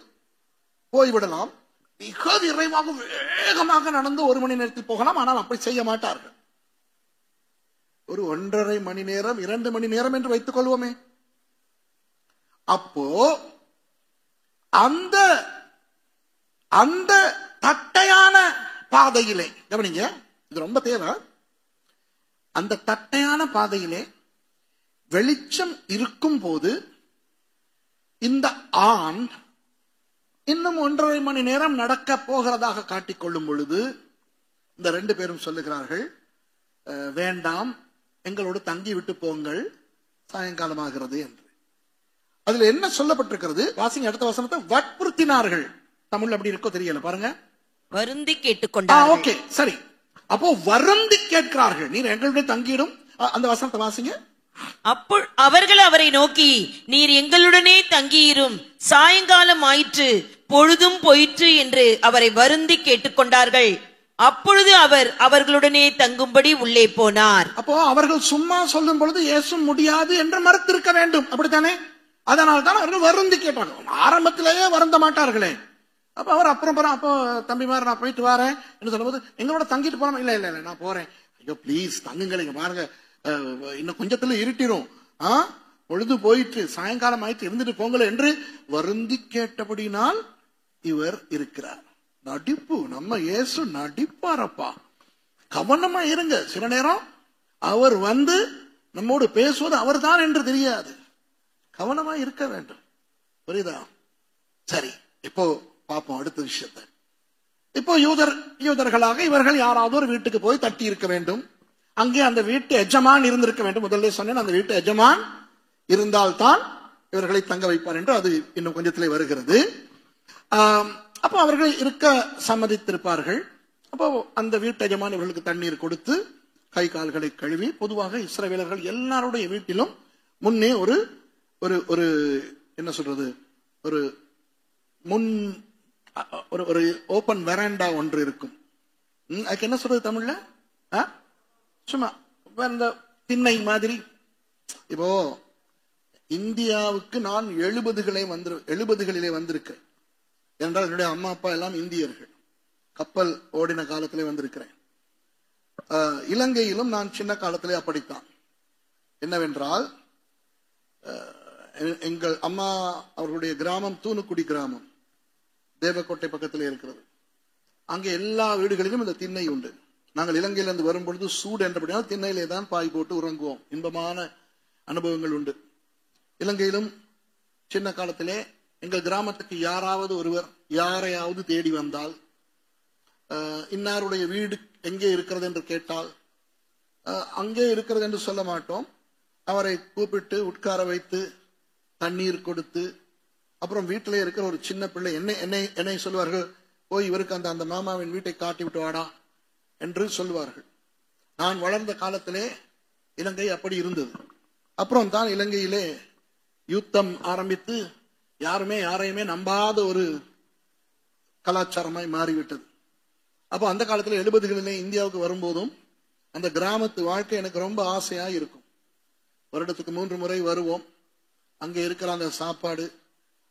போய்விடலாம். மிக விரைவாக வேகமாக நடந்து 1 மணி நேரத்தில் போகலாம். ஆனால் அப்படி செய்ய மாட்டார்கள். ஒரு 1.5 மணி நேரம், 2 மணி நேரம் என்று வைத்துக் கொள்வோமே. அப்போ அந்த அந்த தட்டையான பாதையிலே, கவனிங்க, இது ரொம்ப தேவை. அந்த தட்டையான பாதையிலே வெளிச்சம் இருக்கும் போது இந்த ஆண் இன்னும் 1.5 மணி நேரம் நடக்க போகிறதாக காட்டிக்கொள்ளும் பொழுது இந்த 2 பேரும் சொல்லுகிறார்கள், வேண்டாம், எங்களோடு தங்கி விட்டு போங்கள், சாயங்காலமாகிறது என்று. அதுல என்ன சொல்லப்பட்டிருக்கிறது? வாசிங்க அடுத்த வசனத்தை. வற்புறுத்தினார்கள். தமிழ் அப்படி இருக்கோ தெரியல, பாருங்க. வருந்தி கேட்டுக்கொண்டார்கள். ஓகே, சரி. அப்போ வருந்தி கேட்கிறார்கள், நீர் எங்களுடைய தங்கிடும். அந்த வசனத்தை வாசிங்க. அவர்கள் அவரை நோக்கி, நீர் எங்களுடனே தங்கியிரும், சாயங்காலம் ஆயிற்று, பொழுதும் போயிற்று என்று அவரை வருந்தி கேட்டுக்கொண்டார்கள். அப்பொழுது அவர் அவர்களுடனே தங்கும்படி உள்ளே போனார். அப்போ அவர்கள் சும்மா சொல்லும் பொழுது இயேசு முடியாது என்று மறுத்திருக்க வேண்டும், அப்படித்தானே? அதனால்தான் அவர்கள் வருந்தி கேட்டாங்க. ஆரம்பத்திலேயே வருந்த மாட்டார்களே. அப்ப அவர் அப்புறம் அப்போ தம்பிமார் நான் போயிட்டு வரேன் என்று சொல்லும்போது, எங்களோட தங்கிட்டு போறோம். இல்ல இல்ல இல்ல நான் போறேன். ஐயோ ப்ளீஸ் தங்குங்கள், இங்க பாருங்க, இன்னும் கொஞ்சத்துல இருட்டிரும், பொழுது போயிட்டு சாயங்காலம் ஆயிட்டு இருந்துட்டு போங்களே என்று வருந்தி கேட்டபடினால் இவர் இருக்கிறார். நடிப்பு, நம்ம இயேசு நடிப்பாரப்பா. கவனமா இருங்க. சில நேரம் அவர் வந்து நம்மோடு பேசுவது அவர் தான் என்று தெரியாது. கவனமா இருக்க வேண்டும். புரியுதா? சரி, இப்போ பார்ப்போம் அடுத்த விஷயத்தை. இப்போ யூதர்களாக இவர்கள் யாராவது ஒரு வீட்டுக்கு போய் தட்டி இருக்க வேண்டும். அங்கே அந்த வீட்டு எஜமான் இருந்திருக்க வேண்டும். முதல்ல சொன்னேன், அந்த வீட்டு எஜமான் இருந்தால்தான் இவர்களை தங்க வைப்பார் என்று. அது இன்னும் கொஞ்சத்திலே வருகிறது. அப்போ அவர்கள் இருக்க சம்மதித்திருப்பார்கள். அப்போ அந்த வீட்டு எஜமான் இவர்களுக்கு தண்ணீர் கொடுத்து கை கால்களை கழுவி, பொதுவாக இஸ்ரவேலர்கள் எல்லாருடைய வீட்டிலும் முன்னே ஒரு ஒரு என்ன சொல்றது, ஒரு முன் ஒரு ஓபன் வெராண்டா ஒன்று இருக்கும். அதுக்கு என்ன சொல்றது தமிழ்ல? சும்மா இந்த திண்ணை மாதிரி. இப்போ இந்தியாவுக்கு நான் 70களிலே வந்திருக்கிறேன். என்றால் என்னுடைய அம்மா அப்பா எல்லாம் இந்தியர்கள். கப்பல் ஓடின காலத்திலே வந்திருக்கிறேன். இலங்கையிலும் நான் சின்ன காலத்திலே அப்படித்தான். என்னவென்றால், எங்கள் அம்மா அவர்களுடைய கிராமம் தூணுக்குடி கிராமம், தேவக்கோட்டை பக்கத்தில் இருக்கிறது. அங்கே எல்லா வீடுகளிலும் இந்த திண்ணை உண்டு. நாங்கள் இலங்கையிலிருந்து வரும்பொழுது சூடு என்றபடியால் திண்ணையிலே தான் பாய் போட்டு உறங்குவோம். இன்பமான அனுபவங்கள் உண்டு. இலங்கையிலும் சின்ன காலத்திலே எங்கள் கிராமத்துக்கு யாராவது ஒருவர் யாரையாவது தேடி வந்தால், இன்னாருடைய வீடு எங்கே இருக்கிறது என்று கேட்டால், அங்கே இருக்கிறது என்று சொல்ல மாட்டோம். அவரை கூப்பிட்டு உட்கார வைத்து தண்ணீர் கொடுத்து, அப்புறம் வீட்டிலே இருக்கிற ஒரு சின்ன பிள்ளை என்னை சொல்லுவார்கள், போய் இவருக்கு அந்த மாமாவின் வீட்டை காட்டி விட்டு வாடா என்று சொல்லுவார்கள். நான் வளர்ந்த காலத்திலே இலங்கை அப்படி இருந்தது. அப்புறம் தான் இலங்கையிலே யுத்தம் ஆரம்பித்து யாருமே யாரையுமே நம்பாத ஒரு கலாச்சாரமாய் மாறிவிட்டது. அப்போ அந்த காலத்துல 70களிலே இந்தியாவுக்கு வரும்போதும் அந்த கிராமத்து வாழ்க்கை எனக்கு ரொம்ப ஆசையா இருக்கும். வருடத்துக்கு 3 முறை வருவோம். அங்க இருக்கிற அந்த சாப்பாடு,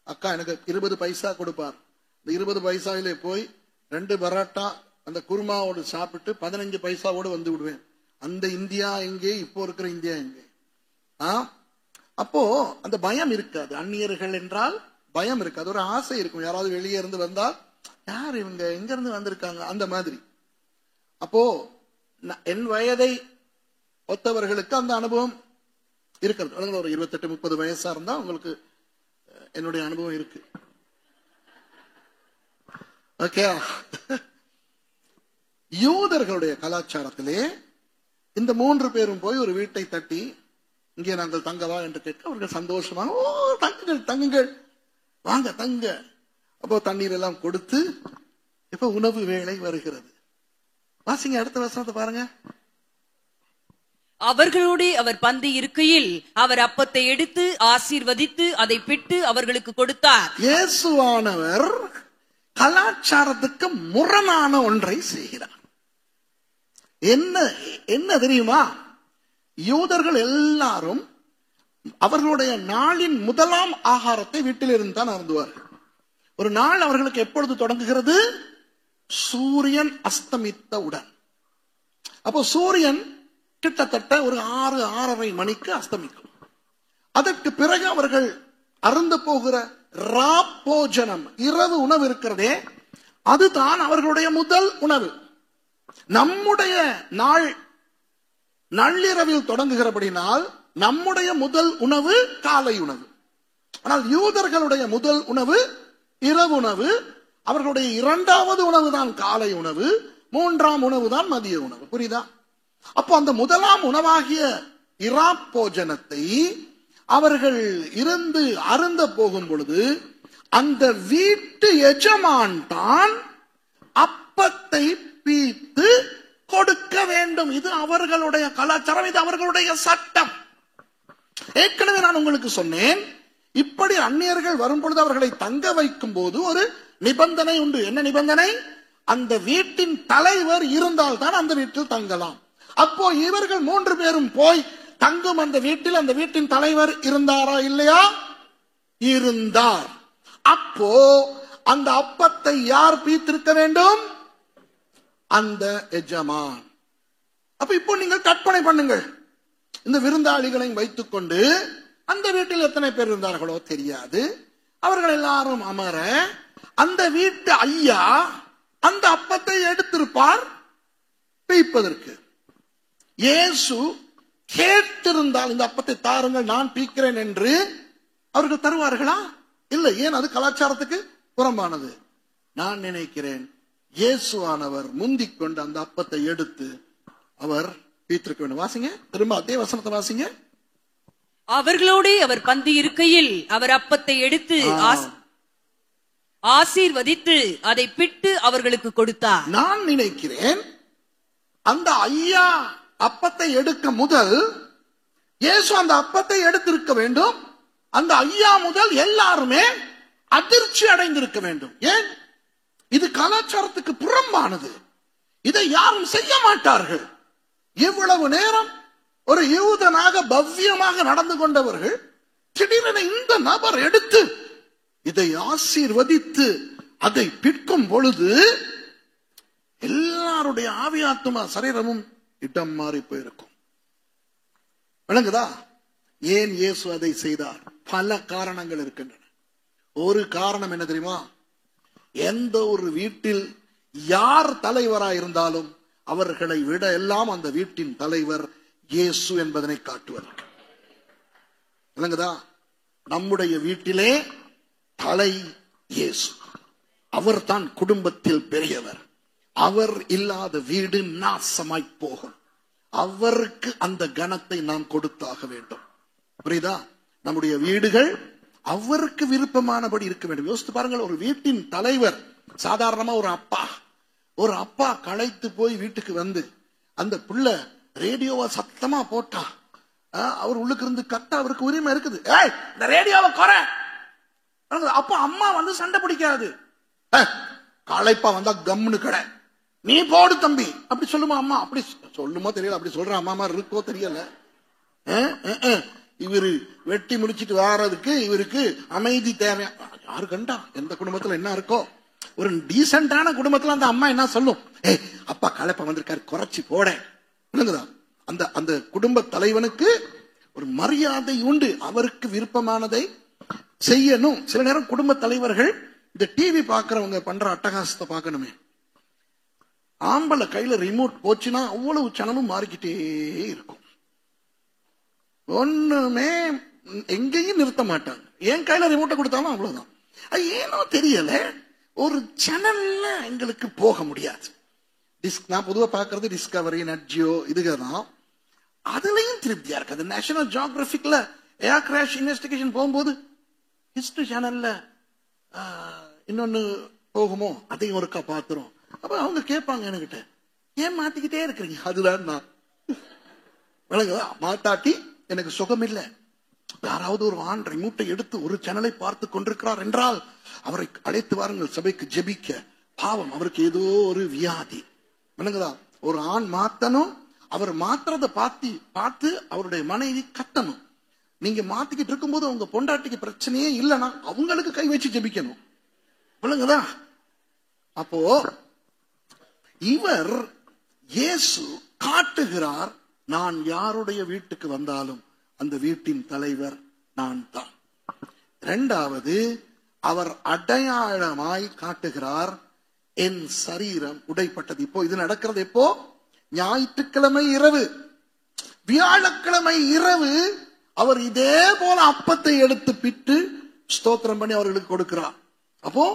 அக்கா எனக்கு 20 பைசா கொடுப்பார். இந்த 20 பைசாவிலே போய் 2 பரோட்டா அந்த குருமாவோடு சாப்பிட்டு 15 பைசாவோடு வந்து விடுவேன். அந்த இந்தியா எங்கே, இப்போ இருக்கிற இந்தியா எங்கே? அப்போ அந்த பயம் இருக்காது. அந்நியர்கள் என்றால் பயம் இருக்காது, ஒரு ஆசை இருக்கும். யாராவது வெளியே இருந்து வந்தால் யார் இவங்க, எங்க இருந்து வந்திருக்காங்க, அந்த மாதிரி. அப்போ என் வயதை ஒத்தவர்களுக்கு அந்த அனுபவம் இருக்கிறது. ஒரு 28-30 வயசா இருந்தா உங்களுக்கு என்னுடைய அனுபவம் இருக்கு. ஓகே. யூதர்களுடைய கலாச்சாரத்திலே இந்த 3 பேரும் போய் ஒரு வீட்டை தட்டி, இங்கே நாங்கள் தங்கவா என்று கேட்க அவர்கள் சந்தோஷமாக, ஓ தங்குங்கள் தங்குங்கள், வாங்க தங்க. அப்போ தண்ணீர் எல்லாம் கொடுத்து இப்ப உணவு வேளை வருகிறது. வாசிங்க அடுத்த வசனத்தை பாருங்க. அவர்களோடு அவர் பந்தி இருக்கையில் அவர் அப்பத்தை எடுத்து ஆசீர்வதித்து அதை பிட்டு அவர்களுக்கு கொடுத்தார். இயேசுவானவர் கலாச்சாரத்துக்கு முரணான ஒன்றை செய்கிறார். என்ன தெரியுமா? யூதர்கள் எல்லாரும் அவர்களுடைய நாளின் முதலாம் ஆகாரத்தை வீட்டில் இருந்து தான் அருந்துவார்கள். ஒரு நாள் அவர்களுக்கு எப்பொழுது தொடங்குகிறது? சூரியன் அஸ்தமித்தவுடன். அப்போ சூரியன் கிட்டத்தட்ட ஒரு 6-6:30 மணிக்கு அஸ்தமிக்கும். அதற்கு பிறகு அவர்கள் அருந்த போகிற ராப்போஜனம், இரவு உணவு இருக்கிறதே, அதுதான் அவர்களுடைய முதல் உணவு. நம்முடைய நாள் நள்ளிரவில் தொடங்குகிறபடினால் நம்முடைய முதல் உணவு காலை உணவு. ஆனால் யூதர்களுடைய முதல் உணவு இரவு உணவு, அவர்களுடைய 2வது உணவு தான் காலை உணவு, 3ஆம் உணவு தான் மதிய உணவு. புரியுதா? அப்போ அந்த முதலாம் உணவாகிய இராப்போஜனத்தை அவர்கள் இருந்து அருந்த போகும் பொழுது அந்த வீட்டு எஜமான் தான் அப்பத்தை பீத்து கொடுக்க வேண்டும். இது அவர்களுடைய கலாச்சாரம், இது அவர்களுடைய சட்டம். ஏற்கனவே நான் உங்களுக்கு சொன்னேன், இப்படி அந்நியர்கள் வரும்பொழுது அவர்களை தங்க வைக்கும் போது ஒரு நிபந்தனை உண்டு. என்ன நிபந்தனை? அந்த வீட்டின் தலைவர் இருந்தால் தான் அந்த வீட்டில் தங்கலாம். அப்போ இவர்கள் 3 பேரும் போய் தங்கும் அந்த வீட்டில் அந்த வீட்டின் தலைவர் இருந்தாரா இல்லையா? இருந்தார். அப்போ அந்த அப்பத்தை யார் பீத்திருக்க வேண்டும்? அந்த எஜமான். அப்ப இப்போ நீங்கள் கற்பனை பண்ணுங்கள், இந்த விருந்தாளிகளை வைத்துக் கொண்டு அந்த வீட்டில் எத்தனை பேர் இருந்தார்களோ தெரியாது, அவர்கள் எல்லாரும் அமர அந்த வீட்டு ஐயா அந்த அப்பத்தை எடுத்திருப்பார் பீப்பதற்கு. இயேசு கேட்டிருந்தால் இந்த அப்பத்தை தாருங்கள் நான் பீக்கிறேன் என்று அவர்கள் தருவார்களா? இல்லை. ஏன்? அது கலாச்சாரத்துக்கு புறம்பானது. நான் நினைக்கிறேன் இயேசுவானவர் முந்திக் கொண்டு அந்த அப்பத்தை எடுத்து அவர் பீத்திருக்க வேண்டும். வாசிங்க திரும்ப அதே வசனத்தை வாசிங்க. அவர்களோடு அவர் பந்தி இருக்கையில் அவர் அப்பத்தை எடுத்து ஆசீர்வதித்து அதை பிட்டு அவர்களுக்கு கொடுத்தார். நான் நினைக்கிறேன் அந்த ஐயா அப்பத்தை எடுக்க முதல் இயேசு அந்த அப்பத்தை எடுத்திருக்க வேண்டும். அந்த ஐயா முதல் எல்லாருமே அதிர்ச்சி அடைந்திருக்க வேண்டும். ஏன்? இது கலாச்சாரத்துக்கு புறம்பானது. இதை யாரும் செய்ய மாட்டார்கள். இவ்வளவு நேரம் ஒரு யூதனாக பவ்யமாக நடந்து கொண்டவர்கள் திடீரென இந்த நபர் எடுத்து இதை ஆசீர்வதித்து அதை பிற்கும் பொழுது எல்லாருடைய ஆவியாத்மா சரீரமும் இடம் மாறி போயிருக்கும். விளங்குதா? ஏன் இயேசு அதை செய்தார்? பல காரணங்கள் இருக்கின்றன. ஒரு காரணம் என்ன தெரியுமா? எந்த ஒரு வீட்டில் யார் தலைவராக இருந்தாலும் அவர்களை விட எல்லாம் அந்த வீட்டின் தலைவர் இயேசு என்பதனை காட்டுவதற்கு. விளங்குதா? நம்முடைய வீட்டிலே தலை இயேசு. அவர் தான் குடும்பத்தில் பெரியவர். அவர் இல்லாத வீடு நாசமாய் போகும். அவருக்கு அந்த கனத்தை நாம் கொடுத்தாக வேண்டும். புரியுதா? நம்முடைய வீடுகள் அவருக்கு விருப்பமானபடி இருக்க வேண்டும். யோசித்து பாருங்கள், ஒரு வீட்டின் தலைவர் சாதாரணமா ஒரு அப்பா களைத்து போய் வீட்டுக்கு வந்து அந்த பிள்ளை ரேடியோவை சத்தமா போட்டா அவர் உள்ளுக்கு இருந்து கத்த அவருக்கு உரிமை இருக்குது. இந்த ரேடியோவை குறை. அப்ப அம்மா வந்து சண்டை பிடிக்காது. களைப்பா வந்தா கம்னு கடை நீ போடு தம்பி அப்படி சொல்லுமா அம்மா? அப்படி சொல்லுமோ தெரியல, அப்படி சொல்ற அம்மா இருக்கோ தெரியல. இவரு வெட்டி முடிச்சிட்டு வாரதுக்கு இவருக்கு அமைதி தேவை. யாரு கண்டா எந்த குடும்பத்துல என்ன இருக்கோ, ஒரு டீசென்டான குடும்பத்துல அந்த அம்மா என்ன சொல்லும், அப்பா களைப்ப வந்திருக்காரு குறைச்சி போட. அந்த அந்த குடும்ப தலைவனுக்கு ஒரு மரியாதை உண்டு, அவருக்கு விருப்பமானதை செய்யணும். சில நேரம் குடும்ப தலைவர்கள் இந்த டிவி பாக்குறவங்க பண்ற அட்டகாசத்தை பார்க்கணுமே. ஆம்பளை கையில ரிமோட் போச்சுன்னா அவ்வளவு சேனலும் மாறிக்கிட்டே இருக்கும். ஒண்ணுமே எங்கேயும் நிறுத்த மாட்டாங்க. என் கையில ரிமோட்டை கொடுத்தாலும் அவ்வளவுதான். அது ஏனோ தெரியல, ஒரு சேனல்ல எங்களுக்கு போக முடியாது. நான் பொதுவா பாக்குறது டிஸ்கவரி, நட்ஜியோ இதுதான். அதுலயும் திருப்தியா இருக்காது. நேஷனல் ஜியோகிராபிக்ல ஏர் கிராஷ் இன்வெஸ்டிகேஷன் போகும்போது ஹிஸ்டரி சேனல்ல இன்னொன்னு போகுமோ, அதையும் ஒருக்கா பாத்துரும். அப்ப அவங்க கேட்பாங்க என்கிட்ட, ஏன் மாத்திக்கிட்டே இருக்கிறீங்க? அதுதான் நான் மாத்தாட்டி எனக்கு சுகம் இல்லை. யாராவது ஒரு ஆண் ரிமோட்டை எடுத்து ஒரு சேனலை பார்த்து கொண்டிருக்கிறார் என்றால் அவரை அழைத்து வாருங்கள் சபைக்கு ஜெபிக்க. பாவம், அவருக்கு ஏதோ ஒரு வியாதி. ஒரு ஆண் மாத்தணும், அவர் மாத்திரத்தை பார்த்து அவருடைய மனைவி கத்தணும். நீங்க மாத்திக்கிட்டு இருக்கும்போது உங்க பொண்டாட்டிக்கு பிரச்சனையே இல்லைன்னா அவங்களுக்கு கை வச்சு ஜெபிக்கணும். விளங்குதா? அப்போ இவர் இயேசு காட்டுகிறார், நான் யாருடைய வீட்டுக்கு வந்தாலும் அந்த வீட்டின் தலைவர் நான் தான். இரண்டாவது, அவர் அடையாளமாய் காட்டுகிறார், என் சரீரம் உடைப்பட்டது. இப்போ இது நடக்கிறது எப்போ? ஞாயிற்றுக்கிழமை இரவு. வியாழக்கிழமை இரவு அவர் இதே போல அப்பத்தை எடுத்து பிட்டு ஸ்தோத்திரம் பண்ணி அவர்களுக்கு கொடுக்கிறார். அப்போ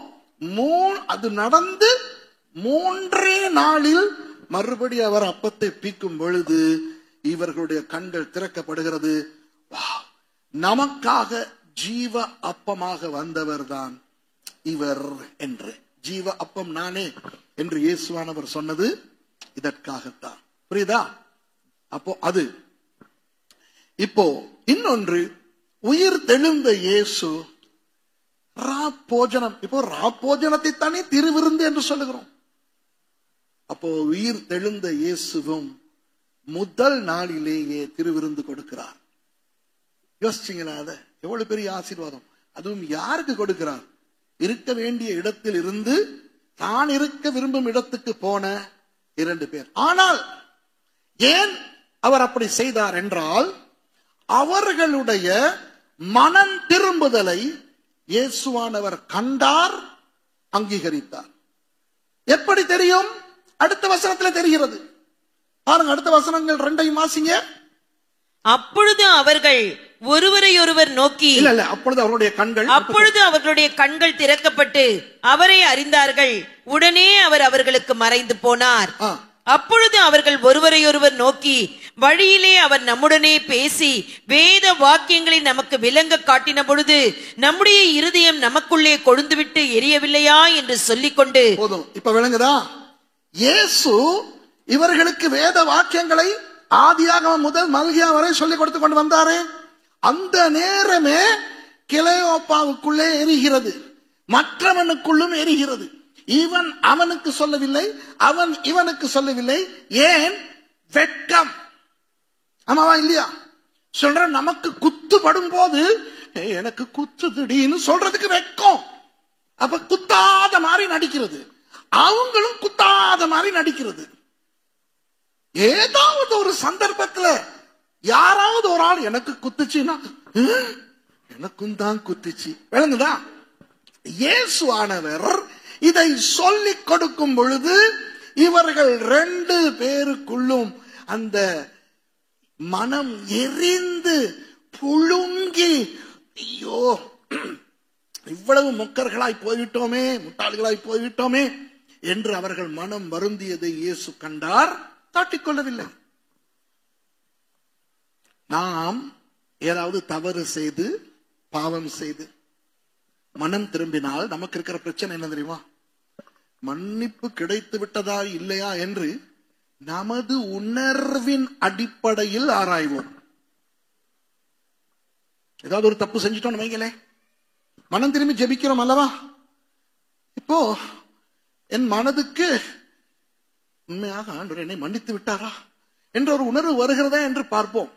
அது நடந்து 3 நாளில் மறுபடி அவர் அப்பத்தை பீக்கும் பொழுது இவர்களுடைய கண்கள் திறக்கப்படுகிறது. நமக்காக ஜீவ அப்பமாக வந்தவர் தான் இவர் என்று. ஜீவ அப்பம் நானே என்று இயேசுவானவர் சொன்னது இதற்காகத்தான். புரியுதா? அப்போ அது. இப்போ இன்னொன்று, உயிர் தெழுந்த இயேசு ராப்போஜனம். இப்போ ராப்போஜனத்தை தானே திருவிருந்து என்று சொல்லுகிறோம். அப்போ உயிர் தெழுந்த இயேசுவும் முதல் நாளிலேயே திருவிருந்து கொடுக்கிறார். யோசிச்சீங்களா? அத எவ்வளவு பெரிய ஆசீர்வாதம். அதுவும் யாருக்கு கொடுக்கிறார்? இருக்க வேண்டிய இடத்தில் இருந்து தான் இருக்க விரும்பும் இடத்துக்கு போன 2 பேர். ஆனால் ஏன் அவர் அப்படி செய்தார் என்றால், அவர்களுடைய மனம் திரும்புதலை இயேசுவானவர் கண்டார், அங்கீகரித்தார். எப்படி தெரியும்? அடுத்த வசனத்தில் தெரிகிறது. பாருங்க, அடுத்த வசனங்கள் 2ஐயும் வாசிங்க. அப்பொழுது அவர்கள் ஒருவரையொருவர் நோக்கி, அப்பொழுது அவர்களுடைய கண்கள் திறக்கப்பட்டு அவரை அறிந்தார்கள். உடனே அவர் அவர்களுக்கு மறைந்து போனார். அப்பொழுது அவர்கள் ஒருவரையொருவர் நோக்கி, வழியிலே அவர் நம்முடனே பேசி வேத வாக்கியங்களை நமக்கு விளங்க காட்டின பொழுது நம்முடைய இருதயம் நமக்குள்ளே கொழுந்துவிட்டு எரியவில்லையா என்று சொல்லிக்கொண்டு. போதும், இப்ப விளங்குதா? இயேசு இவர்களுக்கு வேத வாக்கியங்களை ஆதியாகமம் முதல் மல்கியா வரை சொல்லிக் கொடுத்து கொண்டு வந்தாரே, அந்த நேரமே கிளையோப்பாவுக்குள்ளே எரிகிறது, மற்றவனுக்குள்ளும் எரிகிறது. இவன் அவனுக்கு சொல்லவில்லை, அவன் இவனுக்கு சொல்லவில்லை. ஏன்? வெட்கம். ஆமாவா இல்லையா? சொல்ற, நமக்கு குத்துப்படும் போது எனக்கு குத்துதுடின்னு சொல்றதுக்கு வெட்கம். அப்ப குத்தாத மாதிரி நடிக்கிறது, அவங்களும் குத்தாத மாதிரி நடிக்கிறது. ஏதாவது ஒரு சந்தர்ப்பத்துல யாராவது ஒரு ஆள் எனக்கு குத்துச்சுன்னா எனக்கும் தான் குத்துச்சு. விளங்குதா? இயேசுவானவர் இதை சொல்லிக் கொடுக்கும் பொழுது இவர்கள் 2 பேருக்குள்ளும் அந்த மனம் எரிந்து புழுங்கி, ஐயோ இவ்வளவு மொக்கர்களாய் போய்விட்டோமே, முட்டாள்களாய் போய்விட்டோமே என்று அவர்கள் மனம் வருந்தியதை இயேசு கண்டார், காட்டிக்கொள்ளவில்லை. நாம் ஏதாவது தவறு செய்து பாவம் செய்து மனம் திரும்பினால் நமக்கு இருக்கிற பிரச்சனை என்ன தெரியுமா? மன்னிப்பு கிடைத்து விட்டதா இல்லையா என்று நமது உணர்வின் அடிப்படையில் ஆராய்வோம். ஏதாவது ஒரு தப்பு செஞ்சிட்டோம் வைங்களே, மனம் திரும்பி ஜெபிக்கிறோம் அல்லவா? இப்போ என் மனதுக்கு உண்மையாக ஆண்டவர் என்னை மன்னித்து விட்டாரா என்ற ஒரு உணர்வு வருகிறதா என்று பார்ப்போம்.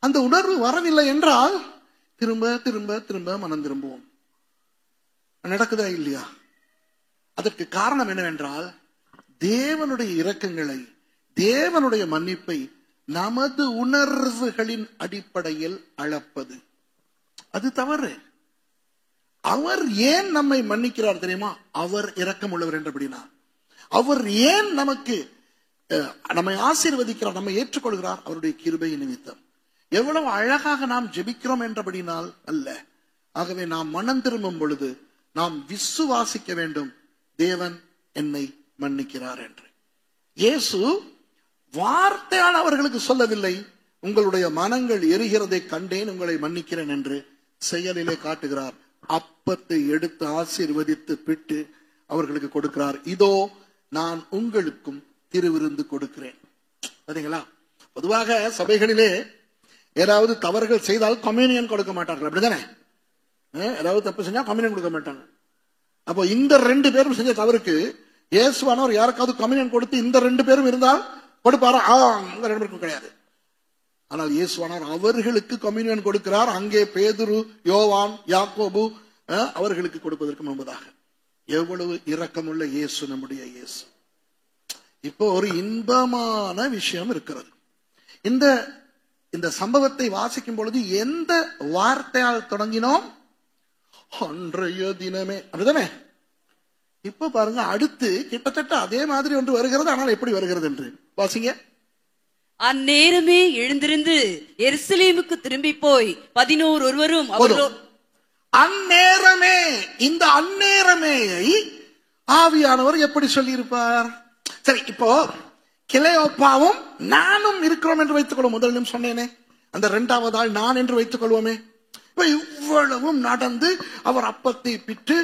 அந்த உணர்வு வரவில்லை என்றால் திரும்ப திரும்ப திரும்ப மனம் திரும்புவோம். நடக்குதா இல்லையா? அதற்கு காரணம் என்னவென்றால் தேவனுடைய இரக்கங்களை, தேவனுடைய மன்னிப்பை நமது உணர்வுகளின் அடிப்படையில் அளப்பது அது தவறு. அவர் ஏன் நம்மை மன்னிக்கிறார் தெரியுமா? அவர் இரக்கம் உள்ளவர் என்றபடினா. அவர் ஏன் நமக்கு நம்மை ஆசீர்வதிக்கிறார், நம்மை ஏற்றுக்கொள்கிறார்? அவருடைய கிருபை நிமித்தம். எவ்வளவு அழகாக நாம் ஜெபிக்கிறோம் என்றபடினால் அல்ல. ஆகவே நாம் மனம் திரும்பும் பொழுது நாம் விசுவாசிக்க வேண்டும், தேவன் என்னை மன்னிக்கிறார் என்று. இயேசு வார்த்தையால் அவர்களுக்கு சொல்லவில்லை, உங்களுடைய மனங்கள் எரிகிறதை கண்டேன் உங்களை மன்னிக்கிறேன் என்று செயலிலே காட்டுகிறார். அப்பத்தை எடுத்து ஆசீர்வதித்து பிட்டு அவர்களுக்கு கொடுக்கிறார். இதோ நான் உங்களுக்கும் திருவிருந்து கொடுக்கிறேன். சரிங்களா? பொதுவாக சபைகளிலே ஏதாவது தவறுகள் செய்தால் கம்யூனியன் கொடுக்க மாட்டார்கள், அப்படிதானே? ஏதாவது தப்பு செஞ்சா கம்யூனியன் கொடுக்க மாட்டாங்க. அப்போ இந்த 2 பேரும் செஞ்ச தவறுக்கு இயேசுவானவர் யாருக்காவது கம்யூனியன் கொடுத்து இந்த 2 பேரும் இருந்தால் கொடுப்பாரா? 2 பேருக்கும் கிடையாது. ஆனால் இயேசுவானவர் அவர்களுக்கு கம்யூனியன் கொடுக்கிறார். அங்கே பேதுரு, யோவான், யாக்கோபு அவர்களுக்கு கொடுப்பதற்கு முன்பதாக. எவ்வளவு இரக்கமுள்ள இயேசு நம்முடைய இயேசு. இப்போ ஒரு இன்பமான விஷயம் இருக்கிறது. இந்த சம்பவத்தை வாசிக்கும் பொழுது எந்த வார்த்தையால் தொடங்கினோம்? அன்றைய தினமே, அப்படிதானே? இப்ப பாருங்க, அடுத்து கிட்டத்தட்ட அதே மாதிரி ஒன்று வருகிறது. ஆனால் எப்படி வருகிறது என்று வாசிங்க. அந்நேரமே எழுந்திருந்து எருசலேமுக்கு திரும்பி போய் 11 ஒருவரும் அந்நேரமே. இந்த அந்நேரமே ஆவியானவர் எப்படி சொல்லி இருப்பார்? சரி, இப்போ கிளையோப்பாவும் நானும் இருக்கிறோம் என்று வைத்துக் கொள்வோம். முதலிலும் சொன்னேனே, அந்த 2வது ஆள் நான் என்று வைத்துக் கொள்வோமே. இவ்வளவும் நடந்து அவர் அப்பத்தை பிட்டு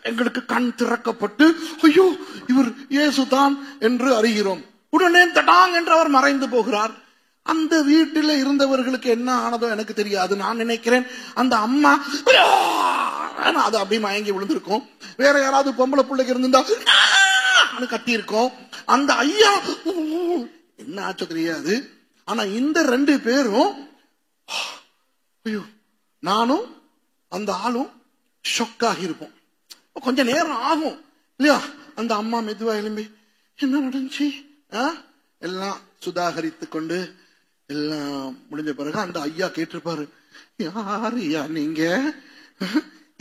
எங்களுக்கு கண் திறக்கப்பட்டு, ஐயோ இவர் இயேசுதான் என்று அறிகிறோம். உடனே தடாங் என்று அவர் மறைந்து போகிறார். அந்த வீட்டில் இருந்தவர்களுக்கு என்ன ஆனதோ எனக்கு தெரியாது. நான் நினைக்கிறேன் அந்த அம்மா அது அப்படியே மயங்கி விழுந்திருக்கும். வேற யாராவது பொம்பளை பிள்ளைக்கு இருந்திருந்தா கத்தி இருக்கும். அந்த ஐயா என்ன ஆச்சோ தெரியாது. ஆனா இந்த 2 பேரும், ஐயோ, நானும் அந்த ஆளும் ஷொக்காகி இருப்போம். கொஞ்ச நேரம் ஆகும் இல்லையா? அந்த அம்மா மெதுவா எழும்பி என்ன நடந்துச்சு எல்லாம் சுதாகரித்து கொண்டு எல்லாம் முடிஞ்ச பிறகு அந்த ஐயா கேட்டிருப்பாரு, யார் ஐயா நீங்க,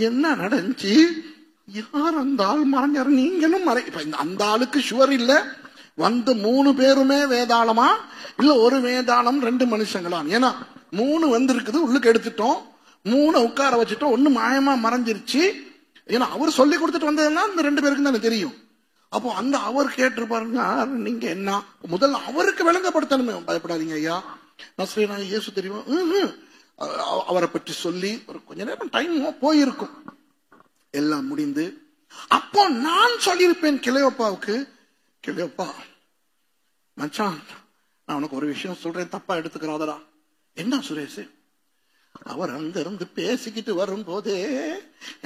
என்ன நடந்துச்சு, யார் அந்த ஆள் மறைஞ்சாரு, நீங்களும் அந்த ஆளுக்கு ஷுவர் இல்ல. வந்த 3 பேருமே வேதாளமா இல்ல ஒரு வேதாளம் 2 மனுஷங்களா? ஏன்னா 3 வந்திருக்குது, உள்ளுக்கு எடுத்துட்டோம், 3 உட்கார வச்சுட்டோம், 1 மாயமா மறைஞ்சிருச்சு. ஏன்னா அவர் சொல்லி கொடுத்துட்டு வந்ததெல்லாம் இந்த 2 பேருக்கு தானே தெரியும். அப்போ அந்த அவர் கேட்டிருப்பாருங்க, நீங்க என்ன, முதல்ல அவருக்கு விளங்கப்படுத்தணுமே. பயப்படாதீங்க ஐயா, நஸ்ரேனா இயேசு தெரியும், அவரை பற்றி சொல்லி ஒரு கொஞ்ச நேரம் டைம் போயிருக்கும். எல்லாம் முடிந்து அப்போ நான் சொல்லியிருப்பேன் கிளையோப்பாவுக்கு, கிளையோப்பா மச்சான், நான் உனக்கு ஒரு விஷயம் சொல்றேன், தப்பா எடுத்துக்கிறாதடா. என்ன சுரேஷ்? அவர் அங்க இருந்து பேசிக்கிட்டு வரும் போதே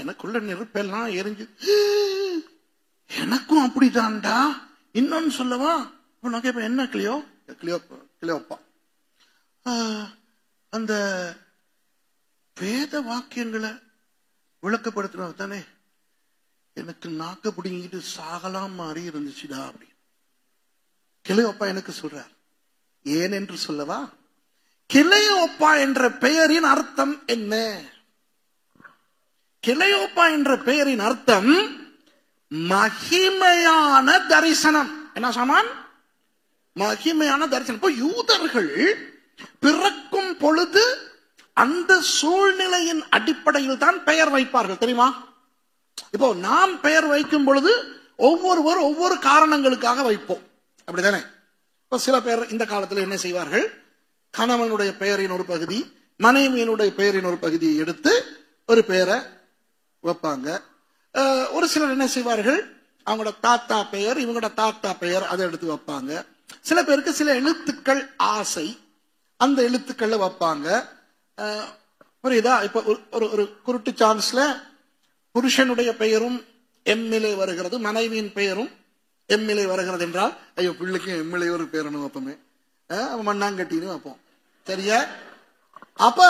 எனக்குள்ள நெருப்பெல்லாம் எரிஞ்சு, எனக்கும் அப்படிதான்டா. இன்னொன்னு சொல்லவா? உனக்கு இப்ப என்ன கிளியோப்பா, அந்த வேத வாக்கியங்களை விளக்கப்படுத்தினது தானே, எனக்கு நாக்க பிடிங்கிட்டு சாகலாம் மாறி இருந்துச்சுடா அப்படி கிளையோப்பா எனக்கு சொல்றார். ஏன் என்று சொல்லவா? கிளையோப்பா என்ற பெயரின் அர்த்தம் என்ன? கிளையோப்பா என்ற பெயரின் அர்த்தம் மகிமையான தரிசனம். என்ன சாமான்? மகிமையான தரிசனம். இப்போ யூதர்கள் பிறக்கும் பொழுது அந்த சூழ்நிலையின் அடிப்படையில் தான் பெயர் வைப்பார்கள், தெரியுமா? இப்போ நாம் பெயர் வைக்கும் பொழுது ஒவ்வொருவர் ஒவ்வொரு காரணங்களுக்காக வைப்போம், அப்படிதானே? இப்போ சில பேர் இந்த காலத்தில் என்ன செய்வார்கள், கணவனுடைய பெயரின் ஒரு பகுதி, மனைவியினுடைய பெயரின் ஒரு பகுதியை எடுத்து ஒரு பெயரை வைப்பாங்க. ஒரு சிலர் என்ன செய்வார்கள், அவங்களோட தாத்தா பெயர், இவங்களோட தாத்தா பெயர், அதை எடுத்து வைப்பாங்க. சில பேருக்கு சில எழுத்துக்கள் ஆசை, அந்த எழுத்துக்களை வைப்பாங்க. புரியுதா? இப்ப ஒரு குருட்டு சான்ஸ்ல புருஷனுடைய பெயரும் எம்மிலே வருகிறது, மனைவியின் பெயரும் எம்எல்ஏ வருகிறது என்றால் ஐயோ பிள்ளைக்கும் எம்எல்ஏ ஒரு பேரணும் அப்பமே மண்ணாங்கட்டின்னு வைப்போம். சரியா? அப்ப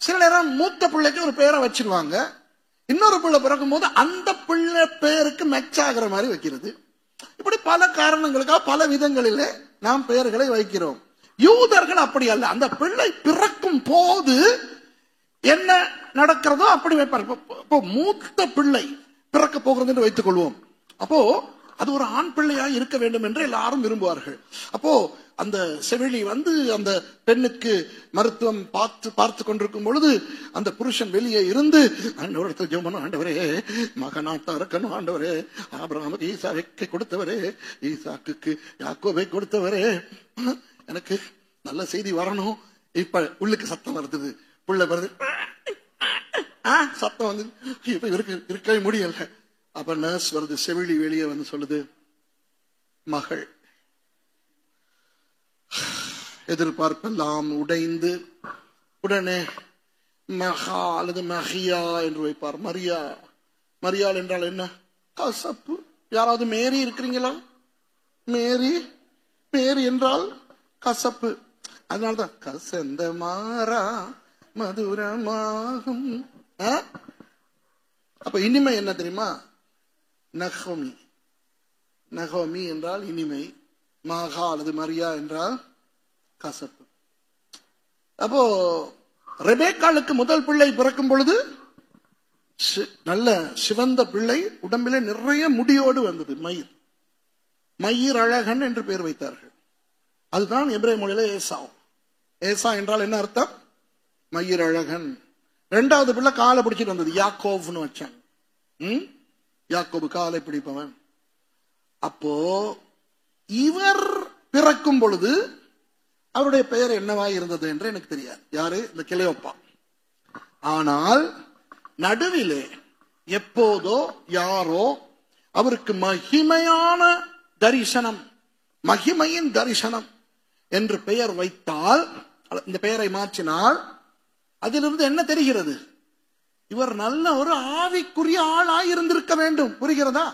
சில நேரம் மூத்த பிள்ளைக்கு ஒரு பேரை வச்சிருவாங்க. இன்னொரு பிள்ளை பிறக்கும் போது அந்த பிள்ளை பேருக்கு மேட்ச் ஆகிற மாதிரி வைக்கிறது. இப்படி பல காரணங்களுக்காக பல விதங்களிலே நாம் பெயர்களை வைக்கிறோம். யூதர்கள் அப்படி அல்ல. அந்த பிள்ளை பிறக்கும் போது என்ன நடக்கிறதோ அப்படி வைப்பார். இப்போ மூத்த பிள்ளை பிறக்க போகிறது என்று வைத்துக் கொள்வோம். அப்போ அது ஒரு ஆண் பிள்ளையா இருக்க வேண்டும் என்று எல்லாரும் விரும்புவார்கள். அப்போ அந்த செவிலி வந்து அந்த பெண்ணுக்கு மருத்துவம் பார்த்து கொண்டிருக்கும் பொழுது அந்த புருஷன் வெளியே இருந்து ஆண்டவரத்தை ஜெபம், ஆண்டவரே மகனாத்தா இருக்கணும், ஆண்டவரே ஆபிரகாமுக்கு ஈசாவை கொடுத்தவரே, ஈசாக்கு யாக்கோபை கொடுத்தவரே, எனக்கு நல்ல செய்தி வரணும். இப்ப உள்ளுக்கு சத்தம் வருது, புள்ள வருது, சத்தம் வந்து இப்ப இவருக்கு இருக்கவே முடியல. அப்ப நர்ஸ் வருது, செவிலி வெளியே வந்து சொல்லுது, மகள் எதிர்பார்ப்பெல்லாம் உடைந்து உடனே மகா அல்லது மகியா என்று வைப்பார். மரியா, மரியாள் என்றால் என்ன? கசப்பு. யாராவது மேரி இருக்கிறீங்களா? மேரி, மேரி என்றால் கசப்பு. அதனால்தான் கசந்த மாறா மதுரமாகும். அப்ப இனிமை என்ன தெரியுமா? நகோமி. நகோமி என்றால் இனிமை, மகா அல்லது மரியா என்றால் கசப்பு. அப்போ ரெபேக்காளுக்கு முதல் பிள்ளை பிறக்கும் பொழுது நல்ல சிவந்த பிள்ளை, உடம்பிலே நிறைய முடியோடு வந்தது. மயிர், மயிர் அழகன் என்று பெயர் வைத்தார்கள். அதுதான் எபிரேய மொழியில ஏசா. ஏசா என்றால் என்ன அர்த்தம்? மயிர் அழகன். இரண்டாவது பிள்ளை காலை பிடிச்சிட்டு வந்தது, யாக்கோப்னு வச்சாங்க. யாக்கோபு காலை பிடிப்பவன். அப்போ இவர் பிறக்கும் பொழுது அவருடைய பெயர் என்னவாய் இருந்தது என்று எனக்கு தெரியாது. யாரு? இந்த கிளையோப்பா. ஆனால் நடுவிலே எப்போதோ யாரோ அவருக்கு மகிமையான தரிசனம், மகிமையின் தரிசனம் என்று பெயர் வைத்தால், இந்த பெயரை மாற்றினால் அதிலிருந்து என்ன தெரிகிறது? இவர் நல்ல ஒரு ஆவிக்குரிய ஆளாய் இருந்திருக்க வேண்டும். புரிகிறதா?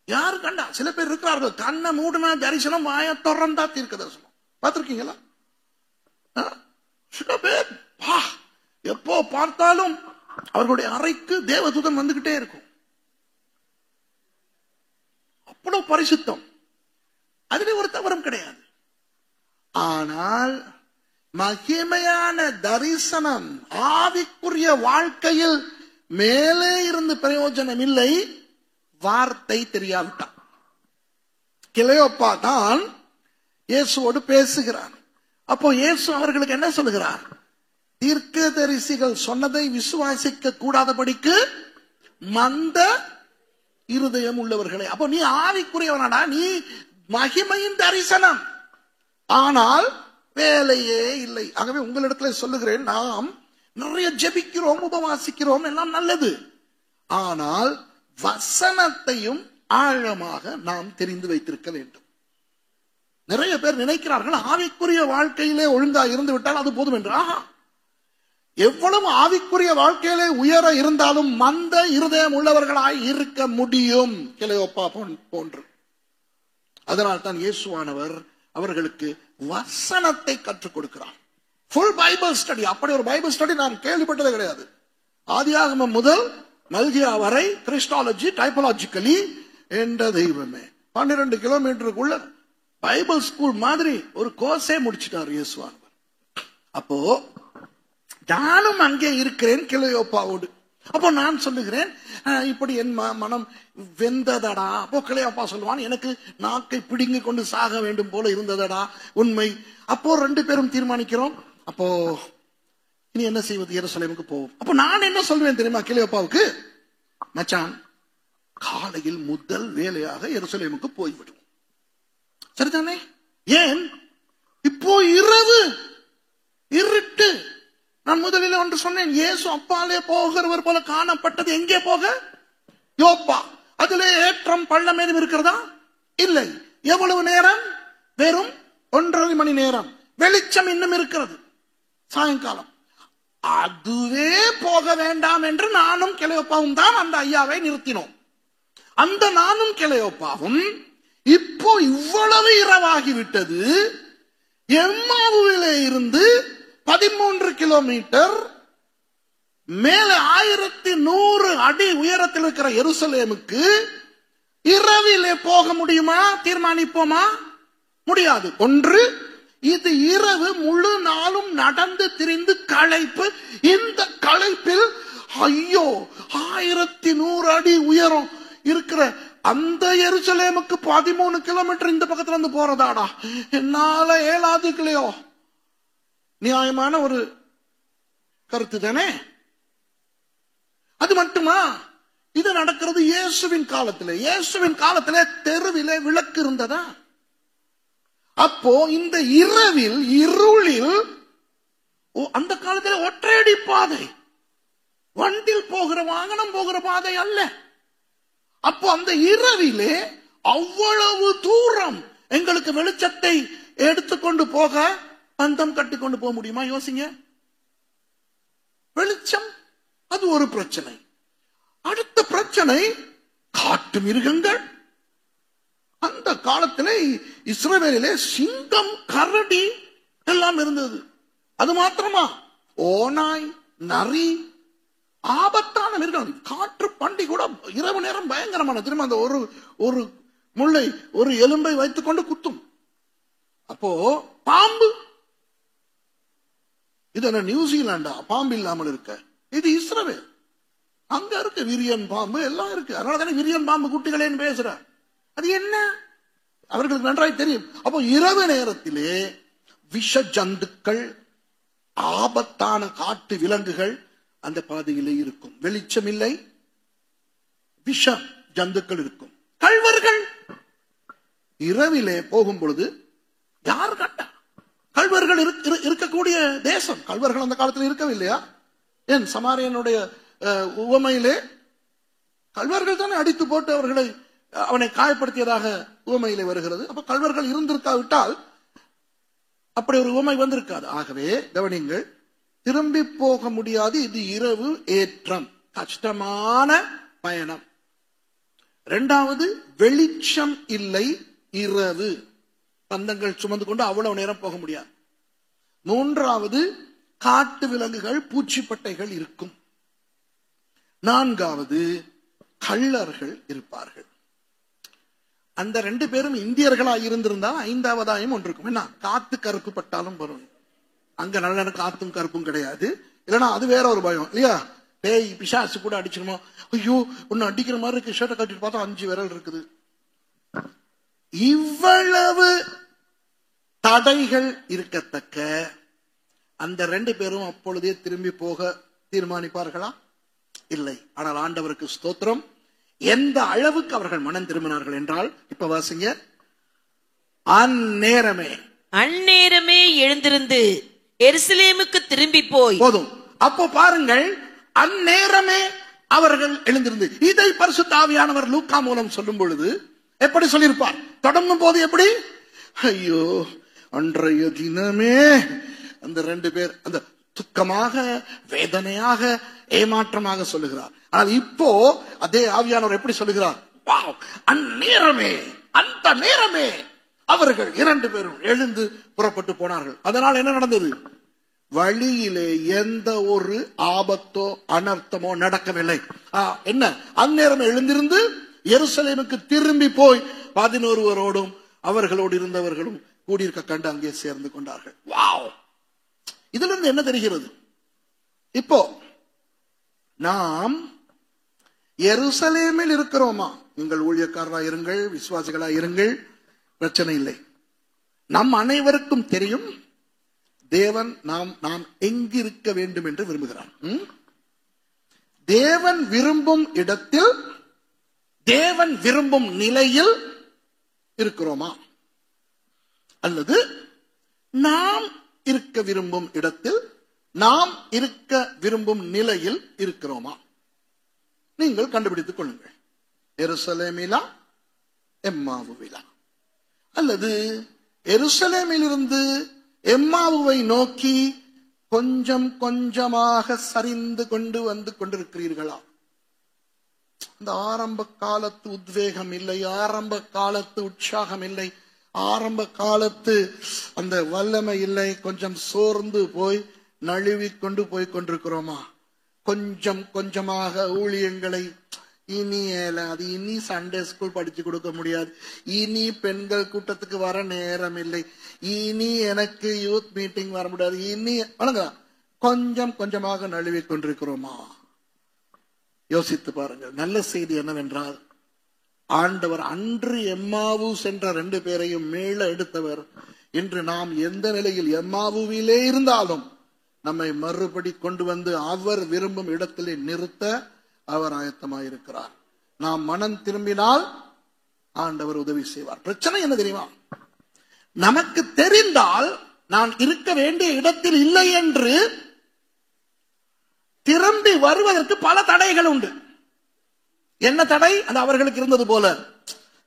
யாரு கண்டா? சில பேர் இருக்கிறார்கள், கண்ணை மூடினா தரிசனம், வாய திறந்தா தீர்க்க தரிசனம். பார்த்திருக்கீங்களா? சில பேர் எப்போ பார்த்தாலும் அவர்களுடைய அறைக்கு தேவதூதன் வந்துகிட்டே இருக்கும். அவ்வளவு பரிசுத்தம். அதிலே ஒரு தவறும் கிடையாது. ஆனால் மகிமையான தரிசனம், ஆவிக்குரிய வாழ்க்கையில் மேலே இருந்து பிரயோஜனம் இல்லை, வார்த்தை தெரியாவிட்டான். கிளையோப்பா தான் இயேசுவோடு பேசுகிறார். அப்போ இயேசு அவர்களுக்கு என்ன சொல்லுகிறார்? தீர்க்கதரிசிகள் சொன்னதை விசுவாசிக்க கூடாதபடிக்கு மந்த இருதயம் உள்ளவர்களே. அப்போ நீ ஆவிக்குரியவனாடா, நீ மகிமையின் தரிசனம், ஆனால் வேலையே இல்லை. ஆகவே உங்களிடத்துல சொல்லுகிறேன், நாம் நிறைய ஜெபிக்கிறோம், உபவாசிக்கிறோம், எல்லாம் நல்லது. ஆனால் வசனத்தையும் ஆழமாக நாம் தெரிந்து வைத்திருக்க வேண்டும். நிறைய பேர் நினைக்கிறார்கள் ஆவிக்குரிய வாழ்க்கையிலே ஒழுங்கா இருந்து விட்டால் அது போதும் என்று. எவ்வளவு ஆவிக்குரிய வாழ்க்கையிலே உயர இருந்தாலும் மந்த இருதயம் உள்ளவர்களாய் இருக்க முடியும், கிளையோப்பா போன்று. அதனால் தான் இயேசுவானவர் அவர்களுக்கு வசனத்தை கற்றுக் கொடுக்கிறார். Full Bible study. அப்படி ஒரு பைபிள் ஸ்டடி நான் கேள்விப்பட்டதே கிடையாது. ஆதியாகமம் முதல் மல்கியா வரை கிறிஸ்டாலஜி, டைபாலஜிக்கலி என்ற தெய்வமே 12 கிலோமீட்டருக்குள்ள பைபிள் ஸ்கூல் மாதிரி ஒரு கோர்ஸே முடிச்சிட்டார் இயேசுவானவர். அப்போ நானும் அங்கே இருக்கிறேன் கிளையோப்பாவோடு. அப்போ நான் சொல்லுகிறேன், இப்படி என் மனம் வெந்ததடா. அப்போ கிளையோப்பா சொல்லுவான், எனக்கு நாக்கை பிடுங்கி கொண்டு சாக வேண்டும் போல இருந்ததடா. உண்மை. அப்போ 2 பேரும் தீர்மானிக்கிறோம், அப்போ இனி என்ன செய்வது? எருசலேமுக்கு போவோம். அப்போ நான் என்ன சொல்வேன் தெரியுமா கிளையோப்பாவுக்கு? மச்சான், காலையில் முதல் வேலையாக எருசலேமுக்கு போய்விடும். சரிதானே? ஏன்? இப்போ இரவு, இருட்டு. நான் முதலில் ஒன்று சொன்னேன், இயேசு அப்பாலே போகிறவர் போல காணப்பட்டது. எங்கே போக? யோப்பா. அதிலே ஏற்றம் பள்ளம் ஏதும் இருக்கிறதா? இல்லை. எவ்வளவு நேரம்? வெறும் 1.5 மணி நேரம். வெளிச்சம் இன்னும் இருக்கிறது, சாயங்காலம். அதுவே போக வேண்டாம் என்று நானும் கிளையோப்பாவும் தான் அந்த ஐயாவை நிறுத்தினோம். அந்த நானும் கிளையோப்பாவும் இப்போ இவ்வளவு இரவாகிவிட்டது. எம்மாவுவிலே இருந்து 13 கிலோமீட்டர் மேல 1100 அடி உயரத்தில் இருக்கிற எருசலேமுக்கு இரவிலே போக முடியுமா? தீர்மானிப்போமா? முடியாது. ஒன்று, இது இரவு முழு நாளும் நடந்து திரிந்து களைப்பு. இந்த களைப்பில் ஐயோ 1100 அடி உயரம் இருக்கிற அந்த எருசலேமுக்கு 13 கிலோமீட்டர் இந்த பக்கத்துல இருந்து போறதாடா, என்னால ஏழாதுக்கலையோ. நியாயமான ஒரு கருத்து தானே? அது மட்டுமா? இது நடக்கிறது இயேசுவின் காலத்திலே. இயேசுவின் காலத்திலே தெருவிலே விளக்கு இருந்ததா? அப்போ இந்த இரவில் இருளில், அந்த காலத்தில் ஒற்றையடி பாதை, வண்டில் போகிற வாகனம் போகிற பாதை அல்ல. அப்போ அந்த இரவிலே அவ்வளவு தூரம் எங்களுக்கு வெளிச்சத்தை எடுத்துக்கொண்டு போக பந்தம் கட்டிக்கொண்டு போக முடியுமா? யோசிங்க. வெளிச்சம் அது ஒரு பிரச்சனை. அடுத்த பிரச்சனை காட்டு மிருகங்கள். அந்த காலத்திலே இஸ்ரவேலிலே சிங்கம், கரடி எல்லாம் இருந்தது. அது மாத்திரமா? ஓநாய், நரி, ஆபத்தான மிருகம். காற்று பண்டி கூட இரவு நேரம் பயங்கரமான, திரும்ப அந்த ஒரு முள்ளை, ஒரு எலும்பை வைத்துக் கொண்டு குத்தும். அப்போ பாம்பு. இது என்ன நியூசிலாண்டா பாம்பு இல்லாமல் இருக்க? இது இஸ்ரவேல். அங்க இருக்கு விரியன் பாம்பு எல்லாம் இருக்கு. அதனாலதானே விரியன் பாம்பு குட்டிகளேன்னு பேசுற. அது என்ன? அவர்களுக்கு நன்றாய் தெரியும். அப்போ இரவு நேரத்திலே விஷ ஜந்துக்கள், ஆபத்தான காட்டு விலங்குகள் அந்த பாதையிலே இருக்கும். வெளிச்சம் இல்லை, விஷ ஜந்துக்கள் இருக்கும். கள்வர்கள் இரவிலே போகும் பொழுது யார் கண்டா? கள்வர்கள் இருக்கக்கூடிய தேசம். கள்வர்கள் அந்த காலத்தில் இருக்கவில்லையா? ஏன் சமாரியனுடைய உவமையிலே கள்வர்கள் தானே அடித்து போட்டு அவனை காயப்படுத்தியதாக உவமையிலே வருகிறது. அப்ப கள்வர்கள் இருந்திருக்காவிட்டால் அப்படி ஒரு உவமை வந்திருக்காது. ஆகவே கவனிங்கள், திரும்பி போக முடியாது. இது இரவு ஏற்றம், கஷ்டமான பயணம். இரண்டாவது, வெளிச்சம் இல்லை, இரவு, பந்தங்கள் சுமந்து கொண்டு அவ்வளவு நேரம் போக முடியாது. மூன்றாவது, காட்டு விலங்குகள், பூச்சிப்பட்டைகள் இருக்கும். நான்காவது, கள்ளர்கள் இருப்பார்கள். அந்த 2 பேரும் இந்தியர்களா இருந்திருந்தால் 5வதாயும் ஒன்று இருக்கும். என்ன? காத்து கருப்பு பட்டாலும் வரும். அங்க நல்ல காத்தும் கருப்பும் கிடையாது. இல்லைன்னா அது வேற ஒரு பயம் இல்லையா? பேய் பிசாசு கூட அடிச்சிருமா? ஐயோ ஒன்னு அடிக்கிற மாதிரி இருக்கு, ஷர்ட்டை கட்டிட்டு பார்த்தா 5 விரல் இருக்குது. இவ்வளவு தடைகள் இருக்கத்தக்க அந்த 2 பேரும் அப்பொழுதே திரும்பி போக தீர்மானிப்பார்களா? இல்லை. ஆனால் ஆண்டவருக்கு ஸ்தோத்திரம், எந்த அளவுக்கு அவர்கள் மனம் திரும்பினார்கள் என்றால், இப்ப வாசிங்க. அந்நேரமே எழுந்திருந்து எருசலேமுக்கு திரும்பி போய். போதும். அப்போ பாருங்கள், அந்நேரமே அவர்கள் எழுந்திருந்து. இதை பரிசுத்த ஆவியானவர் லூக்கா மூலம் சொல்லும் பொழுது எப்படி சொல்லியிருப்பார்? தொடங்கும் போது எப்படி? ஐயோ அன்றைய தினமே அந்த 2 பேர் அந்த துக்கமாக, வேதனையாக, ஏமாற்றமாக சொல்லுகிறார். ஆனால் இப்போ அதே ஆவியானவர் எப்படி சொல்லுகிறார்? அந்நேரமே, அந்த நேரமே அவர்கள் 2 பேரும் எழுந்து புறப்பட்டு போனார்கள். அதனால் என்ன நடந்தது? வழியிலே எந்த ஒரு ஆபத்தோ அனர்த்தமோ நடக்கவில்லை. என்ன? அந்நேரம் எழுந்திருந்து எருசலேமுக்கு திரும்பி போய் 11 அவர்களோடு இருந்தவர்களும் கூடியிருக்க கண்டு அங்கே சேர்ந்து கொண்டார்கள். வாவ்! இதுல இருந்து என்ன தெரிகிறது? இப்போ நாம் எருசலேமில் இருக்கிறோமா? நீங்கள் ஊழியக்காரராக இருங்கள், விசுவாசிகளாக இருங்கள், பிரச்சனை இல்லை. நம் அனைவருக்கும் தெரியும் தேவன் நாம் எங்கிருக்க வேண்டும் என்று விரும்புகிறார். தேவன் விரும்பும் இடத்தில், தேவன் விரும்பும் நிலையில் இருக்கிறோமா? அல்லது நாம் இருக்க விரும்பும் இடத்தில், நாம் இருக்க விரும்பும் நிலையில் இருக்கிறோமா? நீங்கள் கண்டுபிடித்துக் கொள்ளுங்கள். எருசலேமிலா, எம்மாவுவிலா? அல்லது எருசலேமில் இருந்து எம்மாவுவை நோக்கி கொஞ்சம் கொஞ்சமாக சரிந்து கொண்டு வந்து கொண்டிருக்கிறீர்களா? இந்த ஆரம்ப காலத்து உத்வேகம் இல்லை, ஆரம்ப காலத்து உற்சாகம் இல்லை, ஆரம்ப காலத்து அந்த வல்லமை இல்லை. கொஞ்சம் சோர்ந்து போய் நழுவி கொண்டு போய் கொண்டிருக்கிறோமா? கொஞ்சம் கொஞ்சமாக ஊழியங்களை இனி அது இனி சண்டே ஸ்கூல் படிச்சு கொடுக்க முடியாது, இனி பெண்கள் கூட்டத்துக்கு வர நேரம் இல்லை, இனி எனக்கு யூத் மீட்டிங் வர முடியாது, இனி கொஞ்சம் கொஞ்சமாக நழுவி கொண்டிருக்கிறோமா? யோசித்து பாருங்கள். நல்ல செய்தி என்னவென்றால், ஆண்டவர் அன்று எம்மாவு சென்ற 2 பேரையும் மீள எடுத்தவர். இன்று நாம் எந்த நிலையில் எம்மாவுவிலே இருந்தாலும் நம்மை மறுபடி கொண்டு வந்து அவர் விரும்பும் இடத்திலே நிறுத்த அவர் ஆயத்தமாயிருக்கிறார். நாம் மனம் திரும்பினால் ஆண்டவர் உதவி செய்வார். பிரச்சனை என்ன தெரியுமா? நமக்கு தெரிந்தால் நான் இருக்க வேண்டிய இடத்தில் இல்லை என்று திரும்பி வருவதற்கு பல தடைகள் உண்டு. என்ன தடை? அது அவர்களுக்கு இருந்தது போல,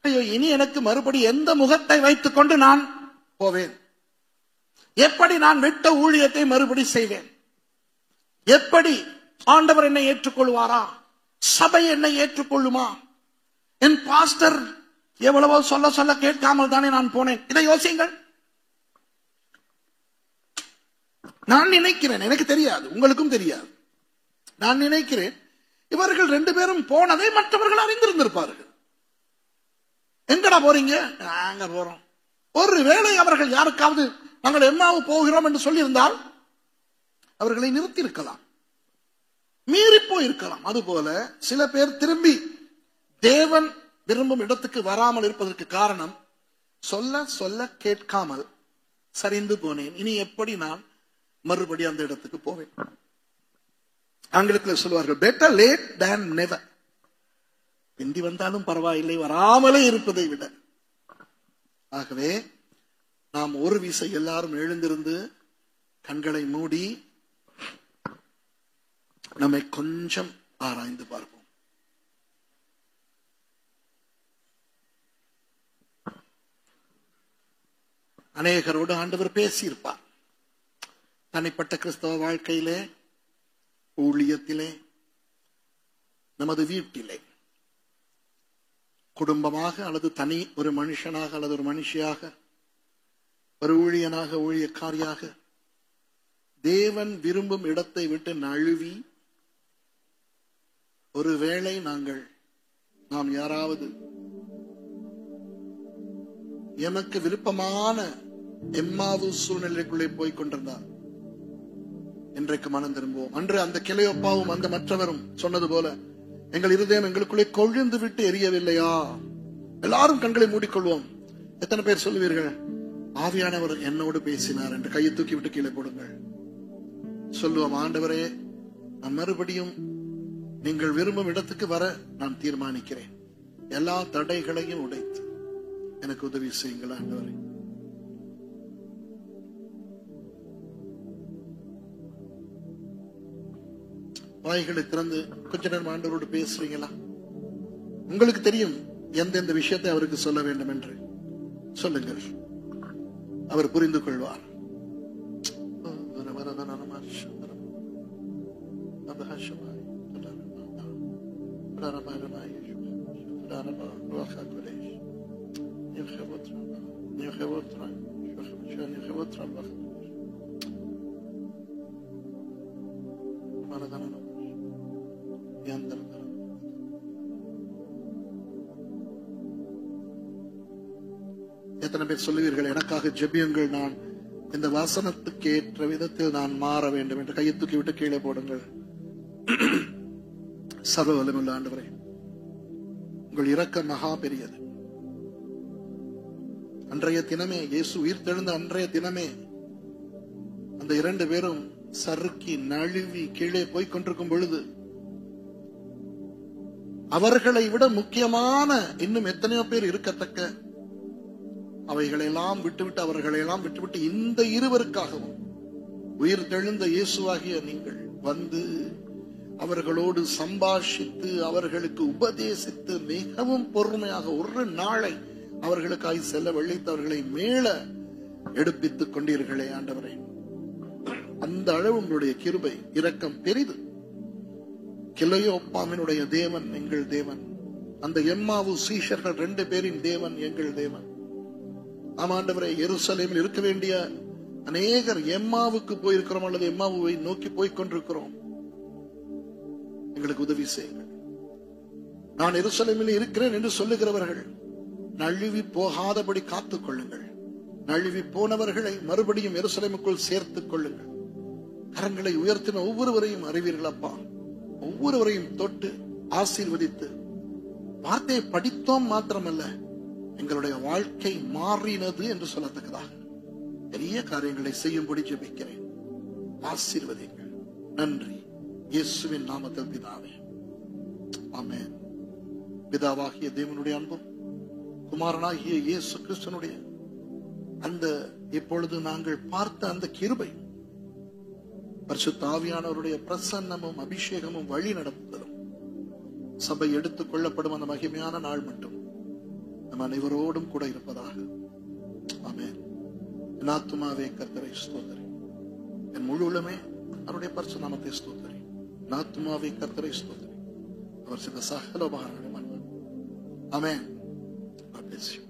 ஐயோ இனி எனக்கு மறுபடி எந்த முகத்தை வைத்துக் கொண்டு நான் போவேன்? எப்படி நான் விட்ட ஊழியத்தை மறுபடி செய்வேன்? எப்படி ஆண்டவர் என்னை ஏற்றுக்கொள்வாரா? சபை என்னை ஏற்றுக்கொள்ளுமா? என் பாஸ்டர் எவ்வளவோ சொல்ல சொல்ல கேட்காமல் தானே நான் போனேன். இதை யோசியுங்கள். நான் நினைக்கிறேன், எனக்கு தெரியாது, உங்களுக்கும் தெரியாது, நான் நினைக்கிறேன் இவர்கள் 2 பேரும் போனதை மற்றவர்கள் அறிந்திருந்திருப்பார்கள். எங்கடா போறீங்க? நாங்க போறோம். ஒருவேளை அவர்கள் யாருக்காவது நாங்கள் எம்மாவு போகிறோம் என்று சொல்லியிருந்தால் அவர்களை நிறுத்தி இருக்கலாம், மீறி போயிருக்கலாம். அதுபோல சில பேர் திரும்பி தேவன் விரும்பும் இடத்துக்கு வராமல் இருப்பதற்கு காரணம், சொல்ல சொல்ல கேட்காமல் சரிந்து போனேன், இனி எப்படி நான் மறுபடி அந்த இடத்துக்கு போவேன்? ஆங்கிலத்தில் சொல்வார்கள், பெட்டர் லேட் தேன் நெவர். பிந்தி வந்தாலும் பரவாயில்லை, வராமலே இருப்பதை விட. ஆகவே நாம் ஒரு விசை எல்லாரும் எழுந்திருந்து கண்களை மூடி நம்மை கொஞ்சம் ஆராய்ந்து பார்ப்போம். அநேகரோடு ஆண்டவர் பேசியிருப்பார். தனிப்பட்ட கிறிஸ்தவ வாழ்க்கையிலே, ஊழியத்திலே, நமது வீட்டிலே, குடும்பமாக அல்லது தனி ஒரு மனுஷனாக அல்லது ஒரு மனுஷியாக, ஒரு ஊழியனாக, ஊழியக்காரியாக, தேவன் விரும்பும் இடத்தை விட்டு நழுவி ஒருவேளை நாம் யாராவது எனக்கு விருப்பமான எம்மாவு சூழ்நிலைக்குள்ளே போய் கொண்டிருந்தார், இன்றைக்கு மனம் திரும்புவோம். அன்று அந்த கிளையொப்பாவும் அந்த மற்றவரும் சொன்னது போல, எங்கள் இருதயம் எங்களுக்குள்ளே கொழுந்து விட்டு எரியவில்லையா? எல்லாரும் கண்களை மூடிக்கொள்வோம். எத்தனை பேர் சொல்லுவீர்கள், ஆவியானவர் என்னோடு பேசினார் என்று? கையை தூக்கி விட்டு கீழே போடுங்கள். சொல்லுவோம், ஆண்டவரே, நான் மறுபடியும் நீங்கள் விரும்பும் இடத்துக்கு வர நான் தீர்மானிக்கிறேன். எல்லா தடைகளையும் உடைத்து எனக்கு உதவி செய்யுங்கள் ஆண்டவரே. வாய்களை திறந்து கொஞ்ச நேரம் ஆண்டவரோடு பேசுறீங்களா? உங்களுக்கு தெரியும் எந்தெந்த விஷயத்தை அவருக்கு சொல்ல வேண்டும் என்று. சொல்லுங்கள், அவர் புரிந்து கொள்வார். எத்தனை பேர் சொல்லுவீர்கள், எனக்காக ஜெபியுங்கள், நான் இந்த வசனத்துக்கு ஏற்ற விதத்தில் நான் மாற வேண்டும் என்று? கையை தூக்கி விட்டு கீழே போடுங்கள். சர்வ வல்லமையுள்ள ஆண்டவரே, உங்கள் இரக்கம் மகா பெரியது. அன்றைய தினமே, இயேசு உயிர்த்தெழுந்த அன்றைய தினமே, அந்த 2 பேரும் சறுக்கி நழுவி கீழே போய் கொண்டிருக்கும் பொழுது, அவர்களை விட முக்கியமான இன்னும் எத்தனையோ பேர் இருக்கத்தக்க அவைகளெல்லாம் விட்டுவிட்டு, அவர்களெல்லாம் விட்டுவிட்டு, இந்த இருவருக்காகவும் உயிர் தெழுந்த இயேசுவாகிய நீங்கள் வந்து அவர்களோடு சம்பாஷித்து, அவர்களுக்கு உபதேசித்து, மிகவும் பொறுமையாக ஒரு நாளை அவர்களுக்காய் செல்ல வெள்ளித்து அவர்களை மேல எடுப்பித்துக் கொண்டீர்களே ஆண்டவரே. அந்த அளவு உங்களுடைய கிருபை, இரக்கம் பெரிது. கிளையோப்பாவினுடைய தேவன் எங்கள் தேவன். அந்த எம்மாவு சீஷர்கள் 2 பேரின் தேவன் எங்கள் தேவன். ஆமாண்டவரே, எருசலேமில் இருக்க வேண்டிய அநேகர் எம்மாவுக்கு போயிருக்கிறோம் அல்லது எம்மாவை நோக்கி போய்கொண்டிருக்கிறோம். எங்களுக்கு உதவி செய்யுங்கள். நான் எருசலேமில் இருக்கிறேன் என்று சொல்லுகிறவர்கள் நழுவி போகாதபடி காத்துக் கொள்ளுங்கள். நழுவி போனவர்களை மறுபடியும் எருசலேமுக்குள் சேர்த்துக் கொள்ளுங்கள். கரங்களை உயர்த்தின ஒவ்வொருவரையும் அறிவீர்கள் அப்பா. ஒவ்வொருவரையும் தொட்டு ஆசீர்வதித்து, வார்த்தையை படித்தோம் மாத்திரமல்ல, எங்களுடைய வாழ்க்கை மாறினது என்று சொல்லத்தக்கதாக பெரிய காரியங்களை செய்யும்படி ஜெபிக்கிறேன். ஆசீர்வதிங்கள். நன்றி, இயேசுவின் நாமத்தில் பிதாவே, ஆமென். பிதாவாகிய தேவனுடைய அன்பும் குமாரனாகிய இயேசு கிறிஸ்துனுடைய அந்த இப்பொழுது நாங்கள் பார்த்த அந்த கிருபை, பரிசுத்த ஆவியானவருடைய பிரசன்னமும் அபிஷேகமும் வழி நடத்துதலும் சபை எடுத்துக் கொள்ளப்படும் அந்த மகிமையான நாள் மட்டும் நம் அனைவரோடும் கூட இருப்பதாக. ஆமென். என் ஆத்துமாவே கர்த்தரை ஸ்தோத்திரி, என் முழு உள்ளமே அவருடைய பரிசுத்த நாமத்தை ஸ்தோத்திரி. என் ஆத்துமாவே கர்த்தரை ஸ்தோத்திரி, அவர் செய்த சகல உபகாரங்களையும். ஆமென். God bless you.